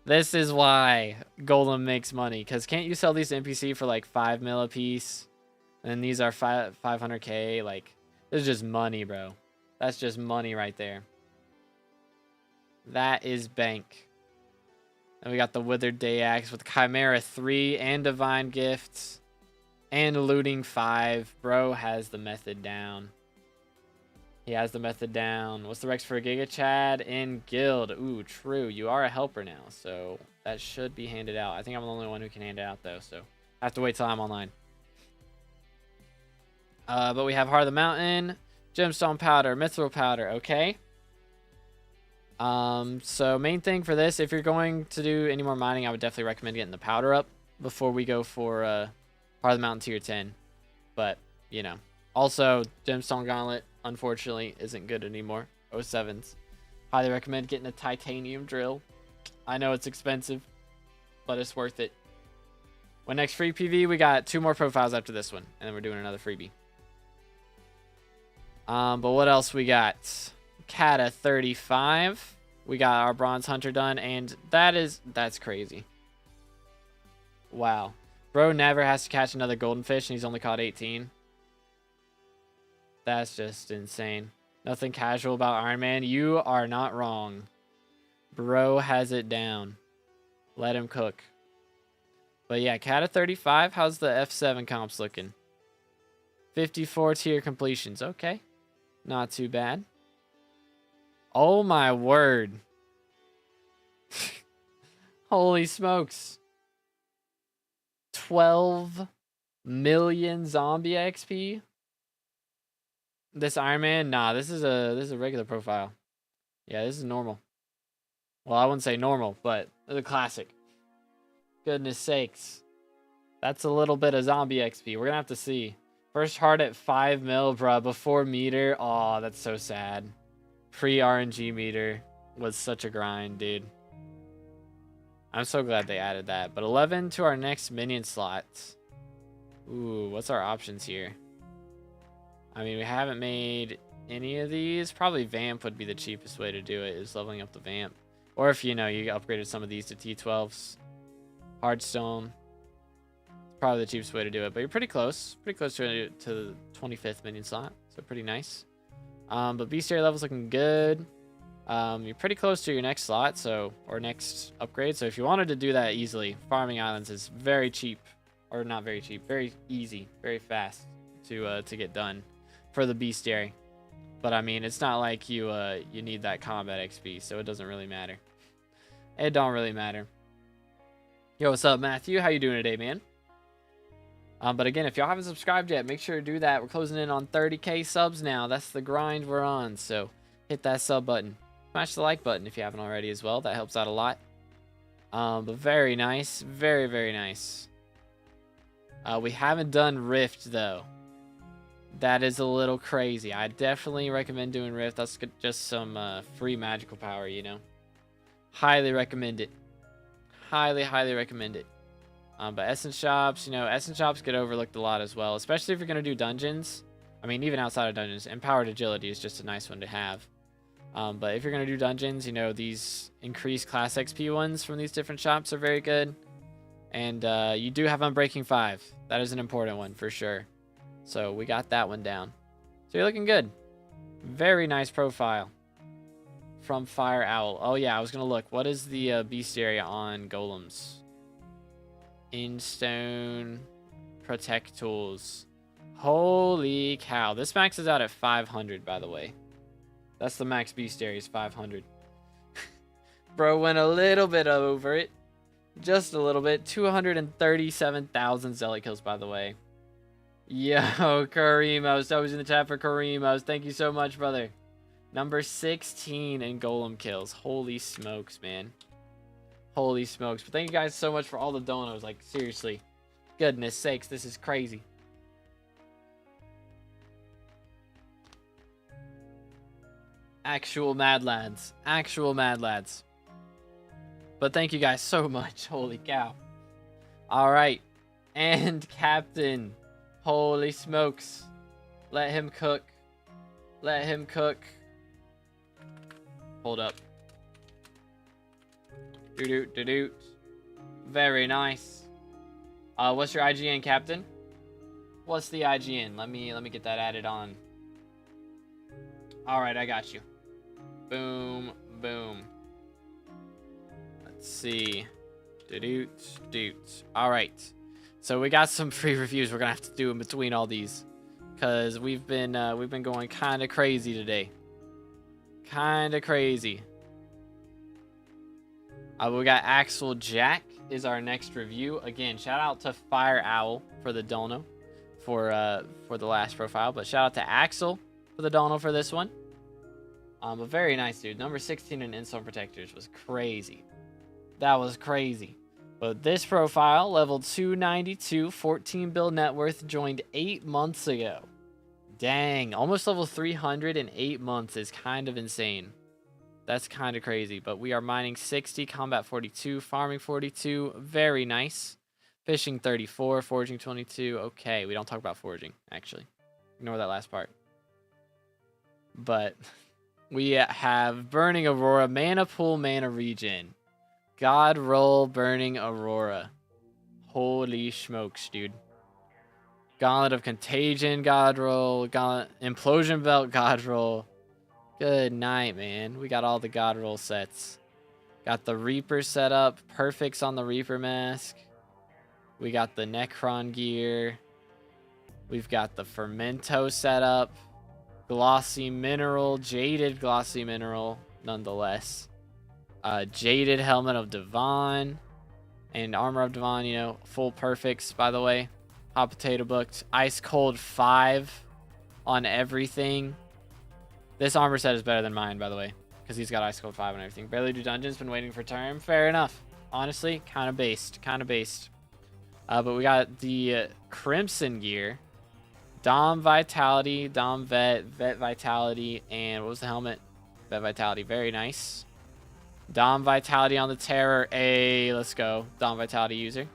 This is why Golem makes money. Because can't you sell these NPC for like 5 mil a piece? And these are 500k. Like, this is just money, bro. That's just money right there. That is bank. And we got the Withered Dayax with Chimera 3 and Divine Gifts. And Looting 5. Bro has the method down. He has the method down. What's the Rex for a Giga Chad in Guild? Ooh, true. You are a helper now, so that should be handed out. I think I'm the only one who can hand it out, though, so I have to wait till I'm online. But we have Heart of the Mountain, Gemstone Powder, Mithril Powder, okay. So main thing for this, if you're going to do any more mining, I would definitely recommend getting the powder up before we go for Heart of the Mountain tier 10. But, you know. Also, Gemstone Gauntlet, unfortunately, isn't good anymore. 07s. Highly recommend getting a titanium drill. I know it's expensive, but it's worth it. When next free PV, we got 2 more profiles after this one, and then we're doing another freebie. But what else we got? Kata 35. We got our Bronze Hunter done, and that's crazy. Wow. Bro never has to catch another golden fish, and he's only caught 18. That's just insane. Nothing casual about Iron Man. You are not wrong. Bro has it down. Let him cook. But yeah, Cat of 35. How's the F7 comps looking? 54 tier completions. Okay. Not too bad. Oh my word. Holy smokes. 12 million zombie XP. This Iron Man? Nah, this is a regular profile. Yeah, this is normal. Well, I wouldn't say normal, but the classic. Goodness sakes. That's a little bit of zombie XP. We're gonna have to see. First heart at 5 mil, bruh, before meter. Oh, that's so sad. Pre-RNG meter was such a grind, dude. I'm so glad they added that. But 11 to our next minion slots. Ooh, what's our options here? I mean, we haven't made any of these. Probably Vamp would be the cheapest way to do it, is leveling up the Vamp. Or if, you know, you upgraded some of these to T12s. Hardstone. Probably the cheapest way to do it, but you're pretty close. Pretty close to the 25th minion slot, so pretty nice. But bestiary level's looking good. You're pretty close to your next slot, so or next upgrade. So if you wanted to do that easily, farming islands is very cheap, or not very cheap, very easy, very fast to get done for the bestiary. But I mean, it's not like you need that combat XP, so it doesn't really matter. It don't really matter. Yo, what's up, Matthew? How you doing today, man? But again, if y'all haven't subscribed yet, make sure to do that. We're closing in on 30k subs now. That's the grind we're on. So hit that sub button. Smash the like button if you haven't already as well. That helps out a lot. But very nice. Very, very nice. We haven't done Rift, though. That is a little crazy. I definitely recommend doing Rift. That's just some free magical power, you know. Highly recommend it. Highly, highly recommend it. But Essence Shops, you know, Essence Shops get overlooked a lot as well, especially if you're going to do dungeons. I mean, even outside of dungeons, Empowered Agility is just a nice one to have. But if you're going to do dungeons, you know, these increased class XP ones from these different shops are very good. And you do have Unbreaking 5. That is an important one for sure. So we got that one down. So you're looking good. Very nice profile from Fire Owl. Oh yeah, I was going to look. What is the bestiary on golems? In-stone protect tools. Holy cow. This maxes out at 500, by the way. That's the max bestiary is 500. Bro went a little bit over it. Just a little bit. 237,000 zealot kills, by the way. Yo, Karimos. I was in the chat for Karimos. Thank you so much, brother. Number 16 in golem kills. Holy smokes, man. Holy smokes. But thank you guys so much for all the donos. Like, seriously. Goodness sakes, this is crazy. Actual mad lads. Actual mad lads. But thank you guys so much. Holy cow. Alright. And Captain. Holy smokes. Let him cook. Let him cook. Hold up. Doot. Very nice. What's your IGN, Captain? What's the IGN? Let me get that added on. All right, I got you. Boom, boom. Let's see. Doot. All right. So we got some free reviews we're gonna have to do in between all these, cause we've been going kind of crazy today. Kind of crazy. We got Axel Jack is our next review. Again, shout out to Fire Owl for the dono for the last profile, but shout out to Axel for the dono for this one. But very nice, dude. Number 16 in Instone Protectors was crazy. That was crazy. But this profile, level 292, 14 bill net worth, joined 8 months ago. Dang, almost level 300 in 8 months is kind of insane. That's kind of crazy, but we are mining 60, combat 42, farming 42. Very nice. Fishing 34, foraging 22. Okay, we don't talk about foraging, actually. Ignore that last part. But we have Burning Aurora, Mana Pool, Mana Regen. God Roll, Burning Aurora. Holy smokes, dude. Gauntlet of Contagion, God Roll. Gauntlet, Implosion Belt, God Roll. Good night, man. We got all the God Roll sets. Got the Reaper set up. Perfect's on the Reaper mask. We got the Necron gear. We've got the Fermento set up. Glossy Mineral. Jaded Glossy Mineral, nonetheless. Jaded Helmet of Devon. And Armor of Devon, you know, full perfects, by the way. Hot Potato booked. Ice Cold 5 on everything. This armor set is better than mine, by the way, because he's got Ice Cold 5 on everything. Barely do dungeons, been waiting for term. Fair enough. Honestly, kind of based. Kind of based. But we got the Crimson gear. Dom Vitality, Dom Vet, Vet Vitality, and what was the helmet? Vet Vitality. Very nice. Dom Vitality on the Terror. Let's go. Dom Vitality user.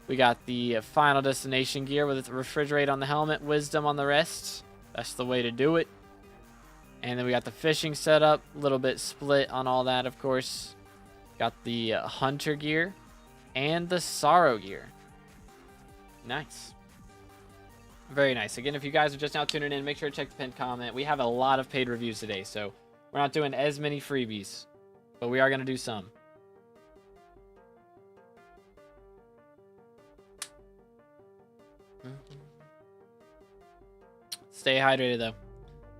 We got the Final Destination gear with Refrigerate on the helmet, Wisdom on the rest. That's the way to do it. And then we got the Fishing setup. A little bit split on all that, of course. Got the Hunter gear and the Sorrow gear. Nice. Very nice. Again, if you guys are just now tuning in, make sure to check the pinned comment. We have a lot of paid reviews today, so we're not doing as many freebies, but we are going to do some. Stay hydrated, though.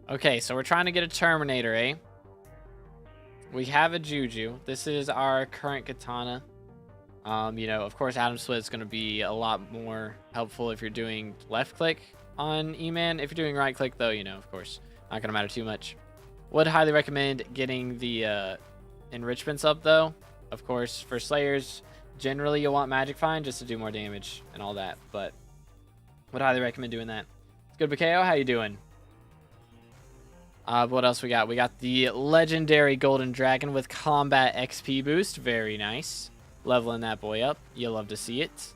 Okay, so we're trying to get a Terminator, eh? We have a Juju. This is our current katana. You know, of course, Atom Split is going to be a lot more helpful if you're doing left click on E-Man. If you're doing right click, though, you know, of course, not going to matter too much. Would highly recommend getting the enrichments up, though. Of course, for Slayers, generally you'll want Magic Find just to do more damage and all that, but would highly recommend doing that. Good, Bakeo, how you doing? What else we got? We got the legendary Golden Dragon with combat XP boost. Very nice. Leveling that boy up. You'll love to see it.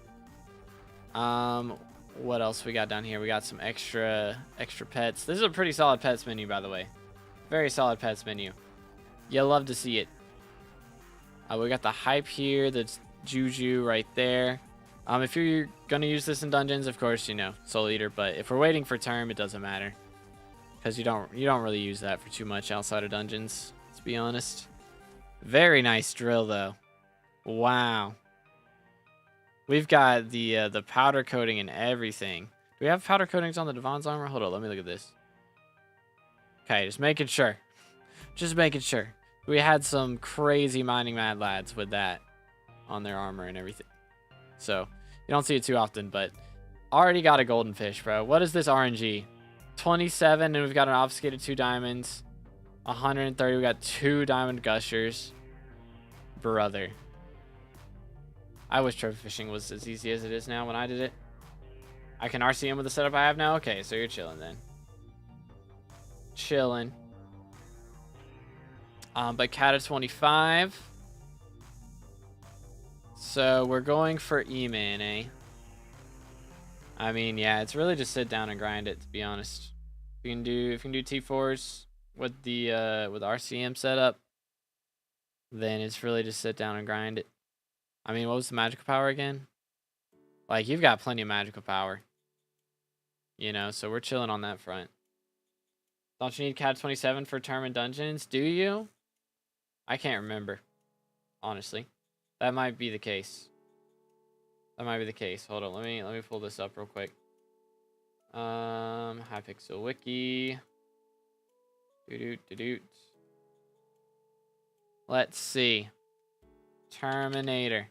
What else we got down here? We got some extra pets. This is a pretty solid pets menu, by the way. Very solid pets menu. You'll love to see it. We got the Hype here. That's Juju right there. If you're gonna use this in dungeons, of course, you know, Soul Eater. But if we're waiting for term, it doesn't matter, because you don't really use that for too much outside of dungeons. Let's be honest. Very nice drill, though. Wow. We've got the powder coating and everything. Do we have powder coatings on the Devon's armor? Hold on, let me look at this. Okay, just making sure. Just making sure. We had some crazy mining mad lads with that on their armor and everything. So, you don't see it too often, but already got a golden fish, bro. What is this RNG? 27, and we've got an obfuscated 2 diamonds. 130, we got 2 diamond gushers. Brother. I wish trophy fishing was as easy as it is now when I did it. I can RCM with the setup I have now? Okay, so you're chilling then. Chilling. But Cat of 25. So we're going for E-Man, eh? I mean, yeah, it's really just sit down and grind it, to be honest. If you can do T4s with the with RCM setup, then it's really just sit down and grind it. I mean, what was the magical power again? Like, you've got plenty of magical power. You know, so we're chilling on that front. Don't you need Cat 27 for term and dungeons? Do you? I can't remember. Honestly. That might be the case. That might be the case. Hold on, let me pull this up real quick. Hypixel Wiki. Let's see. Terminator.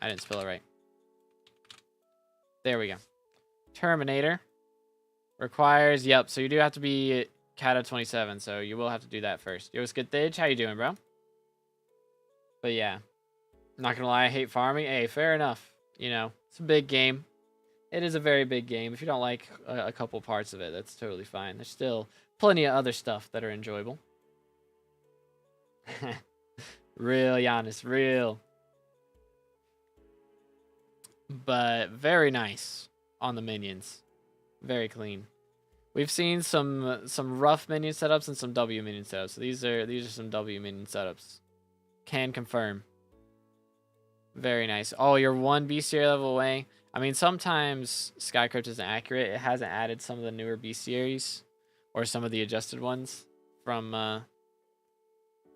I didn't spell it right. There we go. Terminator requires, yep, so you do have to be Cat 27, so you will have to do that first. Yo, Skithage, how you doing, bro? But yeah, not gonna lie, I hate farming. Hey, fair enough. You know, it's a big game. It is a very big game. If you don't like a couple parts of it, that's totally fine. There's still plenty of other stuff that are enjoyable. Real, Giannis, real. But very nice on the minions. Very clean. We've seen some rough minion setups and some W minion setups. So these are some W minion setups. Can confirm. Very nice. Oh, you're 1 bestiary level away. I mean, sometimes Skycrypt isn't accurate. It hasn't added some of the newer bestiaries or some of the adjusted ones from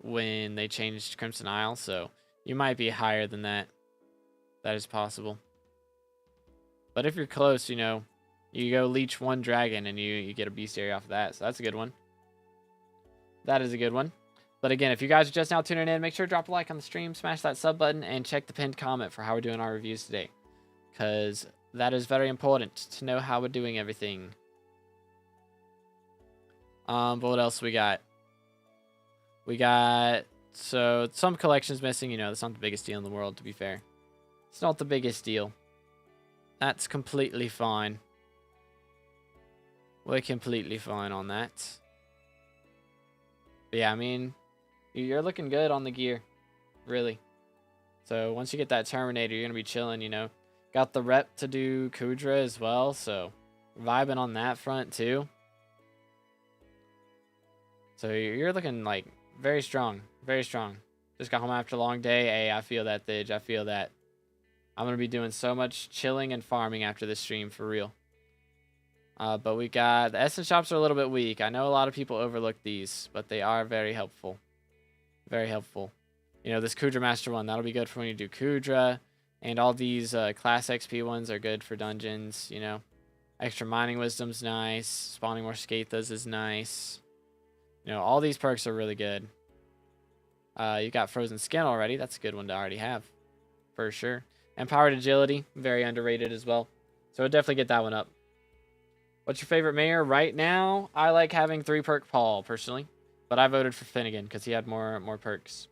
when they changed Crimson Isle, so you might be higher than that. That is possible. But if you're close, you know, you go leech one dragon and you get a bestiary off of that, so that's a good one. That is a good one. But again, if you guys are just now tuning in, make sure to drop a like on the stream, smash that sub button, and check the pinned comment for how we're doing our reviews today. Because that is very important to know how we're doing everything. But what else we got? We got, so some collections missing, you know, that's not the biggest deal in the world, to be fair. It's not the biggest deal. That's completely fine. We're completely fine on that. But yeah, I mean, you're looking good on the gear, really. So once you get that Terminator, you're going to be chilling, you know. Got the rep to do Kudra as well, so vibing on that front too. So you're looking like very strong, very strong. Just got home after a long day. Hey, I feel that, Thidge. I feel that. I'm going to be doing so much chilling and farming after this stream, for real. But we got, the essence shops are a little bit weak. I know a lot of people overlook these, but they are very helpful. Very helpful. You know, this Kudra Master one, that'll be good for when you do Kudra. And all these class XP ones are good for dungeons, you know. Extra mining wisdom's nice. Spawning more Skathas is nice. You know, all these perks are really good. You got Frozen Skin already. That's a good one to already have, for sure. Empowered Agility, very underrated as well. So I'll definitely get that one up. What's your favorite mayor? Right now, I like having 3-perk Paul, personally. But I voted for Finnegan because he had more perks.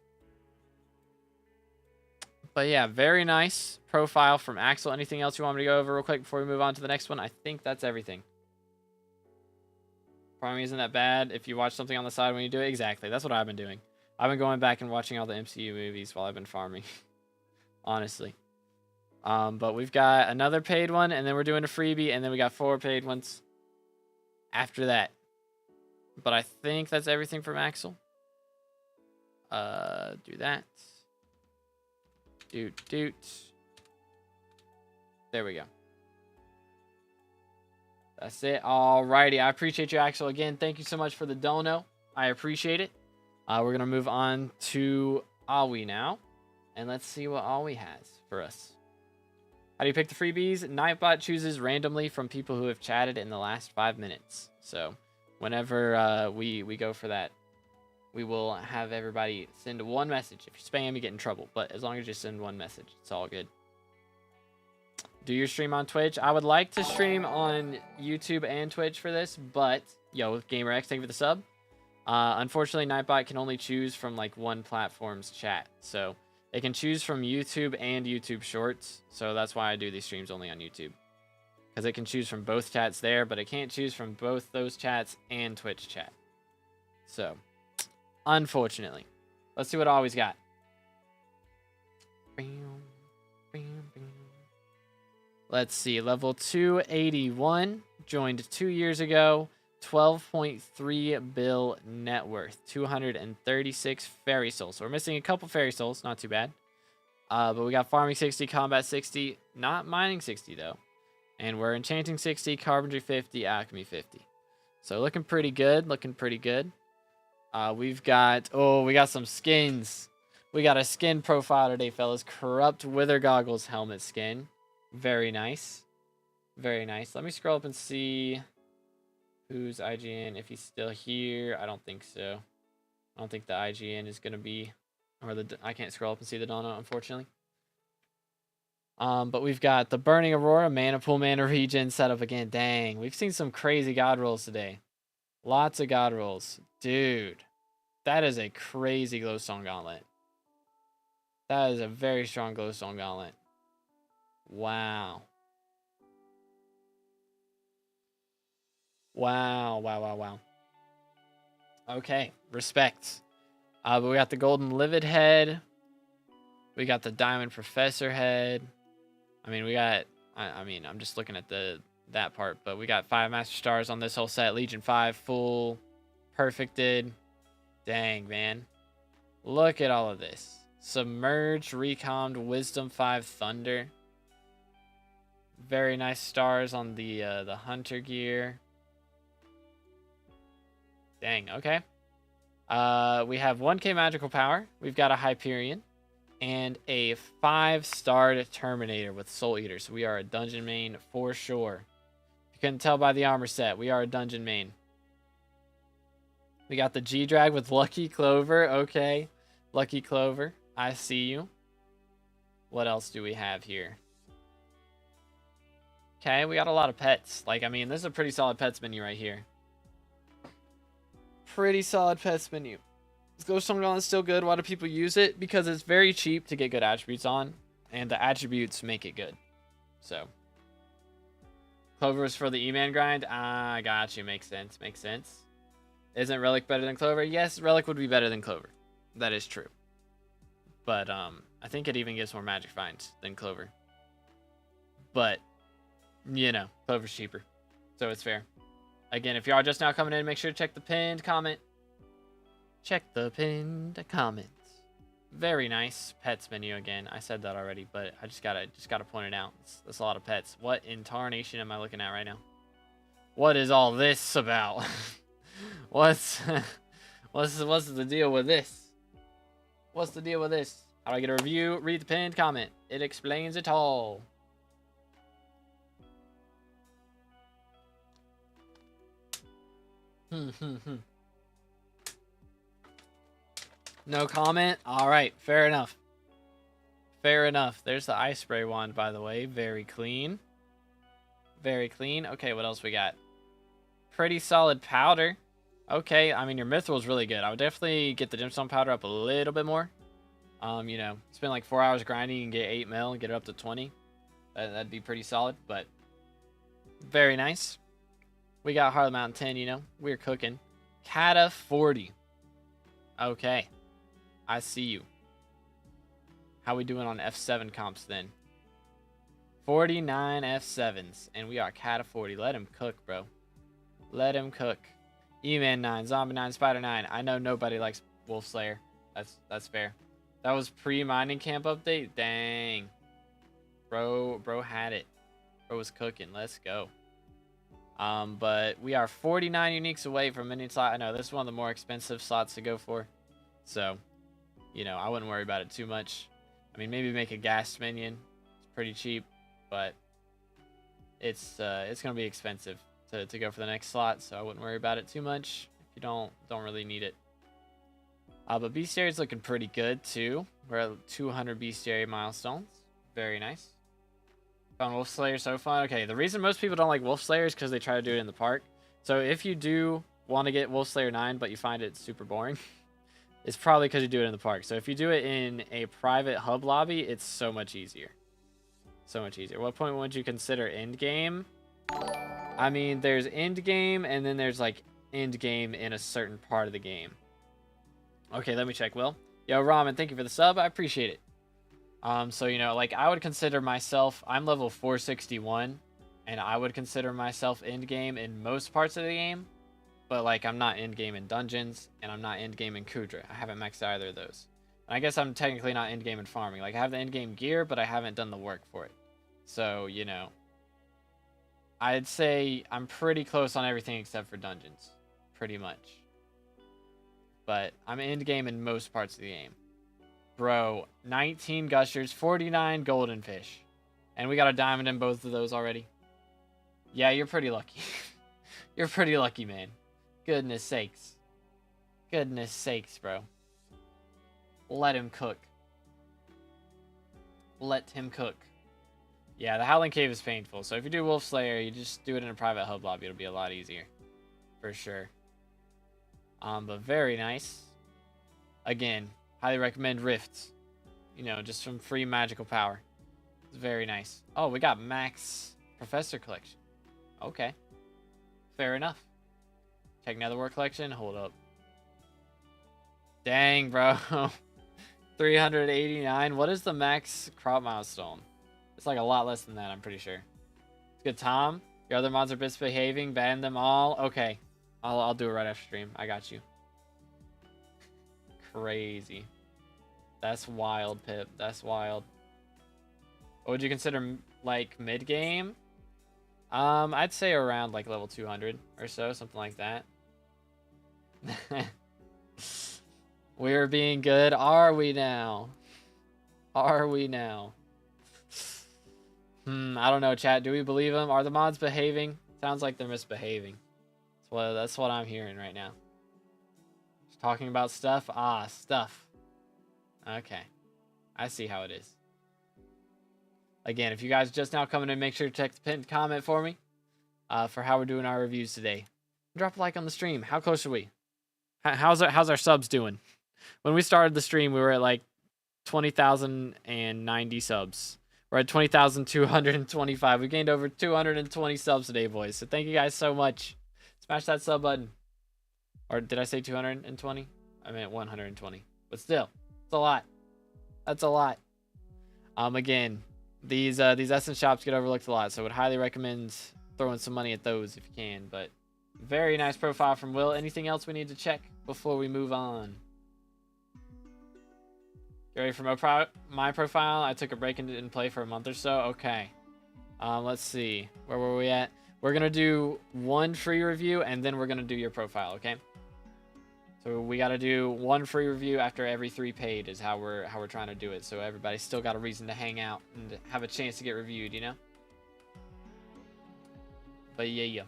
But yeah, very nice profile from Axel. Anything else you want me to go over real quick before we move on to the next one? I think that's everything. Farming isn't that bad if you watch something on the side when you do it. Exactly. That's what I've been doing. I've been going back and watching all the MCU movies while I've been farming. Honestly. But we've got another paid one, and then we're doing a freebie, and then we got 4 paid ones after that. But I think that's everything from Axel. Do that. Doot. There we go. That's it. Alrighty. I appreciate you, Axel. Again, thank you so much for the dono. I appreciate it. We're going to move on to Awi now. And let's see what Awi has for us. How do you pick the freebies? Nightbot chooses randomly from people who have chatted in the last 5 minutes. So whenever we go for that, we will have everybody send one message. If you spam, you get in trouble. But as long as you send one message, it's all good. Do your stream on Twitch? I would like to stream on YouTube and Twitch for this, but yo, GamerX, thank you for the sub. Unfortunately, Nightbot can only choose from like one platform's chat, so they can choose from YouTube and YouTube Shorts. So that's why I do these streams only on YouTube, because it can choose from both chats there, but it can't choose from both those chats and Twitch chat. So, unfortunately, let's see what I always got. Let's see, level 281, joined 2 years ago, 12.3 bill net worth, 236 fairy souls. So we're missing a couple fairy souls, not too bad. But we got farming 60, combat 60, not mining 60 though. And we're enchanting 60, carpentry 50, alchemy 50. So looking pretty good, we got some skins. We got a skin profile today, fellas. Corrupt Wither Goggles helmet skin. Very nice. Very nice. Let me scroll up and see who's IGN, if he's still here. I don't think so. I don't think the IGN is going to be, or I can't scroll up and see the dono, unfortunately. But we've got the Burning Aurora, Mana Pool, Mana Regen setup again. Dang, we've seen some crazy god rolls today. Lots of god rolls. Dude, that is a crazy Glowstone Gauntlet. That is a very strong Glowstone Gauntlet. Wow. Wow. Okay, respect. But we got the Golden Livid head. We got the Diamond Professor head. I mean, we got, I'm just looking at that part, but we got 5 Master Stars on this whole set. Legion 5 full perfected. Dang, man. Look at all of this. Submerged, Recommed, Wisdom 5 Thunder. Very nice stars on the Hunter gear. Dang, okay. We have 1k magical power. We've got a Hyperion and a 5-star Terminator with Soul Eater. So we are a dungeon main for sure. If you couldn't tell by the armor set, we are a dungeon main. We got the G-Drag with Lucky Clover. Okay. Lucky Clover. I see you. What else do we have here? Okay, we got a lot of pets. Like, I mean, this is a pretty solid pets menu right here. Pretty solid pets menu. This Ghost Storm is still good. Why do people use it? Because it's very cheap to get good attributes on, and the attributes make it good. So, Clover is for the E-Man grind. Ah, I got you. Makes sense. Makes sense. Isn't Relic better than Clover? Yes, Relic would be better than Clover. That is true. But I think it even gives more magic finds than Clover. But, you know, Clover's cheaper. So it's fair. Again, if you are just now coming in, make sure to check the pinned comment. Check the pinned comments. Very nice pets menu again. I said that already, but I just gotta point it out. That's a lot of pets. What in tarnation am I looking at right now? What is all this about? what's the deal with this? What's the deal with this? How do I get a review? Read the pinned comment. It explains it all. No comment? Alright, fair enough. Fair enough. There's the ice spray wand, by the way. Very clean. Very clean. Okay, what else we got? Pretty solid powder. Okay, I mean, your mithril is really good. I would definitely get the gemstone powder up a little bit more. You know, spend like 4 hours grinding and get 8 mil and get it up to 20. That'd be pretty solid, but very nice. We got Harley Mountain 10, you know. We're cooking. Kata 40. Okay. I see you. How we doing on F7 comps then? 49 F7s. And we are Kata 40. Let him cook, bro. Let him cook. E-Man 9, Zombie 9, Spider 9. I know nobody likes Wolf Slayer. That's fair. That was pre-mining camp update? Dang. Bro had it. Bro was cooking. Let's go. But we are 49 uniques away from mini slot. I know this is one of the more expensive slots to go for. So, you know, I wouldn't worry about it too much. I mean, maybe make a gas minion. It's pretty cheap, but it's gonna be expensive to go for the next slot, so I wouldn't worry about it too much if you don't really need it. But Bestiary is looking pretty good too. We're at 200 Bestiary milestones. Very nice. Found Wolf Slayer so far. Okay, the reason most people don't like Wolf Slayer is because they try to do it in the park. So if you do want to get Wolf Slayer 9, but you find it super boring, it's probably because you do it in the park. So if you do it in a private hub lobby, it's so much easier. So much easier. What point would you consider end game? I mean, there's end game, and then there's like end game in a certain part of the game. Okay, let me check, Will. Yo, Ramen, thank you for the sub. I appreciate it. So, you know, like, I would consider myself, I'm level 461, and I would consider myself end game in most parts of the game, but, like, I'm not end game in dungeons, and I'm not end game in Kudra. I haven't maxed either of those. And I guess I'm technically not end game in farming. Like, I have the end game gear, but I haven't done the work for it. So, you know, I'd say I'm pretty close on everything except for dungeons. Pretty much. But I'm end game in most parts of the game. Bro, 19 gushers, 49 golden fish. And we got a diamond in both of those already. Yeah, you're pretty lucky. You're pretty lucky, man. Goodness sakes. Goodness sakes, bro. Let him cook. Let him cook. Yeah, the Howling Cave is painful. So if you do Wolf Slayer, you just do it in a private hub lobby. It'll be a lot easier. For sure. But very nice. Again, highly recommend Rifts. You know, just some free magical power. It's very nice. Oh, we got Max Professor Collection. Okay. Fair enough. Check Netherworld Collection. Hold up. Dang, bro. 389. What is the max crop milestone? It's like a lot less than that, I'm pretty sure. It's good, Tom. Your other mods are misbehaving. Ban them all. Okay. I'll do it right after stream. I got you. Crazy. That's wild, Pip. That's wild. What would you consider, like, mid-game? I'd say around, like, level 200 or so. Something like that. We're being good. Are we now? Are we now? I don't know, chat. Do we believe them? Are the mods behaving? Sounds like they're misbehaving. That's what I'm hearing right now. Just talking about stuff? Ah, stuff. Okay. I see how it is. Again, if you guys just now coming in, make sure to check the pinned comment for me for how we're doing our reviews today. Drop a like on the stream. How close are we? How's our subs doing? When we started the stream, we were at like 20,090 subs. We're at 20,225. We gained over 220 subs today, boys. So thank you guys so much. Smash that sub button. Or did I say 220? I meant 120. But still, it's a lot. That's a lot. Again, these essence shops get overlooked a lot, so I would highly recommend throwing some money at those if you can. But very nice profile from Will. Anything else we need to check before we move on? You ready for my profile? I took a break and didn't play for a month or so. Okay. Let's see. Where were we at? We're going to do one free review, and then we're going to do your profile, okay? So we got to do one free review after every 3 paid is how we're trying to do it. So everybody's still got a reason to hang out and have a chance to get reviewed, you know? But yeah.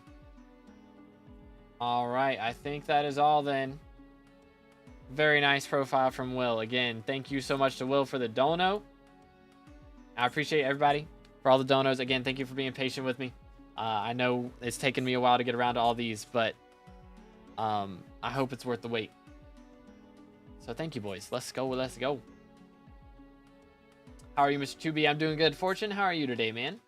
All right. I think that is all then. Very nice profile from Will. Again, thank you so much to Will for the dono. I appreciate everybody for all the donos. Again, thank you for being patient with me. I know it's taken me a while to get around to all these, but I hope it's worth the wait. So thank you, boys. Let's go. Let's go. How are you, Mr. 2B? I'm doing good. Fortune, how are you today, man?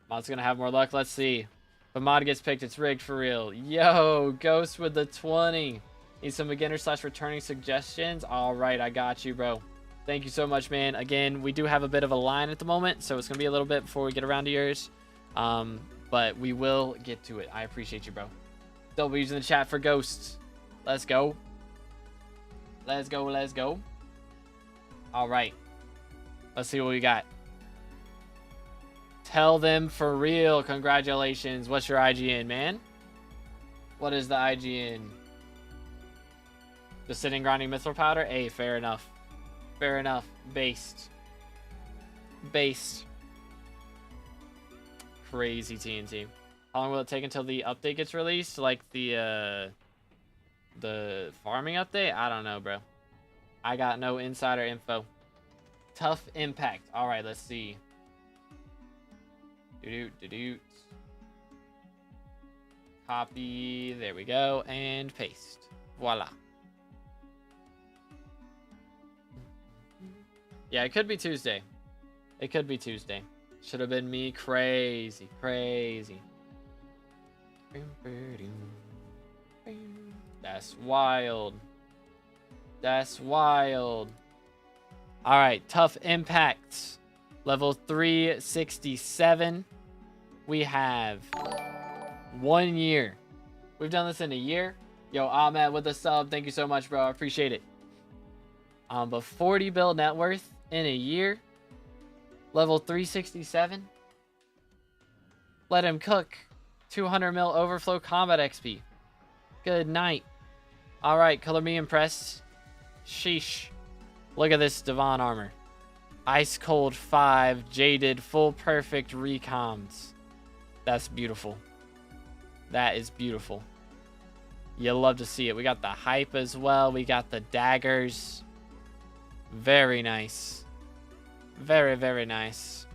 Mod's going to have more luck. Let's see. If a mod gets picked, it's rigged for real. Yo, Ghost with the 20. Need some beginner/returning suggestions? All right, I got you, bro. Thank you so much, man. Again, we do have a bit of a line at the moment, so it's going to be a little bit before we get around to yours. But we will get to it. I appreciate you, bro. W's in the chat for Ghosts. Let's go. Let's go, let's go. All right. Let's see what we got. Tell them for real. Congratulations. What's your IGN, man? What is the IGN? Just sitting grinding mithril powder? Hey, fair enough. Fair enough. Based. Crazy TNT. How long will it take until the update gets released? Like the farming update? I don't know, bro. I got no insider info. Tough impact. All right, let's see. Copy. There we go. And paste. Voila. Yeah, it could be Tuesday. It could be Tuesday. Should have been me. Crazy. That's wild. That's wild. All right, tough impacts. Level 367. We have 1 year. We've done this in a year. Yo, Ahmed with the sub. Thank you so much, bro. I appreciate it. But 40 bill net worth in a year. Level 367. Let him cook. 200 mil overflow combat XP. Good night. All right, color me impressed. Sheesh. Look at this Devon armor. Ice Cold 5, Jaded, full perfect recoms. That's beautiful. That is beautiful. You love to see it. We got the hype as well. We got the daggers. Very nice. Very nice.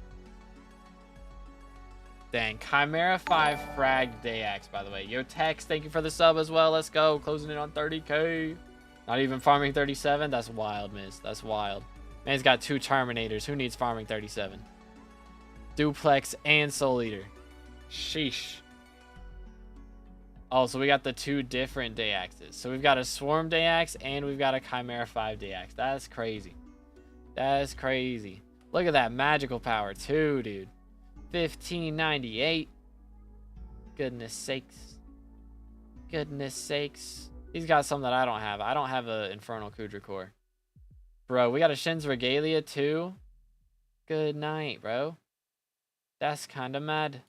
Dang. Chimera 5 fragged Dayax, by the way. Yo, Tex, thank you for the sub as well. Let's go. Closing in on 30k. Not even farming 37. That's wild, miss. That's wild. Man's got 2 Terminators. Who needs farming 37? Duplex and Soul Eater. Sheesh. Oh, so we got the 2 different Dayaxes. So we've got a Swarm Dayax and we've got a Chimera 5 Dayax. That's crazy. That's crazy. Look at that magical power too, dude. 1598. Goodness sakes. Goodness sakes. He's got some that I don't have. I don't have an Infernal Kudra Core. Bro, we got a Shin's Regalia too. Good night, bro. That's kind of mad.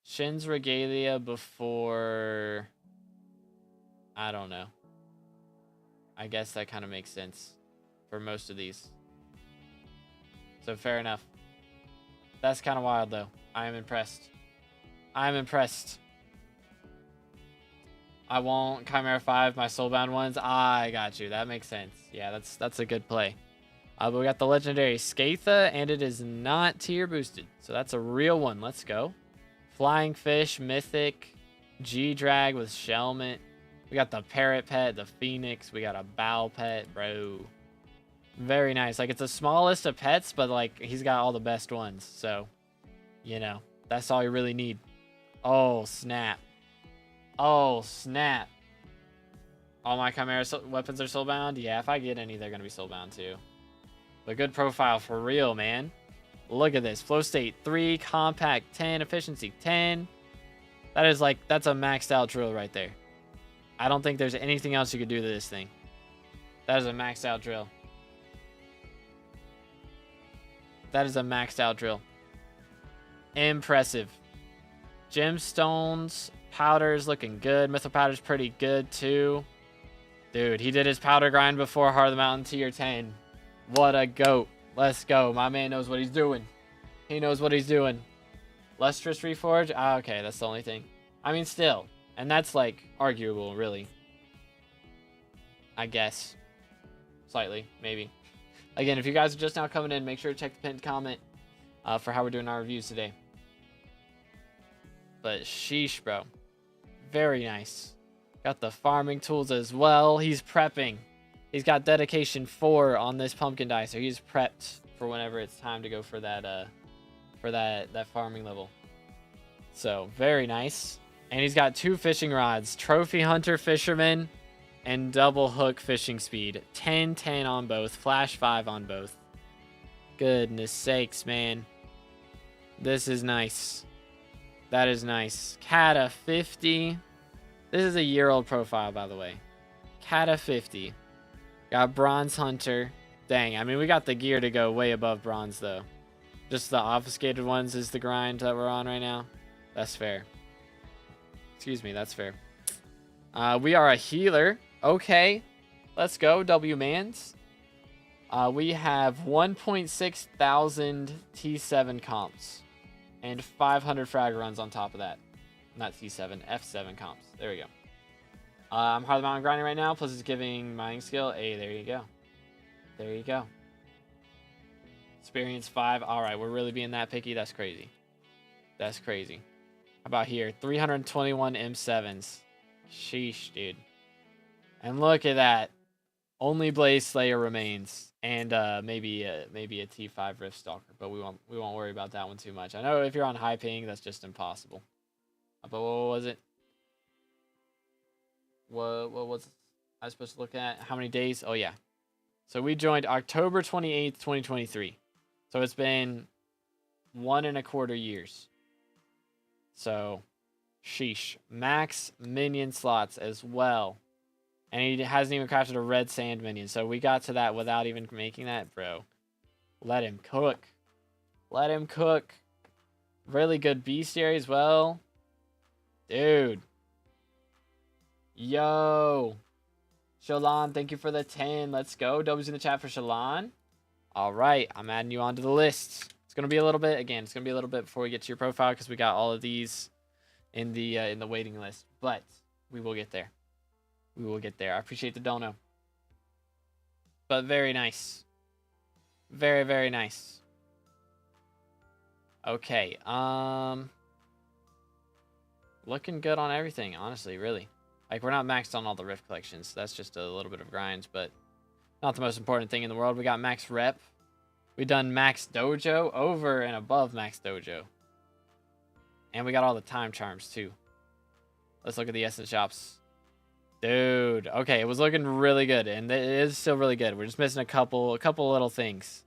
Shin's Regalia before... I don't know. I guess that kind of makes sense for most of these. So fair enough. That's kind of wild, though. I am impressed. I'm impressed. I want Chimera 5, my soulbound ones. I got you. That makes sense. Yeah, that's a good play. But we got the legendary Skatha, and it is not tier boosted. So that's a real one. Let's go. Flying Fish, Mythic, G-Drag with Shellment. We got the Parrot Pet, the Phoenix. We got a Bow Pet, bro. Very nice. Like, it's the smallest of pets, but, like, he's got all the best ones. So, you know, that's all you really need. Oh, snap. Oh, snap. All my Chimera weapons are soulbound? Yeah, if I get any, they're going to be soulbound too. But good profile for real, man. Look at this. Flow state 3, compact 10, efficiency 10. That is like, that's a maxed out drill right there. I don't think there's anything else you could do to this thing. That is a maxed out drill. That is a maxed out drill. Impressive. Gemstones. Powder's looking good. Mythical Powder's pretty good too. Dude, he did his powder grind before Heart of the Mountain tier 10. What a goat. Let's go. My man knows what he's doing. He knows what he's doing. Lustrous Reforge? Ah, okay, that's the only thing. I mean, still. And that's, like, arguable, really. I guess. Slightly, maybe. Again, if you guys are just now coming in, make sure to check the pinned comment for how we're doing our reviews today. But sheesh, bro. Very nice. Got the farming tools as well. He's prepping. He's got dedication 4 on this pumpkin die, so he's prepped for whenever it's time to go for that farming level. So very nice. And he's got 2 fishing rods, Trophy Hunter Fisherman and Double Hook Fishing Speed. 10-10 on both, Flash 5 on both. Goodness sakes, man. This is nice. That is nice. Kata 50. This is a year-old profile, by the way. Kata 50. Got Bronze Hunter. Dang, I mean, we got the gear to go way above bronze, though. Just the obfuscated ones is the grind that we're on right now. That's fair. Excuse me, that's fair. We are a healer. Okay. Let's go, W-Mans. We have 1.6 thousand T7 comps. And 500 frag runs on top of that. Not T7, F7 comps. There we go. I'm Heart of the Mountain grinding right now, plus it's giving mining skill. Hey, there you go. There you go. Experience 5. Alright, we're really being that picky. That's crazy. That's crazy. How about here? 321 M7s. Sheesh, dude. And look at that. Only Blaze Slayer remains. And maybe a T5 Rift Stalker, but we won't worry about that one too much. I know if you're on high ping, that's just impossible. But what was it? What was I supposed to look at? How many days? Oh yeah. So we joined October 28th, 2023. So it's been 1.25 years. So, sheesh. Max minion slots as well. And he hasn't even crafted a red sand minion. So we got to that without even making that, bro. Let him cook. Let him cook. Really good bestiary as well. Dude. Yo. Shalon, thank you for the 10. Let's go. W's in the chat for Shalon. All right. I'm adding you onto the list. It's going to be a little bit. Again, it's going to be a little bit before we get to your profile because we got all of these in the waiting list. But we will get there. We will get there. I appreciate the dono. But very nice. Very, very nice. Okay. Looking good on everything, honestly, really. Like, we're not maxed on all the Rift collections. That's just a little bit of grinds, but not the most important thing in the world. We got max rep. We done max dojo, over and above max dojo. And we got all the time charms, too. Let's look at the essence shops. Dude, okay, it was looking really good, and it is still really good. We're just missing a couple little things.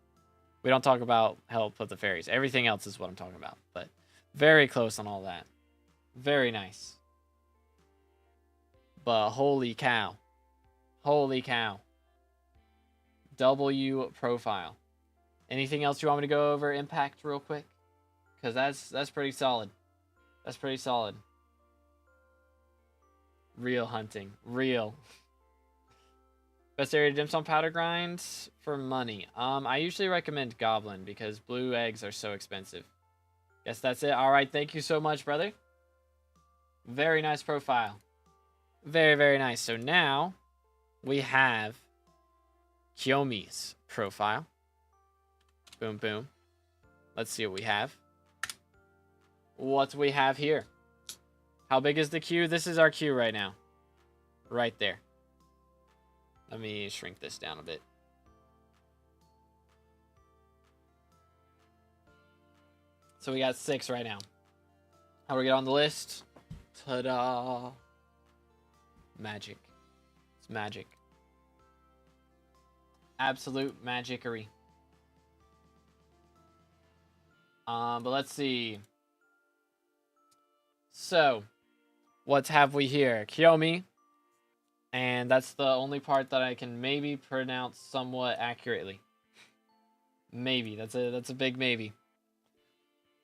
We don't talk about help with the fairies. Everything else is what I'm talking about, but very close on all that. Very nice. But holy cow. Holy cow. W profile. Anything else you want me to go over impact real quick? Because that's pretty solid. That's pretty solid. Real hunting. Real. Best area to gemstone powder grinds for money. I usually recommend Goblin because blue eggs are so expensive. Guess that's it. All right, thank you so much, brother. Very nice profile. Very, very nice. So now we have Kiyomi's profile. Boom, boom. Let's see what we have. What we have here. How big is the queue? This is our queue right now. Right there. Let me shrink this down a bit. So we got 6 right now. How do we get on the list? Ta-da! Magic. It's magic. Absolute magicery. But let's see. So, what have we here? Kiyomi. And that's the only part that I can maybe pronounce somewhat accurately. Maybe. That's a big maybe.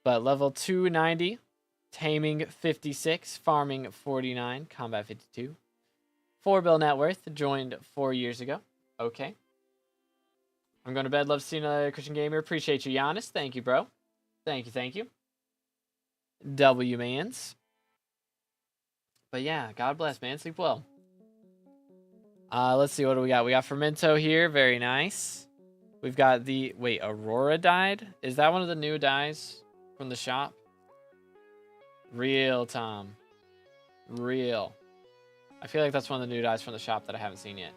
But level 290, taming 56, farming 49, combat 52. 4 bill net worth, joined 4 years ago. Okay. I'm going to bed. Love seeing another Christian gamer. Appreciate you, Giannis. Thank you, bro. Thank you, thank you. W-Mans. But yeah, God bless, man. Sleep well. Let's see, what do we got? We got Fermento here. Very nice. We've got the... Wait, Aurora died? Is that one of the new dyes from the shop? Real, Tom. Real. I feel like that's one of the new dyes from the shop that I haven't seen yet.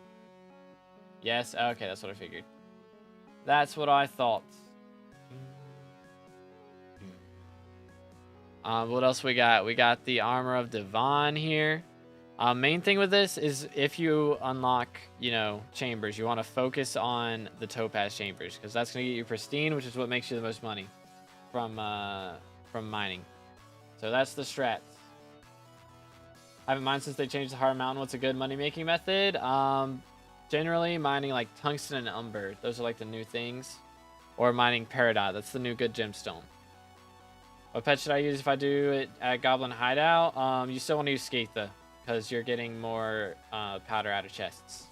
Yes? Okay, that's what I figured. That's what I thought. What else we got? We got the Armor of Devon here. Main thing with this is if you unlock, chambers, you want to focus on the topaz chambers because that's going to get you pristine, which is what makes you the most money from mining. So that's the strats. I haven't mined since they changed the hard mountain. What's a good money making method? Generally mining like tungsten and umber. Those are like the new things. Or mining peridot. That's the new good gemstone. What pet should I use if I do it at Goblin Hideout? You still want to use Skatha because you're getting more powder out of chests.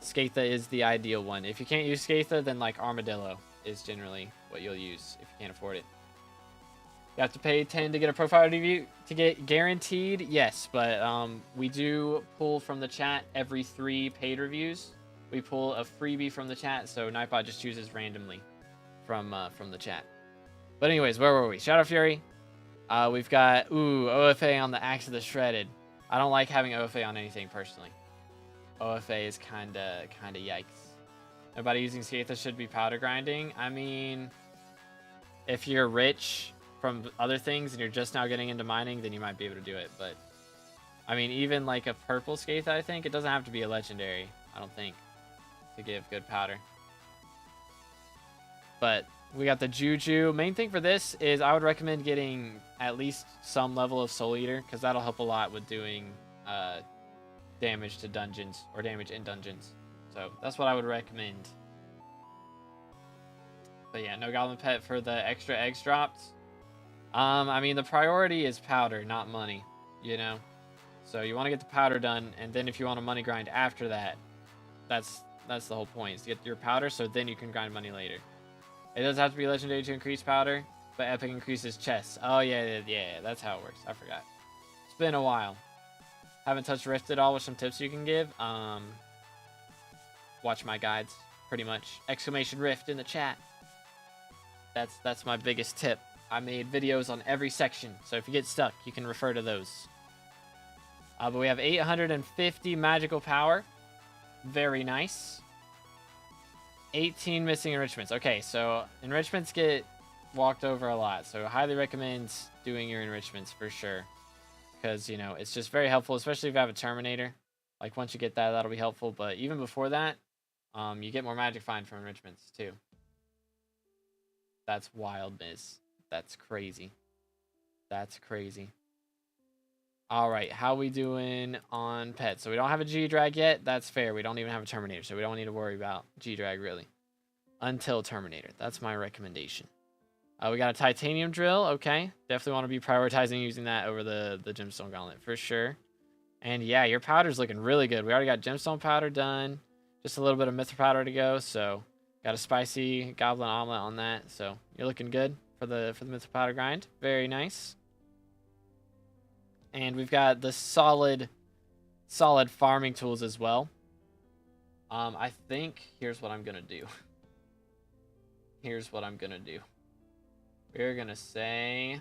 Skatha is the ideal one. If you can't use Skatha, then like Armadillo is generally what you'll use if you can't afford it. You have to pay 10 to get a profile review to get guaranteed. Yes, but we do pull from the chat every 3 paid reviews. We pull a freebie from the chat, so Nightbot just chooses randomly from the chat. But anyways, where were we? Shadow Fury. We've got OFA on the Axe of the Shredded. I don't like having OFA on anything personally. OFA is kinda yikes. Nobody using Skatha should be powder grinding. I mean, if you're rich from other things and you're just now getting into mining, then you might be able to do it. But I mean, even like a purple Skatha, I think it doesn't have to be a legendary, I don't think, to give good powder. But we got the Juju. Main thing for this is I would recommend getting at least some level of Soul Eater because that'll help a lot with doing damage to dungeons or damage in dungeons. So that's what I would recommend. But yeah, no Goblin Pet for the extra eggs dropped. I mean, the priority is powder, not money, So you want to get the powder done, and then if you want a money grind after that, that's the whole point, is to get your powder so then you can grind money later. It does have to be legendary to increase powder, but epic increases chests. Oh, yeah, that's how it works. I forgot. It's been a while. Haven't touched Rift at all with some tips you can give. Watch my guides, pretty much. Exclamation Rift in the chat. That's my biggest tip. I made videos on every section, so if you get stuck, you can refer to those. But we have 850 magical power. Very nice. 18 missing enrichments. Okay, so enrichments get walked over a lot, so highly recommend doing your enrichments for sure. Because, it's just very helpful, especially if you have a Terminator. Like, once you get that, that'll be helpful. But even before that, you get more magic find from enrichments, too. That's wild, Miz. That's crazy. That's crazy. All right, how we doing on pets? So we don't have a G-Drag yet. That's fair. We don't even have a Terminator, so we don't need to worry about G-Drag, really. Until Terminator. That's my recommendation. We got a Titanium Drill. Okay. Definitely want to be prioritizing using that over the Gemstone Gauntlet, for sure. And yeah, your powder's looking really good. We already got Gemstone Powder done. Just a little bit of mythril powder to go. So got a spicy goblin omelet on that. So you're looking good for the mythril powder grind. Very nice. And we've got the solid farming tools as well. I think here's what I'm gonna do. Here's what I'm gonna do. We're gonna say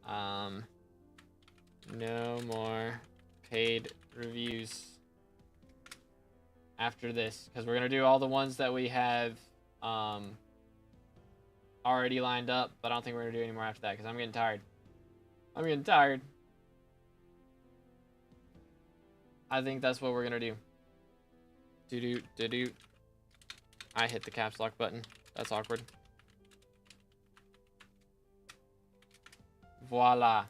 no more paid reviews after this, because we're gonna do all the ones that we have already lined up, but I don't think we're gonna do any more after that because I'm getting tired. I'm getting tired. I think that's what we're gonna do. Do. I hit the caps lock button. That's awkward. Voila.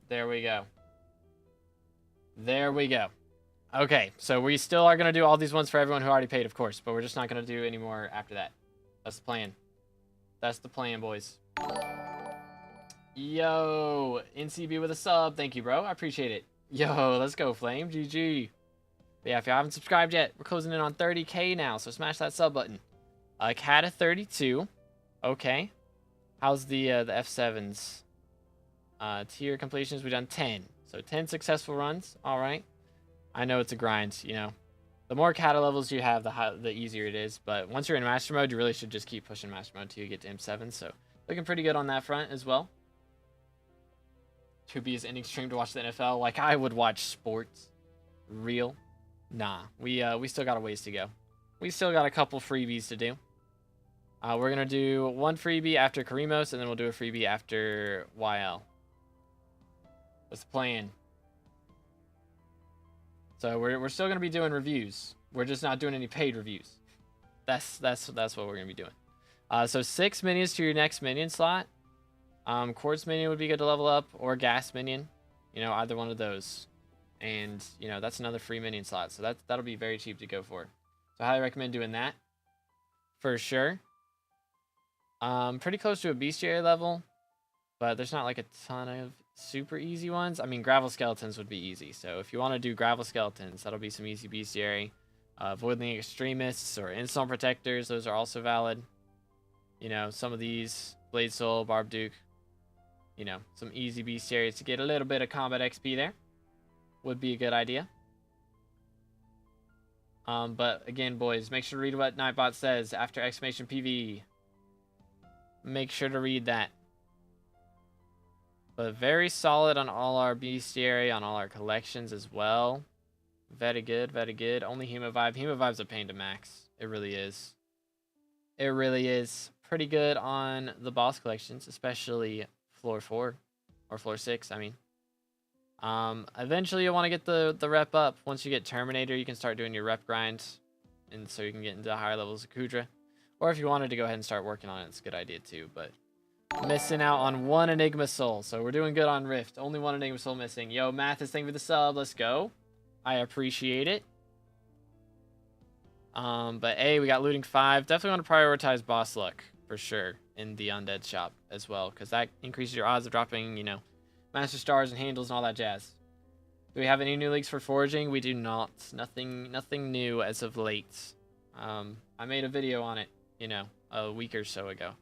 There we go. There we go. Okay, so we still are going to do all these ones for everyone who already paid, of course, but we're just not going to do any more after that. That's the plan. That's the plan, boys. Yo, NCB with a sub. Thank you, bro. I appreciate it. Yo, let's go, Flame. GG. But yeah, if you haven't subscribed yet, we're closing in on 30K now, so smash that sub button. Cat of 32. Okay. How's the F7s? Tier completions, we've done 10. So 10 successful runs. All right. I know it's a grind, you know. The more kata levels you have, the easier it is. But once you're in master mode, you really should just keep pushing master mode till you get to M7. So looking pretty good on that front as well. To be his ending stream to watch the NFL, like I would watch sports. Real? Nah. We still got a ways to go. We still got a couple freebies to do. We're gonna do one freebie after Karimos, and then we'll do a freebie after YL. That's the plan. So we're still gonna be doing reviews. We're just not doing any paid reviews. That's what we're gonna be doing. So 6 minions to your next minion slot. Quartz minion would be good to level up, or gas minion. You know, either one of those. And you know, that's another free minion slot. So that'll be very cheap to go for. So I highly recommend doing that. For sure. Pretty close to a bestiary level, but there's not like a ton of super easy ones. I mean, gravel skeletons would be easy. So if you want to do gravel skeletons, that'll be some easy bestiary. Voidling extremists or insult protectors, those are also valid. You know, some of these blade soul, barb duke. You know, some easy bestiaries to get a little bit of combat XP there would be a good idea. But again, boys, make sure to read what Nightbot says after exclamation PV. Make sure to read that. But very solid on all our bestiary, on all our collections as well. Very good, very good. Only Hemovibe. Hemovibe's a pain to max. It really is. It really is. Pretty good on the boss collections, especially floor 4 or floor 6, I mean. Eventually you'll want to get the rep up. Once you get Terminator, you can start doing your rep grind, and so you can get into higher levels of Kudra. Or if you wanted to go ahead and start working on it, it's a good idea too. But missing out on one Enigma Soul, so we're doing good on Rift. Only one Enigma Soul missing. Yo, Mathis, thank you for the sub. Let's go. I appreciate it. But hey, we got looting 5. Definitely want to prioritize boss luck for sure in the undead shop as well, because that increases your odds of dropping, you know, master stars and handles and all that jazz. Do we have any new leaks for foraging? We do not. Nothing new as of late. I made a video on it, you know, a week or so ago,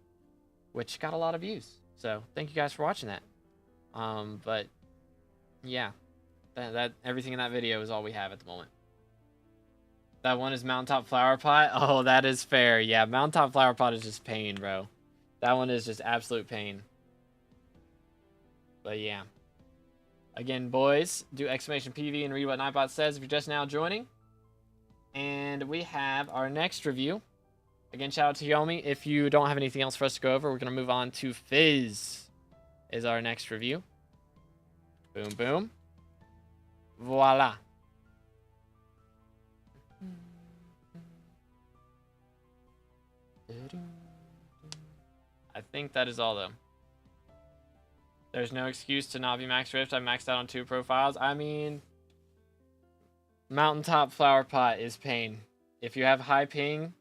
which got a lot of views. So thank you guys for watching that. But yeah, that everything in that video is all we have at the moment. That one is Mountaintop Flower Pot. Oh, that is fair. Yeah, Mountaintop Flower Pot is just pain, bro. That one is just absolute pain. But yeah. Again, boys, do exclamation PV and read what Nightbot says if you're just now joining. And we have our next review. Again, shout out to Yomi. If you don't have anything else for us to go over, we're going to move on to Fizz is our next review. Boom, boom. Voila. I think that is all, though. There's no excuse to not be max Rift. I maxed out on 2 profiles. I mean, Mountaintop Flower Pot is pain. If you have high ping,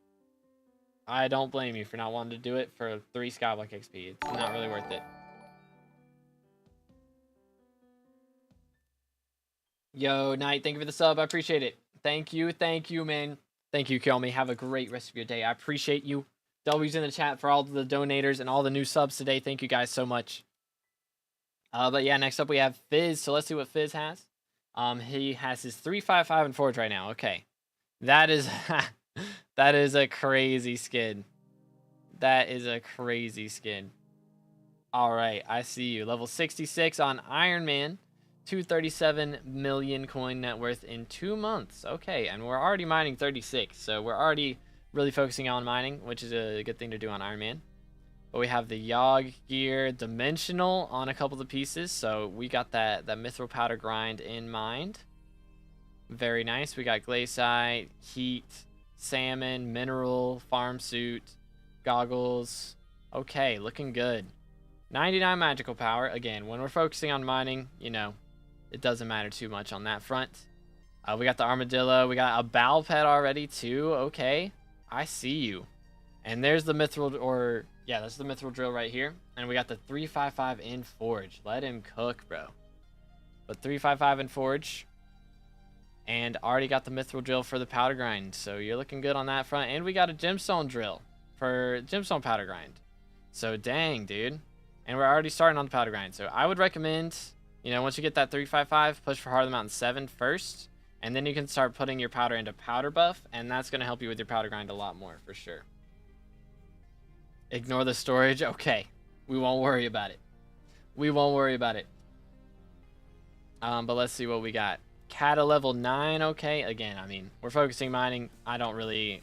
I don't blame you for not wanting to do it for 3 SkyBlock XP. It's not really worth it. Yo, Knight, thank you for the sub. I appreciate it. Thank you, man. Thank you, Kiyomi. Have a great rest of your day. I appreciate you. W's in the chat for all the donators and all the new subs today. Thank you guys so much. But yeah, next up we have Fizz. So let's see what Fizz has. He has his 355 and Forge right now. Okay. That is that is a crazy skin. That is a crazy skin. All right, I see you. Level 66 on Iron Man. 237 million coin net worth in 2 months. Okay, and we're already mining 36, so we're already really focusing on mining, which is a good thing to do on Iron Man. But we have the Yog gear dimensional on a couple of the pieces, so we got that mithril powder grind in mind. Very nice. We got glaciite, heat, salmon, mineral, farm suit, goggles. Okay, looking good. 99 magical power. Again, when we're focusing on mining, you know, it doesn't matter too much on that front. We got the armadillo. We got a bow pet already too. Okay, I see you. And there's the mithril, or yeah, that's the mithril drill right here. And we got the 355 in Forge. Let him cook, bro. But 355 in Forge. And already got the mithril drill for the powder grind. So you're looking good on that front. And we got a gemstone drill for gemstone powder grind. So dang, dude. And we're already starting on the powder grind. So I would recommend, you know, once you get that 355, push for Heart of the Mountain 7 first. And then you can start putting your powder into powder buff. And that's going to help you with your powder grind a lot more, for sure. Ignore the storage. Okay. We won't worry about it. We won't worry about it. But let's see what we got. Kata level 9. Okay. Again, I mean, we're focusing mining. I don't really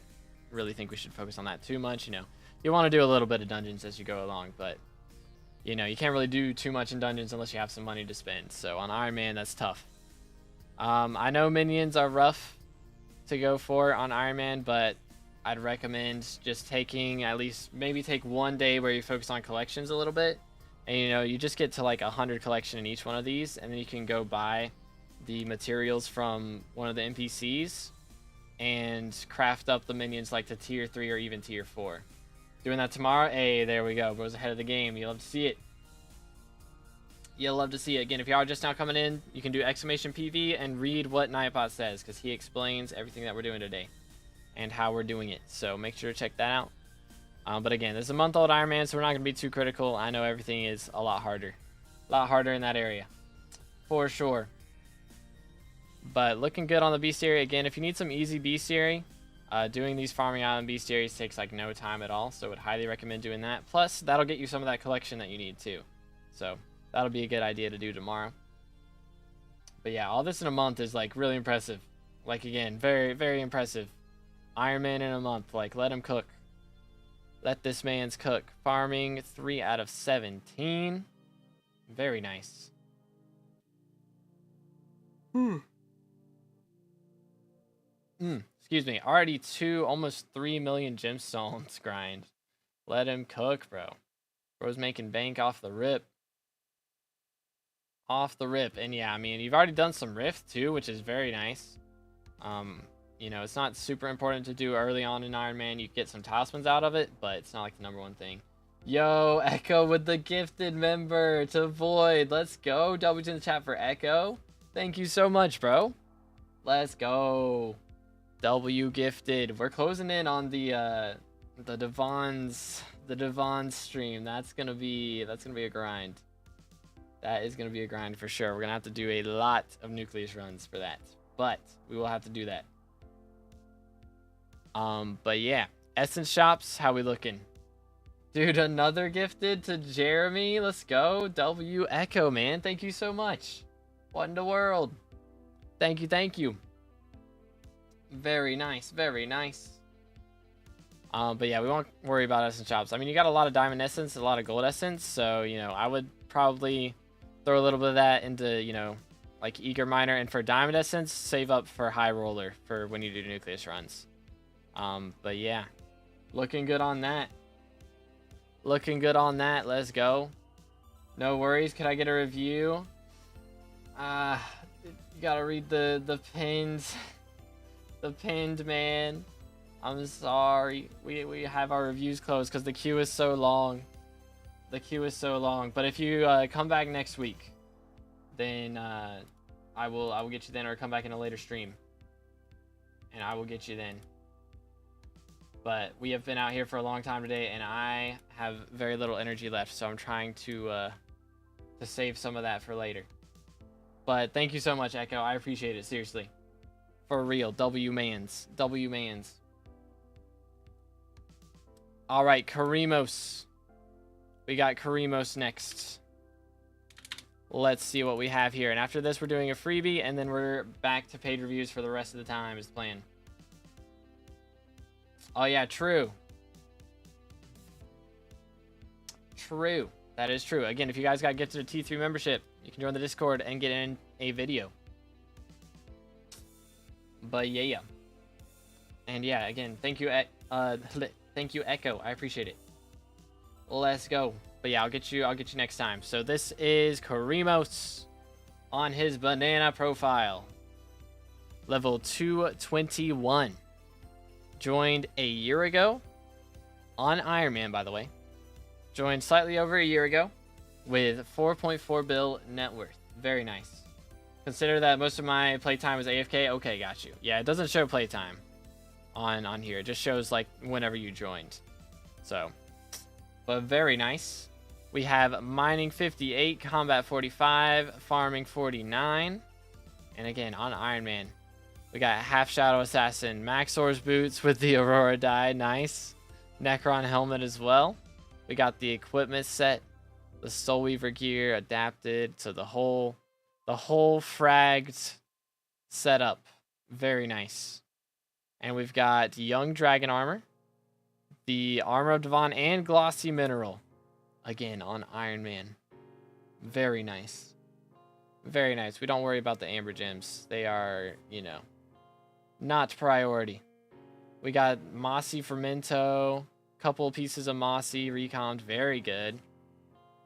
think we should focus on that too much. You know, you want to do a little bit of dungeons as you go along, but you know, you can't really do too much in dungeons unless you have some money to spend. So on Iron Man, that's tough. I know minions are rough to go for on Iron Man, but I'd recommend just taking at least, maybe take one day where you focus on collections a little bit. And you know, you just get to like 100 collection in each one of these, and then you can go buy the materials from one of the NPCs and craft up the minions like to tier 3 or even tier 4. Doing that tomorrow. Hey, there we go. Bro's ahead of the game. You love to see it. You'll love to see it. Again, if you are just now coming in, you can do exclamation PV and read what Nightbot says, because he explains everything that we're doing today and how we're doing it. So make sure to check that out. But again, this is a month-old Iron Man, so we're not going to be too critical. I know everything is a lot harder. A lot harder in that area. For sure. But looking good on the bestiary. Again, if you need some easy bestiary, doing these farming island bestiaries takes like no time at all, so I would highly recommend doing that. Plus, that'll get you some of that collection that you need too. So that'll be a good idea to do tomorrow. But yeah, all this in a month is like really impressive. Like again, very, very impressive. Iron Man in a month. Like, let him cook. Let this man's cook. Farming 3 out of 17. Very nice. Excuse me. Already almost 3 million gemstones grind. Let him cook, bro. Bro's making bank off the rip. Off the rip. And yeah, I mean, you've already done some rift too, which is very nice. You know, it's not super important to do early on in Iron Man. You get some talismans out of it, but it's not like the #1 thing. Yo, Echo with the gifted member to Void. Let's go. W's in the chat for Echo. Thank you so much, bro. Let's go. W gifted. We're closing in on the Devon's stream. That's gonna be a grind. That is gonna be a grind for sure. We're gonna have to do a lot of nucleus runs for that, but we will have to do that. But yeah, essence shops. How we looking, dude? Another gifted to Jeremy. Let's go. W Echo, man. Thank you so much. What in the world? Thank you, thank you. Very nice, very nice. But yeah, we won't worry about essence shops. I mean, you got a lot of diamond essence, a lot of gold essence, so you know, I would probably throw a little bit of that into, you know, like eager miner, and for diamond essence, save up for high roller for when you do nucleus runs. But yeah, looking good on that. Looking good on that. Let's go. No worries. Could I get a review? You gotta read the pins. The pinned, man. I'm sorry. We have our reviews closed because the queue is so long. The queue is so long. But if you come back next week, then I will get you then, or come back in a later stream, and I will get you then. But we have been out here for a long time today, and I have very little energy left, so I'm trying to save some of that for later. But thank you so much, Echo. I appreciate it, seriously. For real. W-mans. W-mans. All right, Karimos. We got Karimos next. Let's see what we have here. And after this, we're doing a freebie, and then we're back to paid reviews for the rest of the time is the plan. Oh, yeah, true. True. That is true. Again, if you guys got gifted a T3 membership, you can join the Discord and get in a video. But yeah. And yeah, again, thank you, thank you, Echo. I appreciate it. Let's go. But yeah, I'll get you next time. So this is Karimos on his banana profile. Level 221. Joined a year ago on Iron Man, by the way. Joined slightly over a year ago with 4.4 bill net worth. Very nice. Consider that most of my playtime is AFK. Okay, got you. Yeah, it doesn't show playtime on here. It just shows like whenever you joined. So, but very nice. We have mining 58, combat 45, farming 49. And again, on Iron Man, we got half Shadow Assassin, Maxor's boots with the Aurora die, nice. Necron helmet as well. We got the equipment set, the Soul Weaver gear adapted to the whole fragged setup. Very nice. And we've got Young Dragon armor, the Armor of Devon, and Glossy Mineral. Again, on Iron Man. Very nice. Very nice. We don't worry about the Amber Gems. They are, you know, not priority. We got Mossy Fermento, couple pieces of Mossy recombed, very good.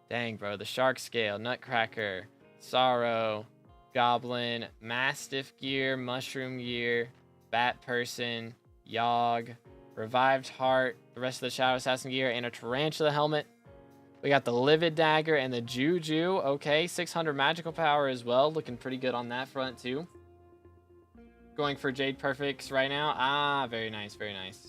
Dang, bro, the Shark Scale, Nutcracker, Sorrow, Goblin, Mastiff gear, Mushroom gear, Bat Person, Yogg, Revived Heart, the rest of the Shadow Assassin gear, and a Tarantula helmet. We got the Livid Dagger and the Juju. Okay, 600 magical power as well. Looking pretty good on that front, too. Going for Jade Perfects right now. Ah, very nice, very nice.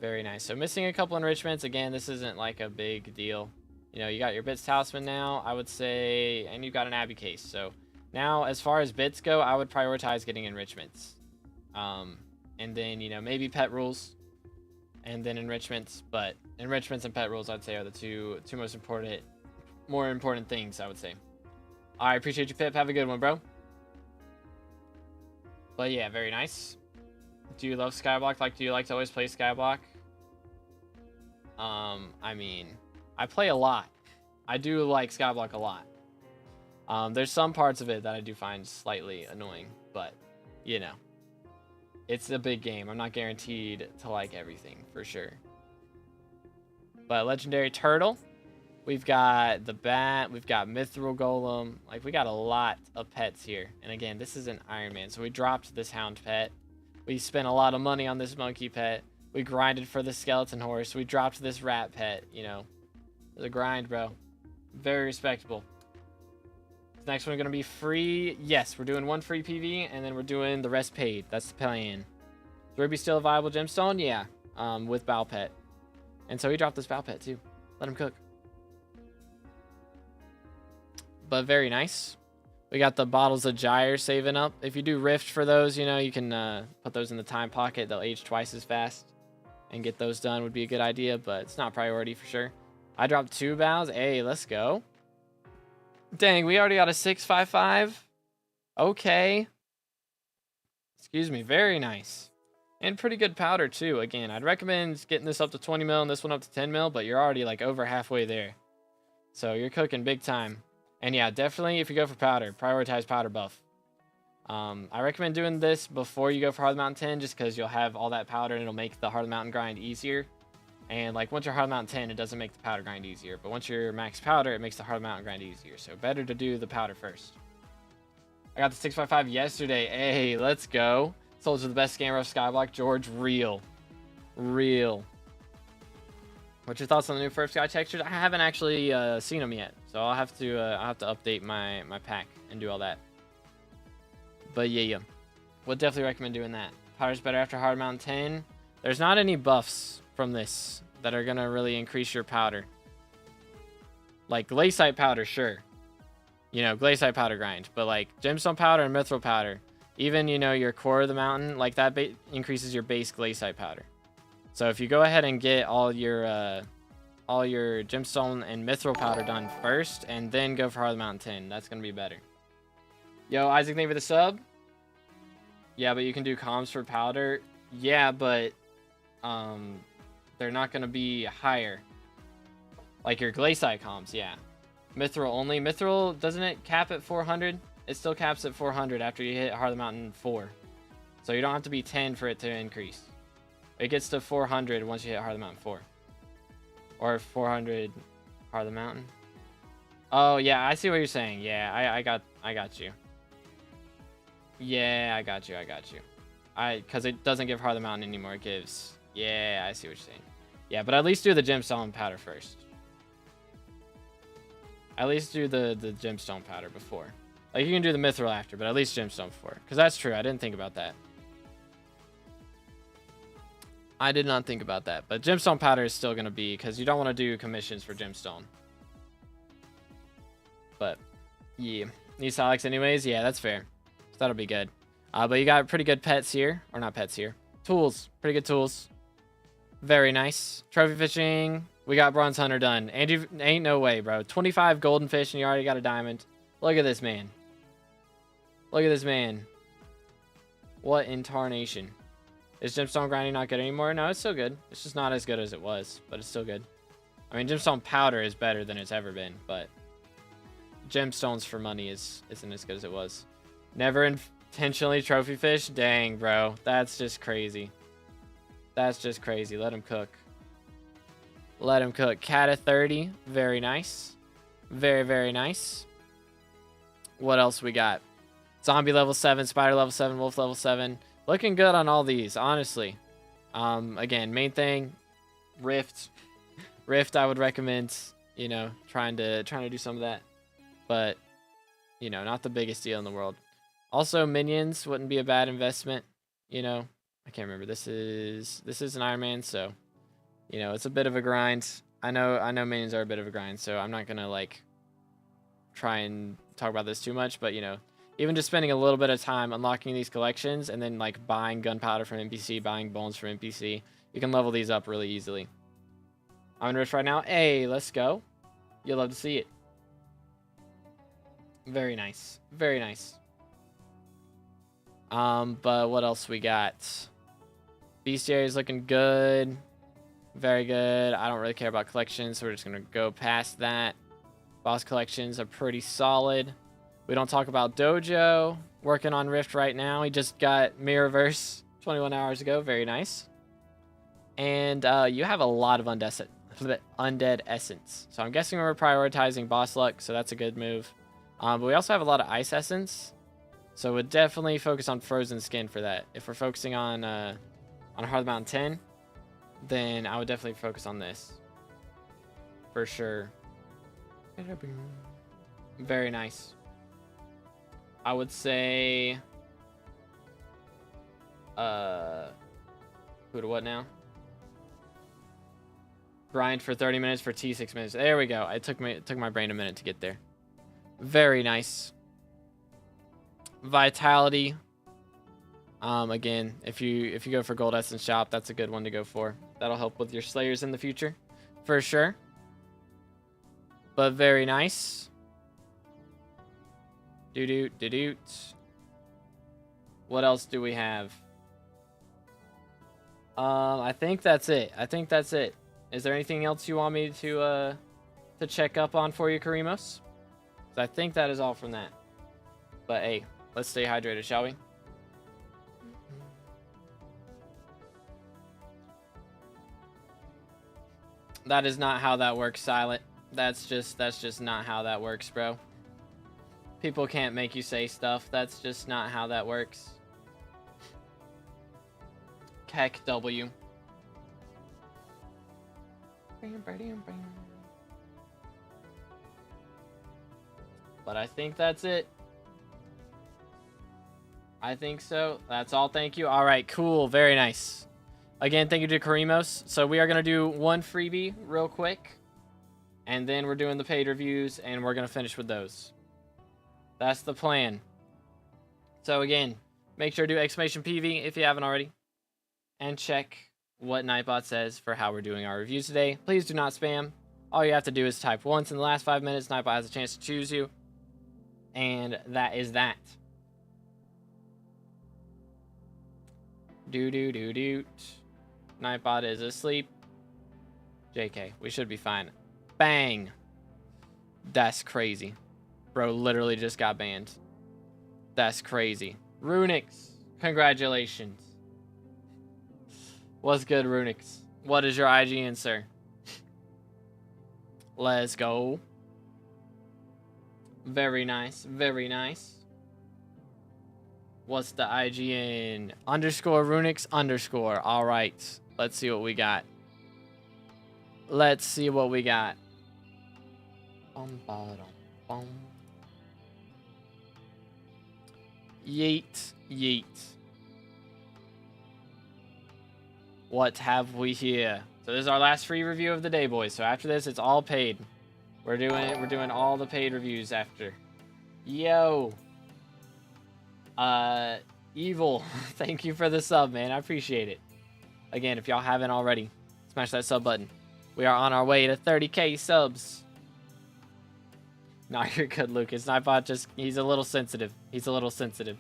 Very nice. So missing a couple enrichments. Again, this isn't like a big deal. You know, you got your Bits Talisman now, I would say, and you've got an Abbey Case. So now, as far as bits go, I would prioritize getting enrichments. And then, you know, maybe pet rules, and then enrichments. But enrichments and pet rules, I'd say, are the two most important, more important things, I would say. All right, appreciate you, Pip. Have a good one, bro. But yeah, very nice. Do you love SkyBlock? Like, do you like to always play SkyBlock? I mean, I play a lot. I do like SkyBlock a lot. There's some parts of it that I do find slightly annoying, but, you know. It's a big game. I'm not guaranteed to like everything, for sure. But Legendary Turtle. We've got the Bat. We've got Mithril Golem. Like, we got a lot of pets here. And again, this is an Iron Man. So we dropped this Hound pet. We spent a lot of money on this Monkey pet. We grinded for the Skeleton Horse. We dropped this Rat pet, you know. It was a grind, bro. Very respectable. This next one going to be free. Yes, we're doing one free PV, and then we're doing the rest paid. That's the plan. Is Ruby still a viable gemstone? Yeah, with Bow Pet. And so he dropped this Bow Pet, too. Let him cook. But very nice. We got the bottles of Gyre saving up. If you do Rift for those, you know, you can put those in the time pocket. They'll age twice as fast. And get those done would be a good idea, but it's not priority for sure. I dropped 2 bows. Hey, let's go. Dang, we already got a 655. Okay. Excuse me. Very nice. And pretty good powder, too. Again, I'd recommend getting this up to 20 mil and this one up to 10 mil, but you're already like over halfway there. So you're cooking big time. And yeah, definitely if you go for powder, prioritize powder buff. I recommend doing this before you go for Heart of the Mountain 10, just because you'll have all that powder and it'll make the Heart of the Mountain grind easier. And like once you're Heart of the Mountain 10, it doesn't make the powder grind easier. But once you're max powder, it makes the Heart of the Mountain grind easier. So better to do the powder first. I got the 655 yesterday. Hey, let's go. Sold to the best scammer of SkyBlock, George. Real. What's your thoughts on the new Furfsky textures? I haven't actually seen them yet, so I'll have to update my pack and do all that. But yeah. Would definitely recommend doing that. Powder's better after Hard Mountain 10. There's not any buffs from this that are going to really increase your powder. Like Glaciite powder, sure. You know, Glaciite powder grind. But like Gemstone powder and Mithril powder, even, you know, your core of the mountain, like that increases your base Glaciite powder. So if you go ahead and get all your Gemstone and Mithril powder done first, and then go for Hard Mountain 10, that's going to be better. Yo, Isaac, thank you for the sub. Yeah, but you can do comms for powder. Yeah, but they're not going to be higher. Like your Glaciite comms, yeah. Mithril only. Mithril, doesn't it cap at 400? It still caps at 400 after you hit Heart of the Mountain 4. So you don't have to be 10 for it to increase. It gets to 400 once you hit Heart of the Mountain 4. Or 400 Heart of the Mountain. Oh, yeah, I see what you're saying. Yeah, I got you. Yeah, I got you. Because it doesn't give Heart of the Mountain anymore. It gives... Yeah, I see what you're saying. Yeah, but at least do the Gemstone powder first. At least do the Gemstone powder before. Like, you can do the Mithril after, but at least Gemstone before. Because that's true. I didn't think about that. I did not think about that. But Gemstone powder is still going to be... Because you don't want to do commissions for Gemstone. But, yeah. Need Silex anyways? Yeah, that's fair. So that'll be good. But you got pretty good pets here. Or not pets here. Tools. Pretty good tools. Very nice. Trophy fishing. We got Bronze Hunter done. And you ain't no way, bro. 25 golden fish and you already got a diamond. Look at this man. Look at this man. What in tarnation? Is Gemstone grinding not good anymore? No, it's still good. It's just not as good as it was, but it's still good. I mean, Gemstone powder is better than it's ever been, but Gemstones for money isn't as good as it was. Never intentionally trophy fish? Dang, bro. That's just crazy. That's just crazy. Let him cook. Let him cook. Cat at 30. Very nice. Very, very nice. What else we got? Zombie level 7. Spider level 7. Wolf level 7. Looking good on all these, honestly. Again, main thing, Rift. Rift, I would recommend, you know, trying to do some of that. But, you know, not the biggest deal in the world. Also, minions wouldn't be a bad investment. You know, I can't remember. This is an Iron Man, so, you know, it's a bit of a grind. I know minions are a bit of a grind, so I'm not gonna like try and talk about this too much. But you know, even just spending a little bit of time unlocking these collections and then like buying gunpowder from NPC, buying bones from NPC, you can level these up really easily. I'm in Rift right now. Hey, let's go. You'll love to see it. Very nice. Very nice. But what else we got? Bestiary is looking good. Very good. I don't really care about collections, so we're just going to go past that. Boss collections are pretty solid. We don't talk about Dojo. Working on Rift right now. He just got Mirrorverse 21 hours ago. Very nice. And you have a lot of undead essence. So I'm guessing we're prioritizing boss luck, so that's a good move. But we also have a lot of ice essence. So we'd definitely focus on frozen skin for that. If we're focusing on Heart of the Mountain 10, then I would definitely focus on this. For sure. Very nice. I would say... who to what now? Grind for 30 minutes for T 6 minutes. There we go. It took my brain a minute to get there. Very nice. Vitality. Again, if you go for Gold Essence Shop, that's a good one to go for. That'll help with your Slayers in the future, for sure. But very nice. Doo-doot. What else do we have? I think that's it. Is there anything else you want me to check up on for you, Karimos? I think that is all from that. But hey, let's stay hydrated, shall we? That is not how that works, Silent. That's just not how that works, bro. People can't make you say stuff. That's just not how that works. Keck W. But I think that's it. I think so. That's all. Thank you. All right, cool. Very nice. Again, thank you to Karimos. So we are going to do one freebie real quick. And then we're doing the paid reviews, and we're going to finish with those. That's the plan. So again, make sure to do exclamation PV if you haven't already. And check what Nightbot says for how we're doing our reviews today. Please do not spam. All you have to do is type once in the last 5 minutes. Nightbot has a chance to choose you. And that is that. Doot. Nightbot is asleep. JK, we should be fine. Bang. That's crazy. Bro literally just got banned. That's crazy. Runix, congratulations. What's good, Runix? What is your IGN, sir? Let's go. Very nice. Very nice. What's the IGN? Underscore Runix underscore. All right. Let's see what we got. Let's see what we got. Yeet. What have we here? So this is our last free review of the day, boys. So after this, it's all paid. We're doing all the paid reviews after. Yo. Evil. Thank you for the sub, man. I appreciate it. Again, if y'all haven't already, smash that sub button. We are on our way to 30k subs. Nah, you're good, Lucas. Nightbot just, he's a little sensitive. He's a little sensitive.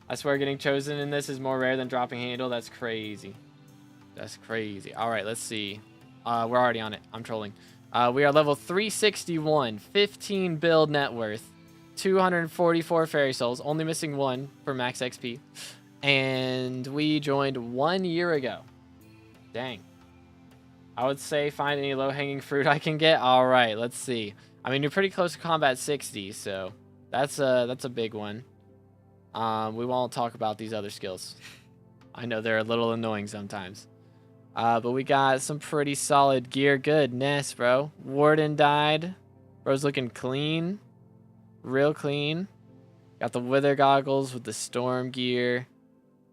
I swear getting chosen in this is more rare than dropping handle. That's crazy. That's crazy. All right, let's see. We're already on it. I'm trolling. We are level 361, 15 build net worth, 244 fairy souls, only missing one for max XP. And we joined 1 year ago. Dang. I would say find any low-hanging fruit I can get. All right, let's see. I mean, you're pretty close to combat 60, so that's a big one. We won't talk about these other skills. I know they're a little annoying sometimes. But we got some pretty solid gear. Goodness, bro. Warden died. Bro's looking clean. Real clean. Got the wither goggles with the storm gear.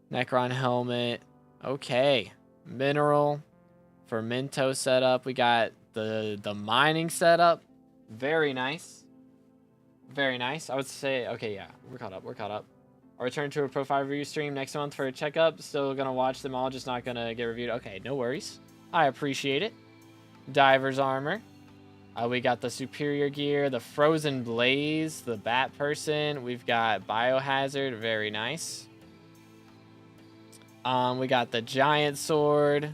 Necron helmet. Okay. Mineral. Fermento setup. We got the mining setup. Very nice. Very nice. I would say, okay, yeah. We're caught up. I'll return to a profile review stream next month for a checkup. Still gonna watch them all, just not gonna get reviewed. Okay, no worries. I appreciate it. Diver's armor. We got the superior gear, the frozen blaze, the bat person. We've got biohazard. Very nice. We got the giant sword.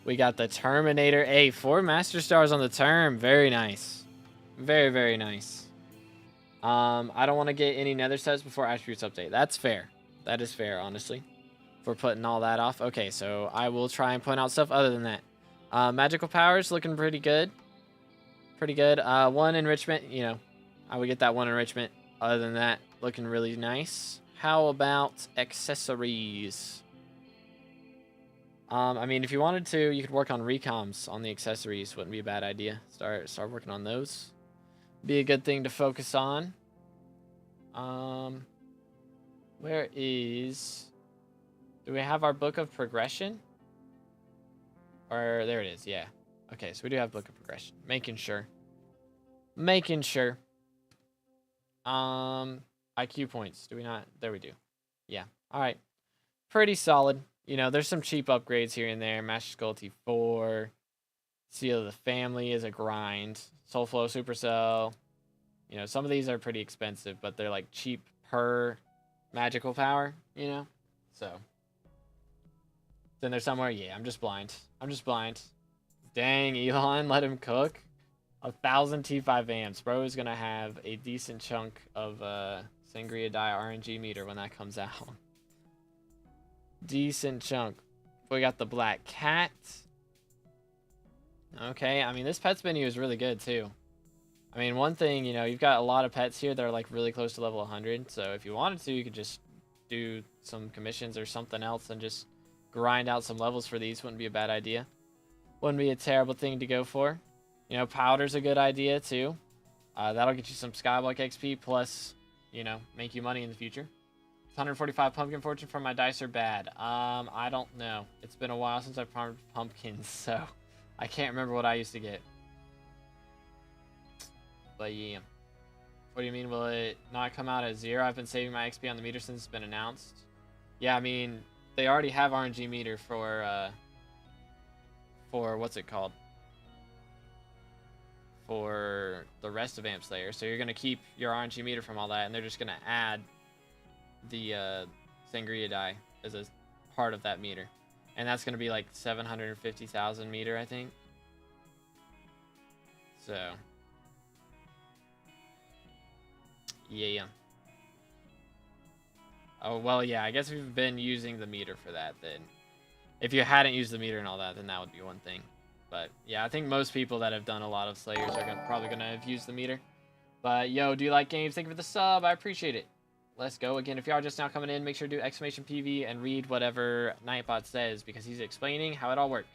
We got the Terminator. Hey, 4 master stars on the term. Very nice. Very, very nice. I don't want to get any nether sets before attributes update. That's fair. That is fair, honestly. For putting all that off. Okay, so I will try and point out stuff other than that. Magical powers looking pretty good. Pretty good. 1 enrichment, you know. I would get that 1 enrichment. Other than that, looking really nice. How about accessories? I mean, if you wanted to, you could work on recoms on the accessories. Wouldn't be a bad idea. Start working on those. Be a good thing to focus on. Where is... Do we have our book of progression? Or there it is, yeah. Okay, so we do have book of progression. Making sure. IQ points. Do we not? There we do. Yeah. All right. Pretty solid. You know, there's some cheap upgrades here and there. Master Skull T4. Seal of the Family is a grind. Soulflow Supercell. You know, some of these are pretty expensive, but they're like cheap per magical power, you know? So. Then there's somewhere, yeah, I'm just blind. Dang, Elon, let him cook. 1,000 T5 amps. Bro is going to have a decent chunk of Sangria Dye RNG meter when that comes out. Decent chunk. We got the Black Cat. Okay, I mean, this pets menu is really good, too. I mean, one thing, you know, you've got a lot of pets here that are, like, really close to level 100. So if you wanted to, you could just do some commissions or something else and just grind out some levels for these. Wouldn't be a bad idea. Wouldn't be a terrible thing to go for. You know, powder's a good idea, too. That'll get you some Skyblock XP plus, you know, make you money in the future. 145 pumpkin fortune from my dice are bad. I don't know. It's been a while since I've farmed pumpkins, so I can't remember what I used to get. But yeah. What do you mean, will it not come out at 0? I've been saving my XP on the meter since it's been announced. Yeah, I mean, they already have RNG meter for what's it called? For the rest of Amp Slayer. So you're going to keep your RNG meter from all that, and they're just going to add the Sangria die as a part of that meter. And that's going to be like 750,000 meter, I think. So... yeah. Oh, well, yeah, I guess if you've been using the meter for that, then... if you hadn't used the meter and all that, then that would be one thing. But, yeah, I think most people that have done a lot of Slayers are probably going to have used the meter. But, yo, do you like games? Thank you for the sub. I appreciate it. Let's go. Again, if you are just now coming in, make sure to do exclamation PV and read whatever Nightbot says, because he's explaining how it all works.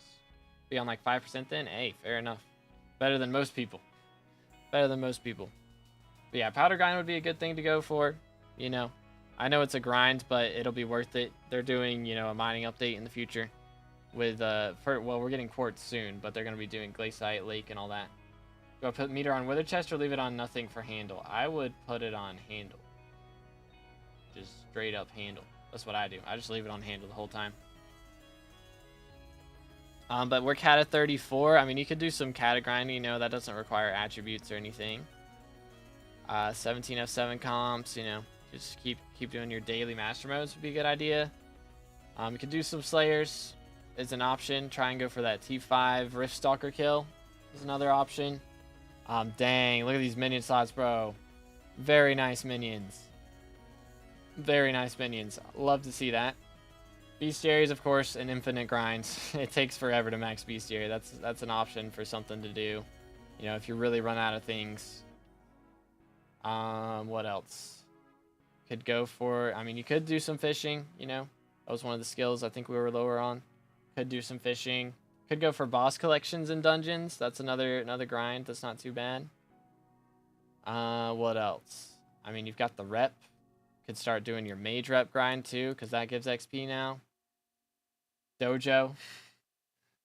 Be on like 5% then? Hey, fair enough. Better than most people. Better than most people. But yeah, powder grind would be a good thing to go for, you know. I know it's a grind, but it'll be worth it. They're doing, you know, a mining update in the future with, well, we're getting quartz soon, but they're going to be doing glaciite, lake, and all that. Do I put meter on wither chest or leave it on nothing for handle? I would put it on handle. Just straight up handle. That's what I do. I just leave it on handle the whole time. But we're cat at 34. I mean, you could do some cat grinding, you know, that doesn't require attributes or anything. 17 F7 comps, you know, just keep doing your daily master modes would be a good idea. You could do some slayers is an option. Try and go for that T5 Rift Stalker kill is another option. Dang, look at these minion slots, bro. Very nice minions. Very nice minions. Love to see that. Bestiaries, of course, an infinite grind. It takes forever to max Bestiary. That's an option for something to do. You know, if you really run out of things. What else? Could go for, I mean, you could do some fishing, you know. That was one of the skills I think we were lower on. Could do some fishing. Could go for boss collections in dungeons. That's another grind. That's not too bad. What else? I mean, you've got the rep. Could start doing your mage rep grind too, because that gives XP now. Dojo.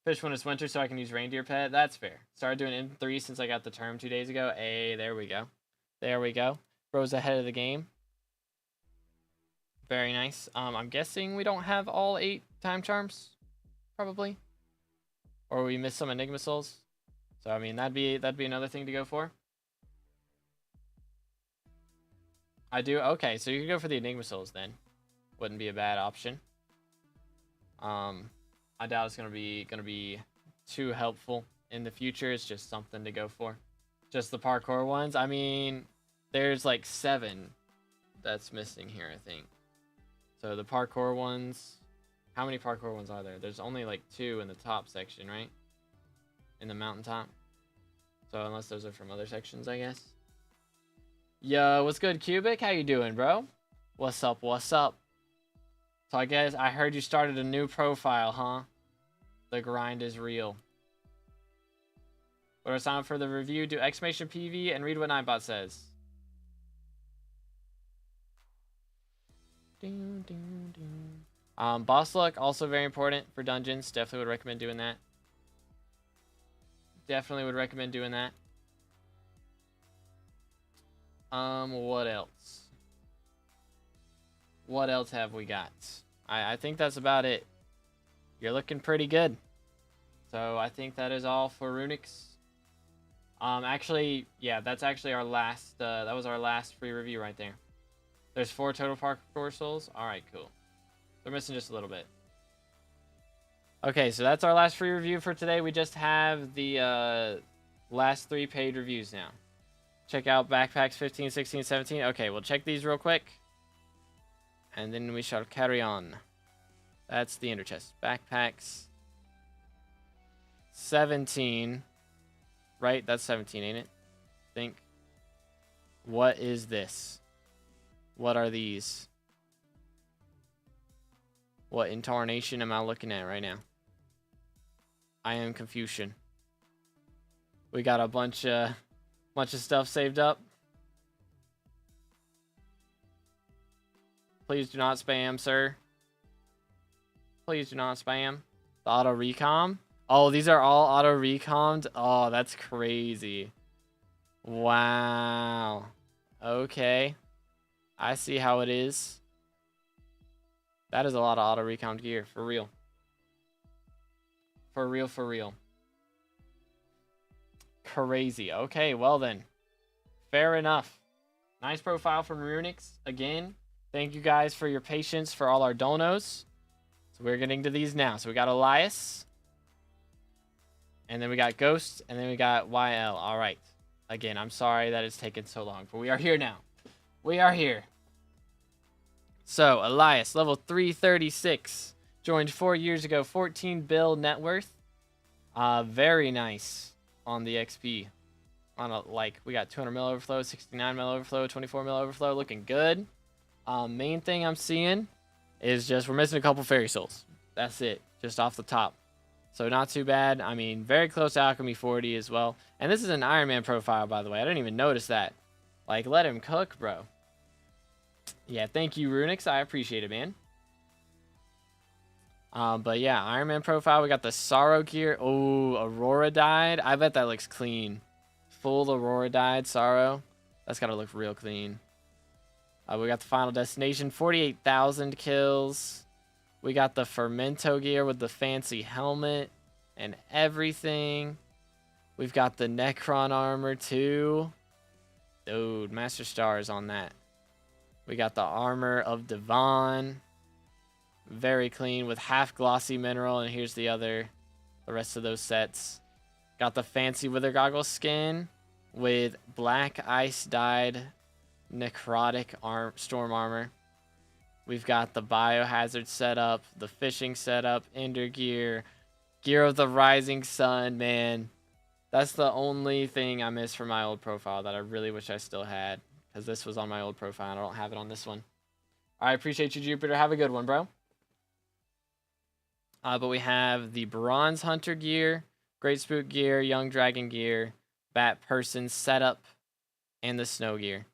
Fish when it's winter so I can use reindeer pet. That's fair. Started doing M3 since I got the term 2 days ago. Hey, there we go. There we go. Bro's ahead of the game. Very nice. I'm guessing we don't have all 8 time charms, probably, or we missed some Enigma souls. So I mean that'd be another thing to go for. I do. Okay, so you can go for the Enigma souls then. Wouldn't be a bad option. I doubt it's gonna be too helpful in the future. It's just something to go for. Just the parkour ones. I mean, there's like 7 that's missing here, I think. So the parkour ones. How many parkour ones are there? There's only like 2 in the top section, right? In the mountaintop. So unless those are from other sections, I guess. Yo, what's good, Cubic? How you doing, bro? What's up? What's up? So I guess I heard you started a new profile, huh? The grind is real. What are sign up for the review? Do exclamation PV and read what Nightbot says. Boss luck, also very important for dungeons. Definitely would recommend doing that. Definitely would recommend doing that. What else? What else have we got? I think that's about it. You're looking pretty good. So I think that is all for Runix. Actually, yeah, that's actually our last, that was our last free review right there. There's 4 total parkour souls. Alright, cool. We're missing just a little bit. Okay, so that's our last free review for today. We just have the last 3 paid reviews now. Check out backpacks 15, 16, 17. Okay, we'll check these real quick. And then we shall carry on. That's the ender chest. Backpacks 17. Right? That's 17, ain't it? I think. What is this? What are these? What incarnation am I looking at right now? I am Confucian. We got a bunch of stuff saved up. Please do not spam, sir. Please do not spam. The auto recom. Oh, these are all auto recommed. Oh, that's crazy. Wow. Okay. I see how it is. That is a lot of auto recommed gear. For real. For real, for real. Crazy. Okay, well then. Fair enough. Nice profile from Runix. Again, thank you guys for your patience for all our donos. So we're getting to these now. So we got Elias. And then we got Ghost. And then we got YL. All right. Again, I'm sorry that it's taken so long. But we are here now. We are here. So, Elias, level 336. Joined 4 years ago. 14 bill net worth. Very nice on the XP. On a, like, we got 200 mil overflow, 69 mil overflow, 24 mil overflow. Looking good. Main thing I'm seeing is just we're missing a couple fairy souls. That's it. Just off the top. So not too bad. I mean, very close to Alchemy 40 as well. And this is an Iron Man profile, by the way. I didn't even notice that. Like, let him cook, bro. Yeah, thank you, Runix. I appreciate it, man. But yeah, Iron Man profile. We got the Sorrow gear. Oh, Aurora died. I bet that looks clean. Full Aurora died. Sorrow. That's got to look real clean. We got the Final Destination. 48,000 kills. We got the Fermento gear with the fancy helmet and everything. We've got the Necron armor too. Dude, Master Stars on that. We got the armor of Devon. Very clean with half glossy mineral. And here's the rest of those sets. Got the fancy Wither Goggles skin with black ice dyed necrotic storm armor. We've got the biohazard setup, the fishing setup, ender gear, gear of the rising sun, man. That's the only thing I miss from my old profile that I really wish I still had. Because this was on my old profile and I don't have it on this one. I appreciate you, Jupiter. Have a good one, bro. But we have the Bronze Hunter gear, Great Spook gear, Young Dragon gear, Bat Person setup, and the Snow gear.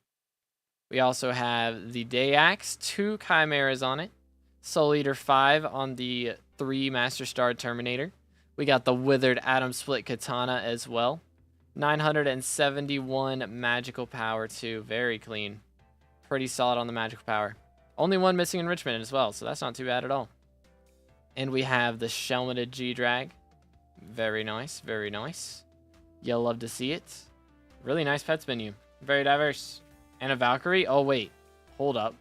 We also have the Day Axe, 2 Chimeras on it. Soul Eater 5 on the 3 Master Star Terminator. We got the Withered Atom Split Katana as well. 971 magical power too. Very clean. Pretty solid on the magical power. Only 1 missing enrichment as well, so that's not too bad at all. And we have the Shelmeted G-Drag. Very nice, very nice. You'll love to see it. Really nice pets menu. Very diverse. And a Valkyrie? Oh, wait. Hold up.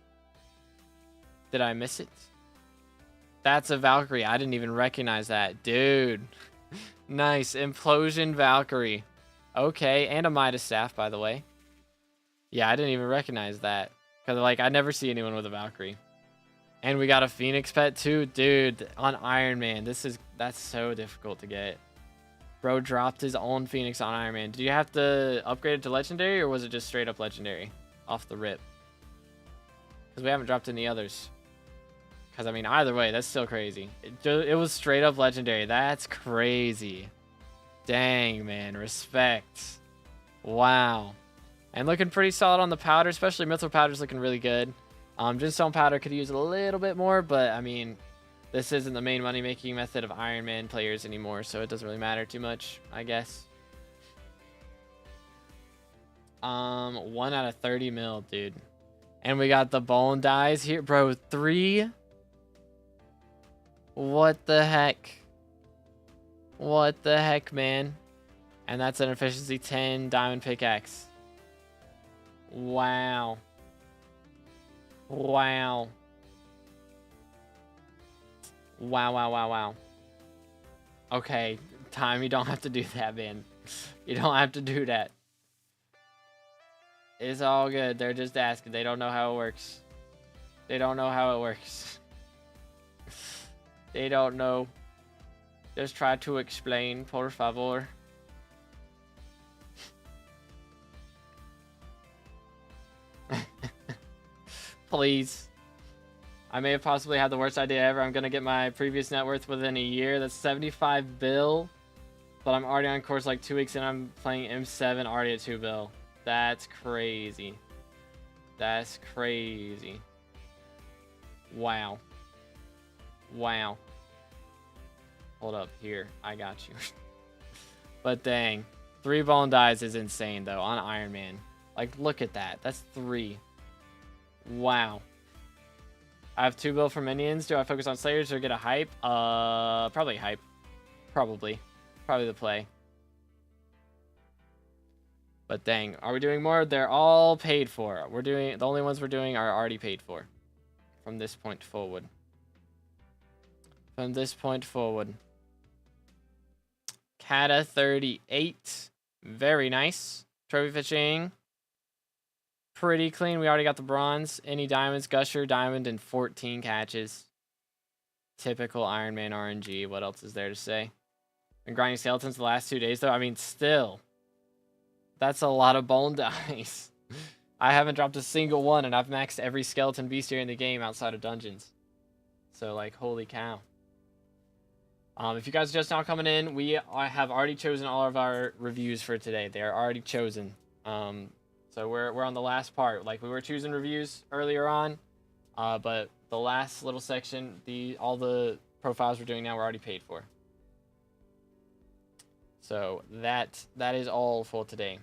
Did I miss it? That's a Valkyrie. I didn't even recognize that. Dude. Nice. Implosion Valkyrie. Okay. And a Midas Staff, by the way. Yeah, I didn't even recognize that. Because, like, I never see anyone with a Valkyrie. And we got a Phoenix pet, too. Dude, on Iron Man. That's so difficult to get. Bro dropped his own Phoenix on Iron Man. Did you have to upgrade it to Legendary, or was it just straight up Legendary? Off the rip. Because we haven't dropped any others. Because, I mean, either way, that's still crazy. It was straight up Legendary. That's crazy. Dang, man. Respect. Wow. And looking pretty solid on the powder, especially Mithril powder's looking really good. Gemstone powder could use a little bit more, but, I mean, this isn't the main money-making method of Iron Man players anymore, so it doesn't really matter too much, I guess. 1 out of 30 mil, dude. And we got the bone dies here. Bro, 3? What the heck? What the heck, man? And that's an efficiency 10 diamond pickaxe. Wow. Wow. Wow, wow, wow, wow. Okay, Time, you don't have to do that, man. You don't have to do that. It's all good. They're just asking. They don't know how it works. They don't know how it works. They don't know. Just try to explain, por favor. Please. I may have possibly had the worst idea ever. I'm going to get my previous net worth within a year. That's 75 bill. But I'm already on course like 2 weeks and I'm playing M7 already at 2 bill. That's crazy. That's crazy. Wow. Wow. Hold up. Here. I got you. But dang. 3 bone dies is insane, though, on Iron Man. Like, look at that. That's 3. Wow. I have 2 bill for minions. Do I focus on Slayers or get a hype? Probably hype. Probably the play. But dang, are we doing more? They're all paid for. The only ones we're doing are already paid for. From this point forward. From this point forward. Kata 38. Very nice. Trophy fishing. Pretty clean. We already got the bronze. Any diamonds? Gusher, diamond, and 14 catches. Typical Iron Man RNG. What else is there to say? Been grinding skeletons the last 2 days, though. I mean, still. That's a lot of bone dice. I haven't dropped a single one, and I've maxed every skeleton bestiary in the game outside of dungeons. So, like, holy cow. If you guys are just now coming in, we have already chosen all of our reviews for today. They are already chosen. So we're on the last part. Like, we were choosing reviews earlier on, but the last little section, all the profiles we're doing now, we're already paid for. So that is all for today.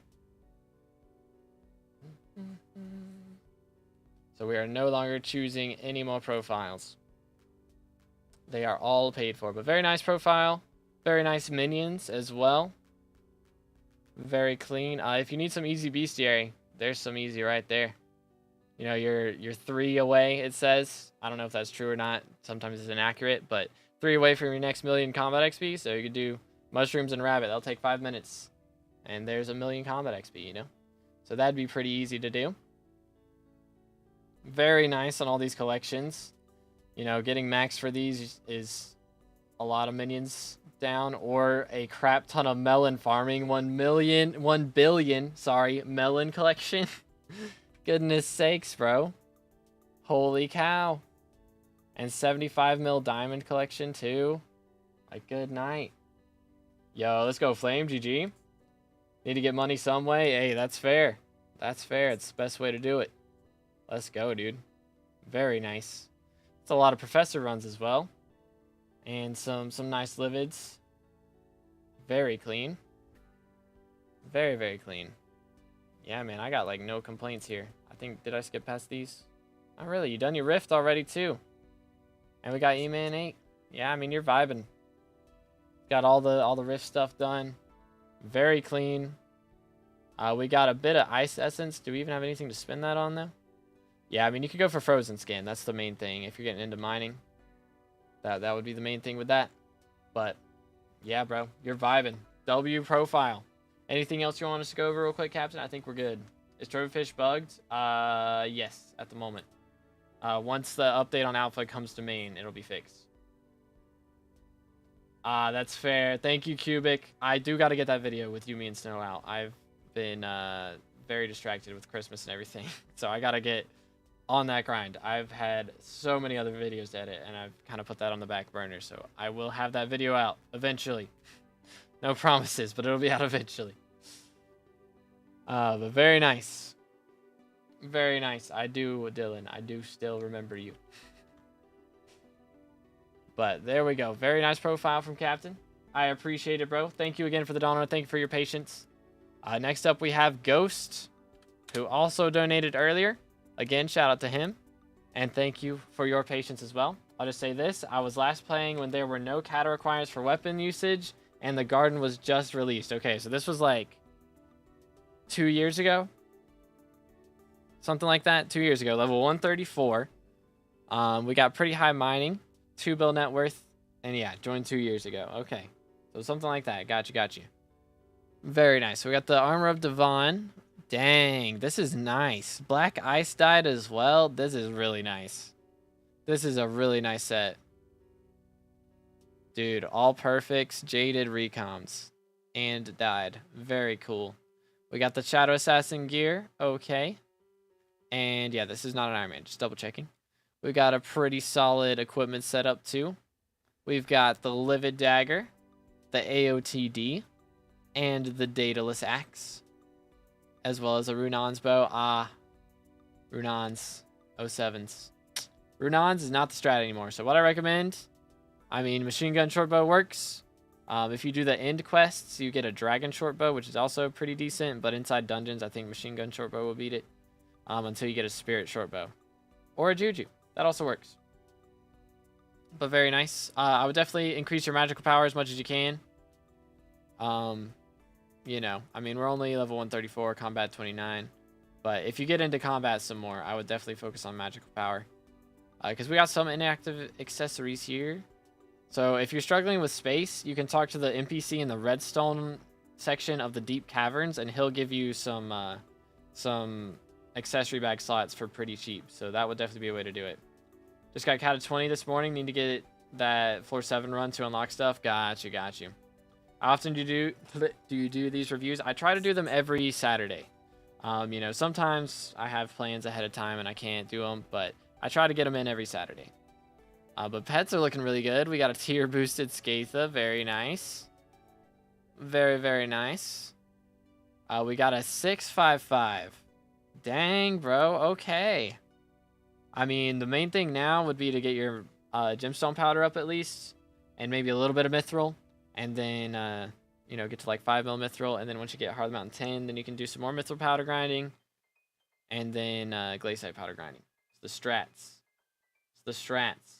So we are no longer choosing any more profiles. They are all paid for. But very nice profile. Very nice minions as well. Very clean. If you need some easy bestiary, there's some easy right there. You know, you're 3 away, it says. I don't know if that's true or not. Sometimes it's inaccurate, but 3 away from your next million combat XP. So you could do mushrooms and rabbit. That'll take 5 minutes. And there's a million combat XP, you know? So that'd be pretty easy to do. Very nice on all these collections. You know, getting max for these is a lot of minions down, or a crap ton of melon farming. 1 billion, melon collection. Goodness sakes, bro. Holy cow. And 75 mil diamond collection too. Like, good night. Yo, let's go Flame, GG. Need to get money some way. Hey, that's fair. That's fair. It's the best way to do it. Let's go, dude. Very nice. It's a lot of professor runs as well. And some nice livids. Very clean. Very, very clean. Yeah, man, I got like no complaints here. I think, did I skip past these? Not really. You done your rift already too. And we got E-Man 8. Yeah, I mean, you're vibing. Got all the rift stuff done. Very clean. We got a bit of ice essence. Do we even have anything to spend that on though? Yeah, I mean, you could go for frozen skin. That's the main thing if you're getting into mining. That would be the main thing with that. But yeah, bro, you're vibing. W profile. Anything else you want us to go over real quick, Captain? I think we're good. Is Trophyfish bugged? Yes, at the moment. Once the update on Alpha comes to main, it'll be fixed. That's fair. Thank you, Cubic. I do got to get that video with you, me, and Snow out. I've been very distracted with Christmas and everything. So I got to get on that grind. I've had so many other videos to edit, and I've kind of put that on the back burner. So I will have that video out eventually. No promises, but it'll be out eventually. But very nice. Very nice. I do, Dylan. I do still remember you. But there we go. Very nice profile from Captain. I appreciate it, bro. Thank you again for the donor. Thank you for your patience. Next up, we have Ghost, who also donated earlier. Again, shout out to him. And thank you for your patience as well. I'll just say this. I was last playing when there were no kata requirements for weapon usage, and the garden was just released. Okay, so this was like 2 years ago. Something like that. 2 years ago. Level 134. We got pretty high mining. 2 bill net worth. And yeah, joined 2 years ago. Okay. So something like that. Got you. Very nice. So we got the Armor of Devon. Dang, this is nice. Black Ice died as well. This is really nice. This is a really nice set. Dude, all perfects, jaded recoms. And died. Very cool. We got the Shadow Assassin gear. Okay. And yeah, this is not an Iron Man. Just double checking. We got a pretty solid equipment setup too. We've got the Livid Dagger, the AOTD, and the Daedalus Axe, as well as a Runon's bow. Runon's 07s. Runons is not the strat anymore. So what I recommend, I mean, machine gun short bow works. If you do the end quests, you get a dragon short bow, which is also pretty decent. But inside dungeons, I think machine gun short bow will beat it until you get a spirit short bow or a juju. That also works. But very nice. I would definitely increase your magical power as much as you can. You know, I mean, we're only level 134, combat 29. But if you get into combat some more, I would definitely focus on magical power. Because we got some inactive accessories here. So if you're struggling with space, you can talk to the NPC in the redstone section of the deep caverns, and he'll give you some accessory bag slots for pretty cheap. So that would definitely be a way to do it. Just got catted 20 this morning. Need to get that floor 7 run to unlock stuff. Got you. How often do you do these reviews? I try to do them every Saturday. You know, sometimes I have plans ahead of time and I can't do them, but I try to get them in every Saturday. But pets are looking really good. We got a tier boosted Skatha. Very nice. Very, very nice. We got a 655. Dang, bro. Okay. I mean, the main thing now would be to get your gemstone powder up at least, and maybe a little bit of mithril, and then, you know, get to like 5 mil mithril, and then once you get Hard Mountain 10, then you can do some more mithril powder grinding, and then glaciite powder grinding. It's the strats.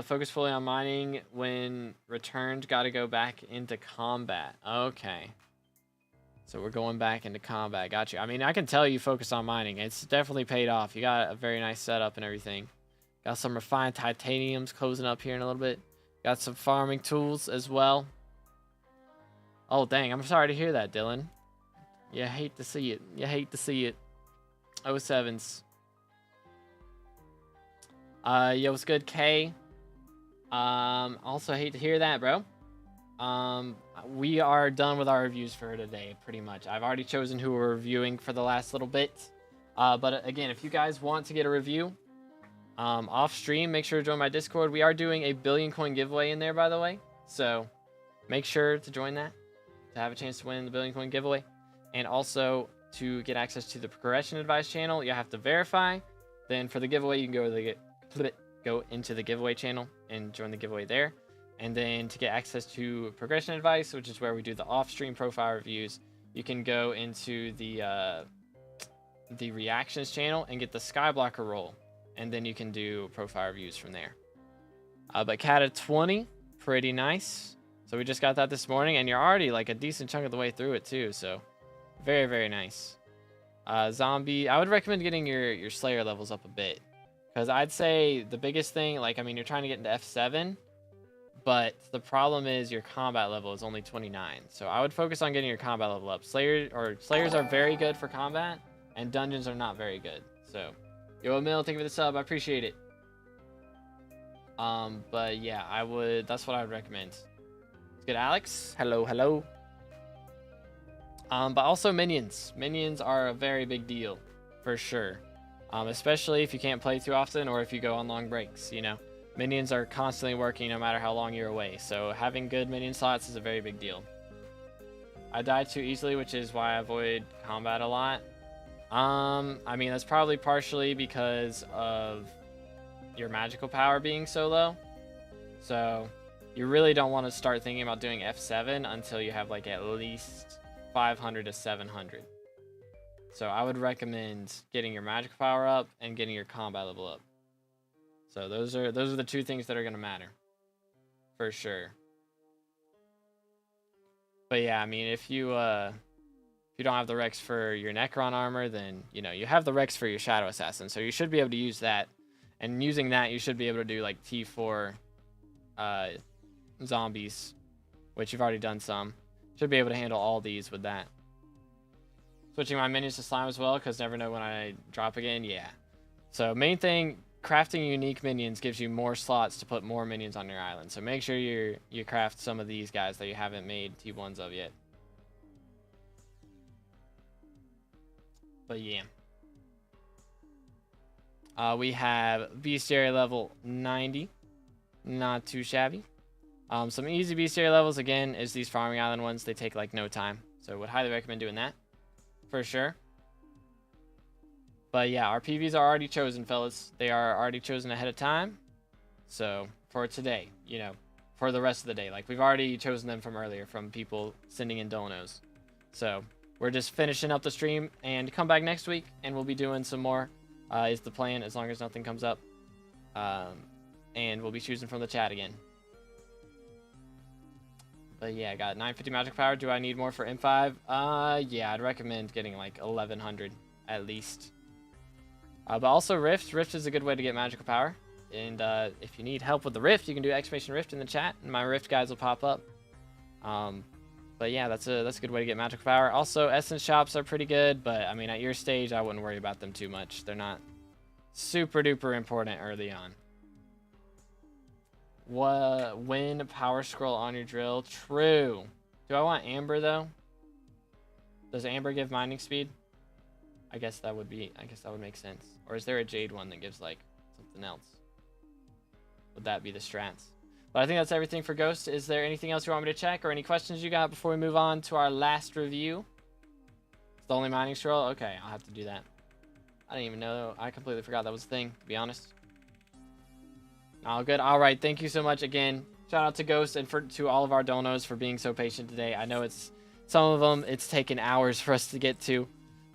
Focus fully on mining. When returned, got to go back into combat. Okay. So we're going back into combat. Got you. I mean, I can tell you focus on mining. It's definitely paid off. You got a very nice setup and everything. Got some refined titaniums closing up here in a little bit. Got some farming tools as well. Oh, dang. I'm sorry to hear that, Dylan. You hate to see it. 07s. Yo, what's good, K? Also hate to hear that, bro. We are done with our reviews for today, pretty much. I've already chosen who we're reviewing for the last little bit. But again, if you guys want to get a review off stream, make sure to join my Discord. We are doing a 1 billion coin giveaway in there, by the way. So make sure to join that to have a chance to win the 1 billion coin giveaway. And also to get access to the progression advice channel, you have to verify. Then for the giveaway, you can go into the giveaway channel and join the giveaway there. And then to get access to progression advice, which is where we do the off-stream profile reviews, you can go into the reactions channel and get the Skyblocker role, and then you can do profile reviews from there. But cat at 20, pretty nice. So we just got that this morning, and you're already like a decent chunk of the way through it too. So very, very nice. Zombie, I would recommend getting your Slayer levels up a bit, because I'd say the biggest thing, like, I mean, you're trying to get into F7. But the problem is your combat level is only 29. So I would focus on getting your combat level up. Slayers are very good for combat, and dungeons are not very good. So, yo, Emil, thank you for the sub. I appreciate it. But yeah, that's what I would recommend. Let's get Alex. Hello. But also minions. Minions are a very big deal, for sure. Especially if you can't play too often or if you go on long breaks, you know. Minions are constantly working no matter how long you're away, so having good minion slots is a very big deal. I die too easily, which is why I avoid combat a lot. I mean, that's probably partially because of your magical power being so low. So you really don't want to start thinking about doing F7 until you have like at least 500 to 700. So I would recommend getting your magical power up and getting your combat level up. So those are the two things that are going to matter, for sure. But yeah, I mean, if you don't have the Rex for your Necron armor, then, you know, you have the Rex for your Shadow Assassin. So you should be able to use that. And using that, you should be able to do like T4 zombies, which you've already done some. Should be able to handle all these with that. Switching my minions to slime as well, because never know when I drop again. Yeah. So main thing, crafting unique minions gives you more slots to put more minions on your island. So make sure you craft some of these guys that you haven't made T1s of yet. But yeah. We have bestiary level 90. Not too shabby. Some easy bestiary levels, again, is these farming island ones. They take like no time. So would highly recommend doing that. For sure. But yeah, our PVs are already chosen, fellas. They are already chosen ahead of time. So for today, you know, for the rest of the day, like we've already chosen them from earlier from people sending in donos. So we're just finishing up the stream and come back next week and we'll be doing some more. Is the plan, as long as nothing comes up. And we'll be choosing from the chat again. But yeah, I got 950 magic power. Do I need more for M5? Yeah, I'd recommend getting like 1100 at least. But also Rift. Rift is a good way to get magical power. And if you need help with the Rift, you can do exclamation Rift in the chat, and my Rift guys will pop up. But yeah, that's a good way to get magical power. Also, essence shops are pretty good, but I mean, at your stage, I wouldn't worry about them too much. They're not super duper important early on. Win power scroll on your drill. True. Do I want amber though? Does amber give mining speed? I guess that would make sense. Or is there a jade one that gives like something else? Would that be the strats? But I think that's everything for Ghost. Is there anything else you want me to check or any questions you got before we move on to our last review? It's the only mining scroll? Okay, I'll have to do that. I didn't even know. I completely forgot that was a thing, to be honest. All good. All right. Thank you so much again. Shout out to Ghost and to all of our donos for being so patient today. I know some of them it's taken hours for us to get to,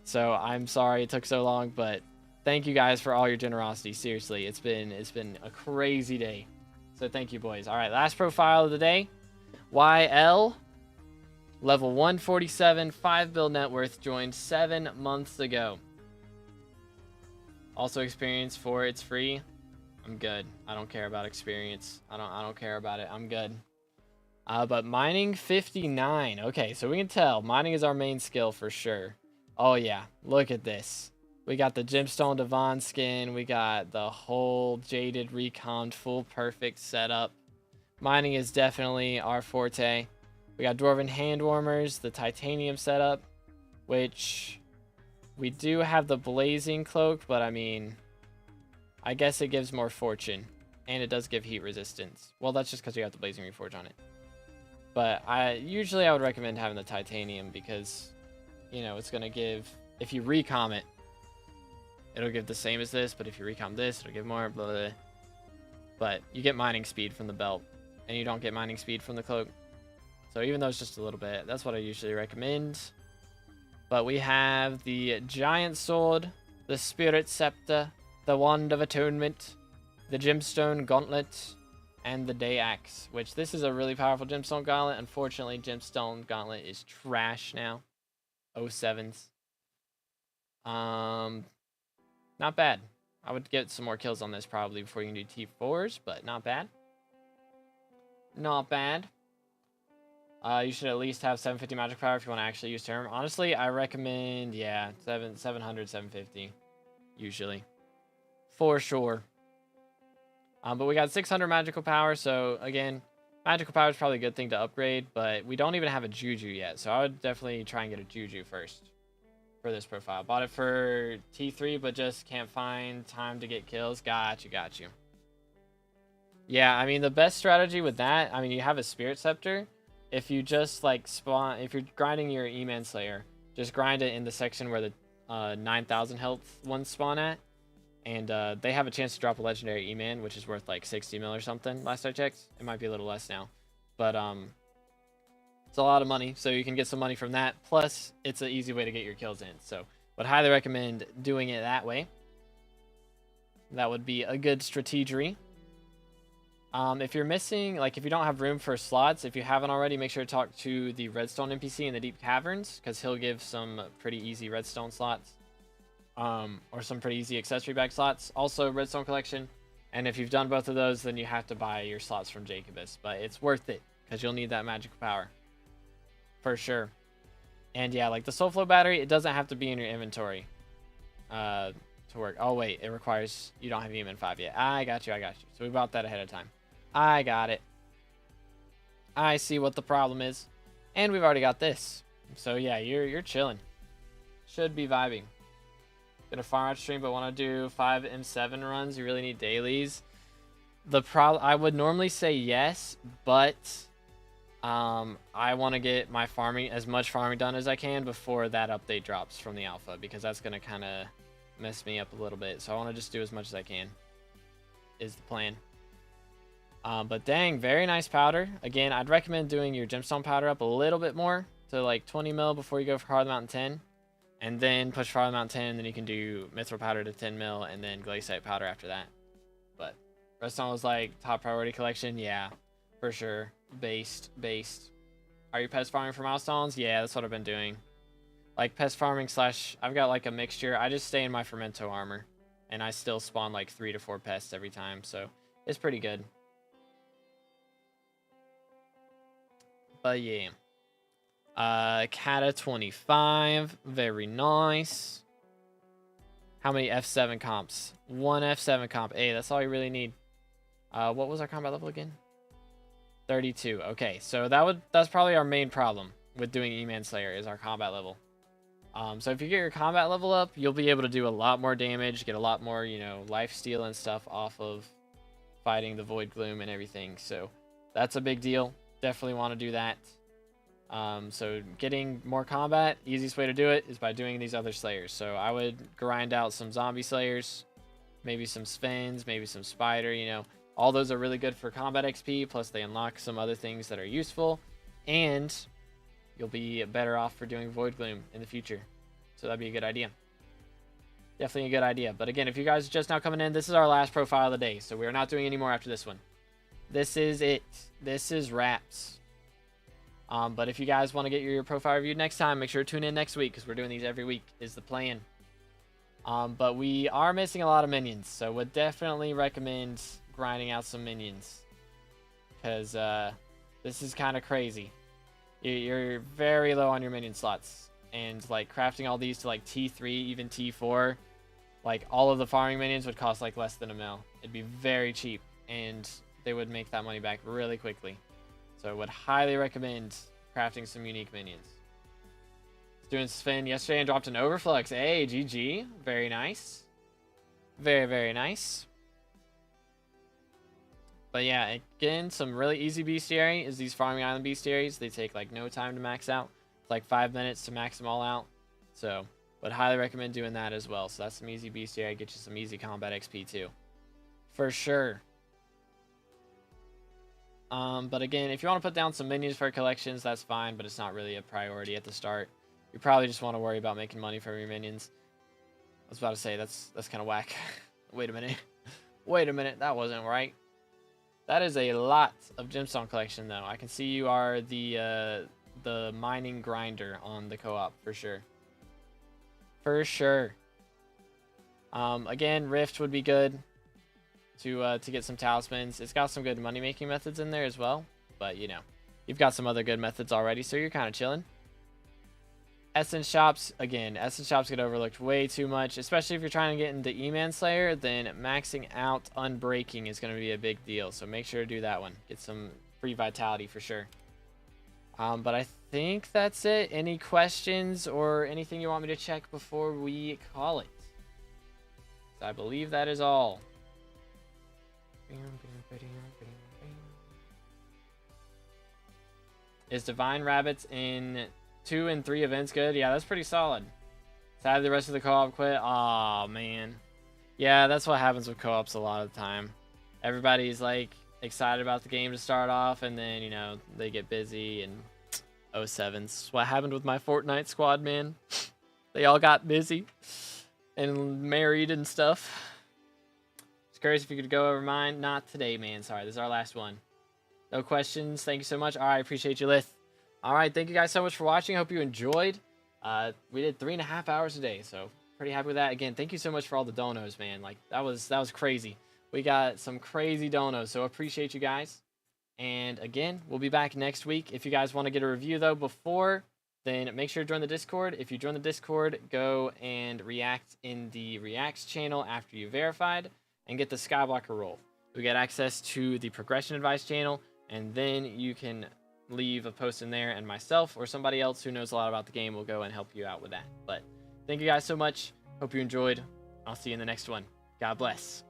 so I'm sorry it took so long. But thank you guys for all your generosity. Seriously, it's been a crazy day. So thank you, boys. All right, last profile of the day. YL, level 147, 5 bill net worth, joined 7 months ago. Also experience for it's free. I'm good. I don't care about experience. I don't care about it. I'm good. But mining 59. Okay, so we can tell mining is our main skill for sure. Oh yeah, look at this. We got the gemstone Devon skin. We got the whole jaded recon full perfect setup. Mining is definitely our forte. We got dwarven hand warmers, the titanium setup, which we do have the blazing cloak, but I mean, I guess it gives more fortune, and it does give heat resistance. Well, that's just because you have the blazing reforge on it. But usually I would recommend having the titanium because, you know, it's gonna give, if you recom it, it'll give the same as this, but if you recom this, it'll give more, blah, blah, blah. But you get mining speed from the belt, and you don't get mining speed from the cloak. So even though it's just a little bit, that's what I usually recommend. But we have the giant sword, the spirit scepter, the wand of atonement, the gemstone gauntlet, and the day axe, which this is a really powerful gemstone gauntlet. Unfortunately, gemstone gauntlet is trash now. 07s. Not bad. I would get some more kills on this probably before you can do T4s, but not bad. Not bad. You should at least have 750 magic power if you want to actually use Term. Honestly, I recommend, yeah, 700, 750, usually. For sure. But we got 600 magical power, so again, magical power is probably a good thing to upgrade, but we don't even have a Juju yet, so I would definitely try and get a Juju first for this profile. Bought it for T3, but just can't find time to get kills. Got you. Yeah, I mean, the best strategy with that, I mean, you have a Spirit Scepter. If you just, like, spawn, if you're grinding your E-Man Slayer, just grind it in the section where the 9,000 health ones spawn at. And they have a chance to drop a legendary E-Man, which is worth like 60 mil or something, last I checked. It might be a little less now. But it's a lot of money, so you can get some money from that. Plus, it's an easy way to get your kills in. So would highly recommend doing it that way. That would be a good strategy. If you're missing, like if you don't have room for slots, if you haven't already, make sure to talk to the redstone NPC in the deep caverns, because he'll give some pretty easy redstone slots. Or some pretty easy accessory bag slots. Also, redstone collection. And if you've done both of those, then you have to buy your slots from Jacobus. But it's worth it, because you'll need that magical power. For sure. And yeah, like the Soul Flow battery, it doesn't have to be in your inventory to work. Oh, wait. It requires... You don't have EMN 5 yet. I got you. So we bought that ahead of time. I got it. I see what the problem is. And we've already got this. So yeah, you're chilling. Should be vibing. Gonna farm out stream, but want to do 5 M7 runs. You really need dailies. I would normally say yes, but I want to get my farming, as much farming done as I can before that update drops from the alpha, because that's gonna kind of mess me up a little bit. So I want to just do as much as I can, is the plan. But dang, very nice powder. Again, I'd recommend doing your gemstone powder up a little bit more to like 20 mil before you go for Heart of the Mountain 10. And then push for Heart of the Mountain 10, and then you can do mithril powder to 10 mil and then glaciite powder after that. But redstone was like top priority collection. Yeah, for sure. Based. Are you pest farming for milestones? Yeah, that's what I've been doing. Like pest farming slash, I've got like a mixture. I just stay in my fermento armor, and I still spawn like 3 to 4 pests every time. So it's pretty good. But yeah. Kata 25. Very nice. How many F7 comps? 1 F7 comp. Hey, that's all you really need. What was our combat level again? 32. Okay, so that's probably our main problem with doing E-Man Slayer is our combat level. So if you get your combat level up, you'll be able to do a lot more damage, get a lot more, you know, life steal and stuff off of fighting the Void Gloom and everything. So that's a big deal. Definitely want to do that. So getting more combat, easiest way to do it is by doing these other slayers. So I would grind out some zombie slayers, maybe some Svens, maybe some spider, you know. All those are really good for combat XP, plus they unlock some other things that are useful, and you'll be better off for doing Void Gloom in the future. So that'd be a good idea. Definitely a good idea. But again, if you guys are just now coming in, this is our last profile of the day, so we are not doing any more after this one. This is it. This is wraps. But if you guys want to get your profile reviewed next time, make sure to tune in next week, because we're doing these every week is the plan. But we are missing a lot of minions, so would definitely recommend grinding out some minions, because this is kind of crazy. You're very low on your minion slots, and like crafting all these to like T3, even T4, like all of the farming minions would cost like less than $1 mil. It'd be very cheap, and they would make that money back really quickly. So I would highly recommend crafting some unique minions. Doing Sven yesterday and dropped an Overflux. Hey, GG. Very nice. Very, very nice. But yeah, again, some really easy bestiary is these Farming Island bestiaries. They take like no time to max out. It's like 5 minutes to max them all out. So would highly recommend doing that as well. So that's some easy bestiary. Get you some easy combat XP too. For sure. But again, if you want to put down some minions for collections, that's fine, but it's not really a priority at the start. You probably just want to worry about making money from your minions. I was about to say, that's kind of whack. Wait a minute. Wait a minute, that wasn't right. That is a lot of gemstone collection, though. I can see you are the mining grinder on the co-op, for sure. For sure. Again, Rift would be good to get some talismans. It's got some good money-making methods in there as well. But, you know, you've got some other good methods already, so you're kind of chilling. Essence shops, again, essence shops get overlooked way too much, especially if you're trying to get into E-Man Slayer. Then maxing out Unbreaking is going to be a big deal, so make sure to do that one. Get some free vitality for sure. But I think that's it. Any questions or anything you want me to check before we call it? So I believe that is all. Is Divine Rabbits in 2 and 3 events good? Yeah, that's pretty solid. Sadly, the rest of the co-op quit. Aw, man. Yeah, that's what happens with co-ops a lot of the time. Everybody's like excited about the game to start off, and then, you know, they get busy and 07's what happened with my Fortnite squad, man. They all got busy and married and stuff. Just curious if you could go over mine. Not today, man. Sorry, this is our last one. No questions. Thank you so much. All right, appreciate you, Lith. All right, thank you guys so much for watching. Hope you enjoyed. We did 3.5 hours a day, so pretty happy with that. Again, thank you so much for all the donos, man. Like that was crazy. We got some crazy donos, so appreciate you guys. And again, we'll be back next week. If you guys want to get a review though before, then make sure to join the Discord. If you join the Discord, go and react in the Reacts channel after you verified, and get the Skyblocker role. We get access to the progression advice channel, and then you can leave a post in there, and myself or somebody else who knows a lot about the game will go and help you out with that. But thank you guys so much. Hope you enjoyed. I'll see you in the next one. God bless.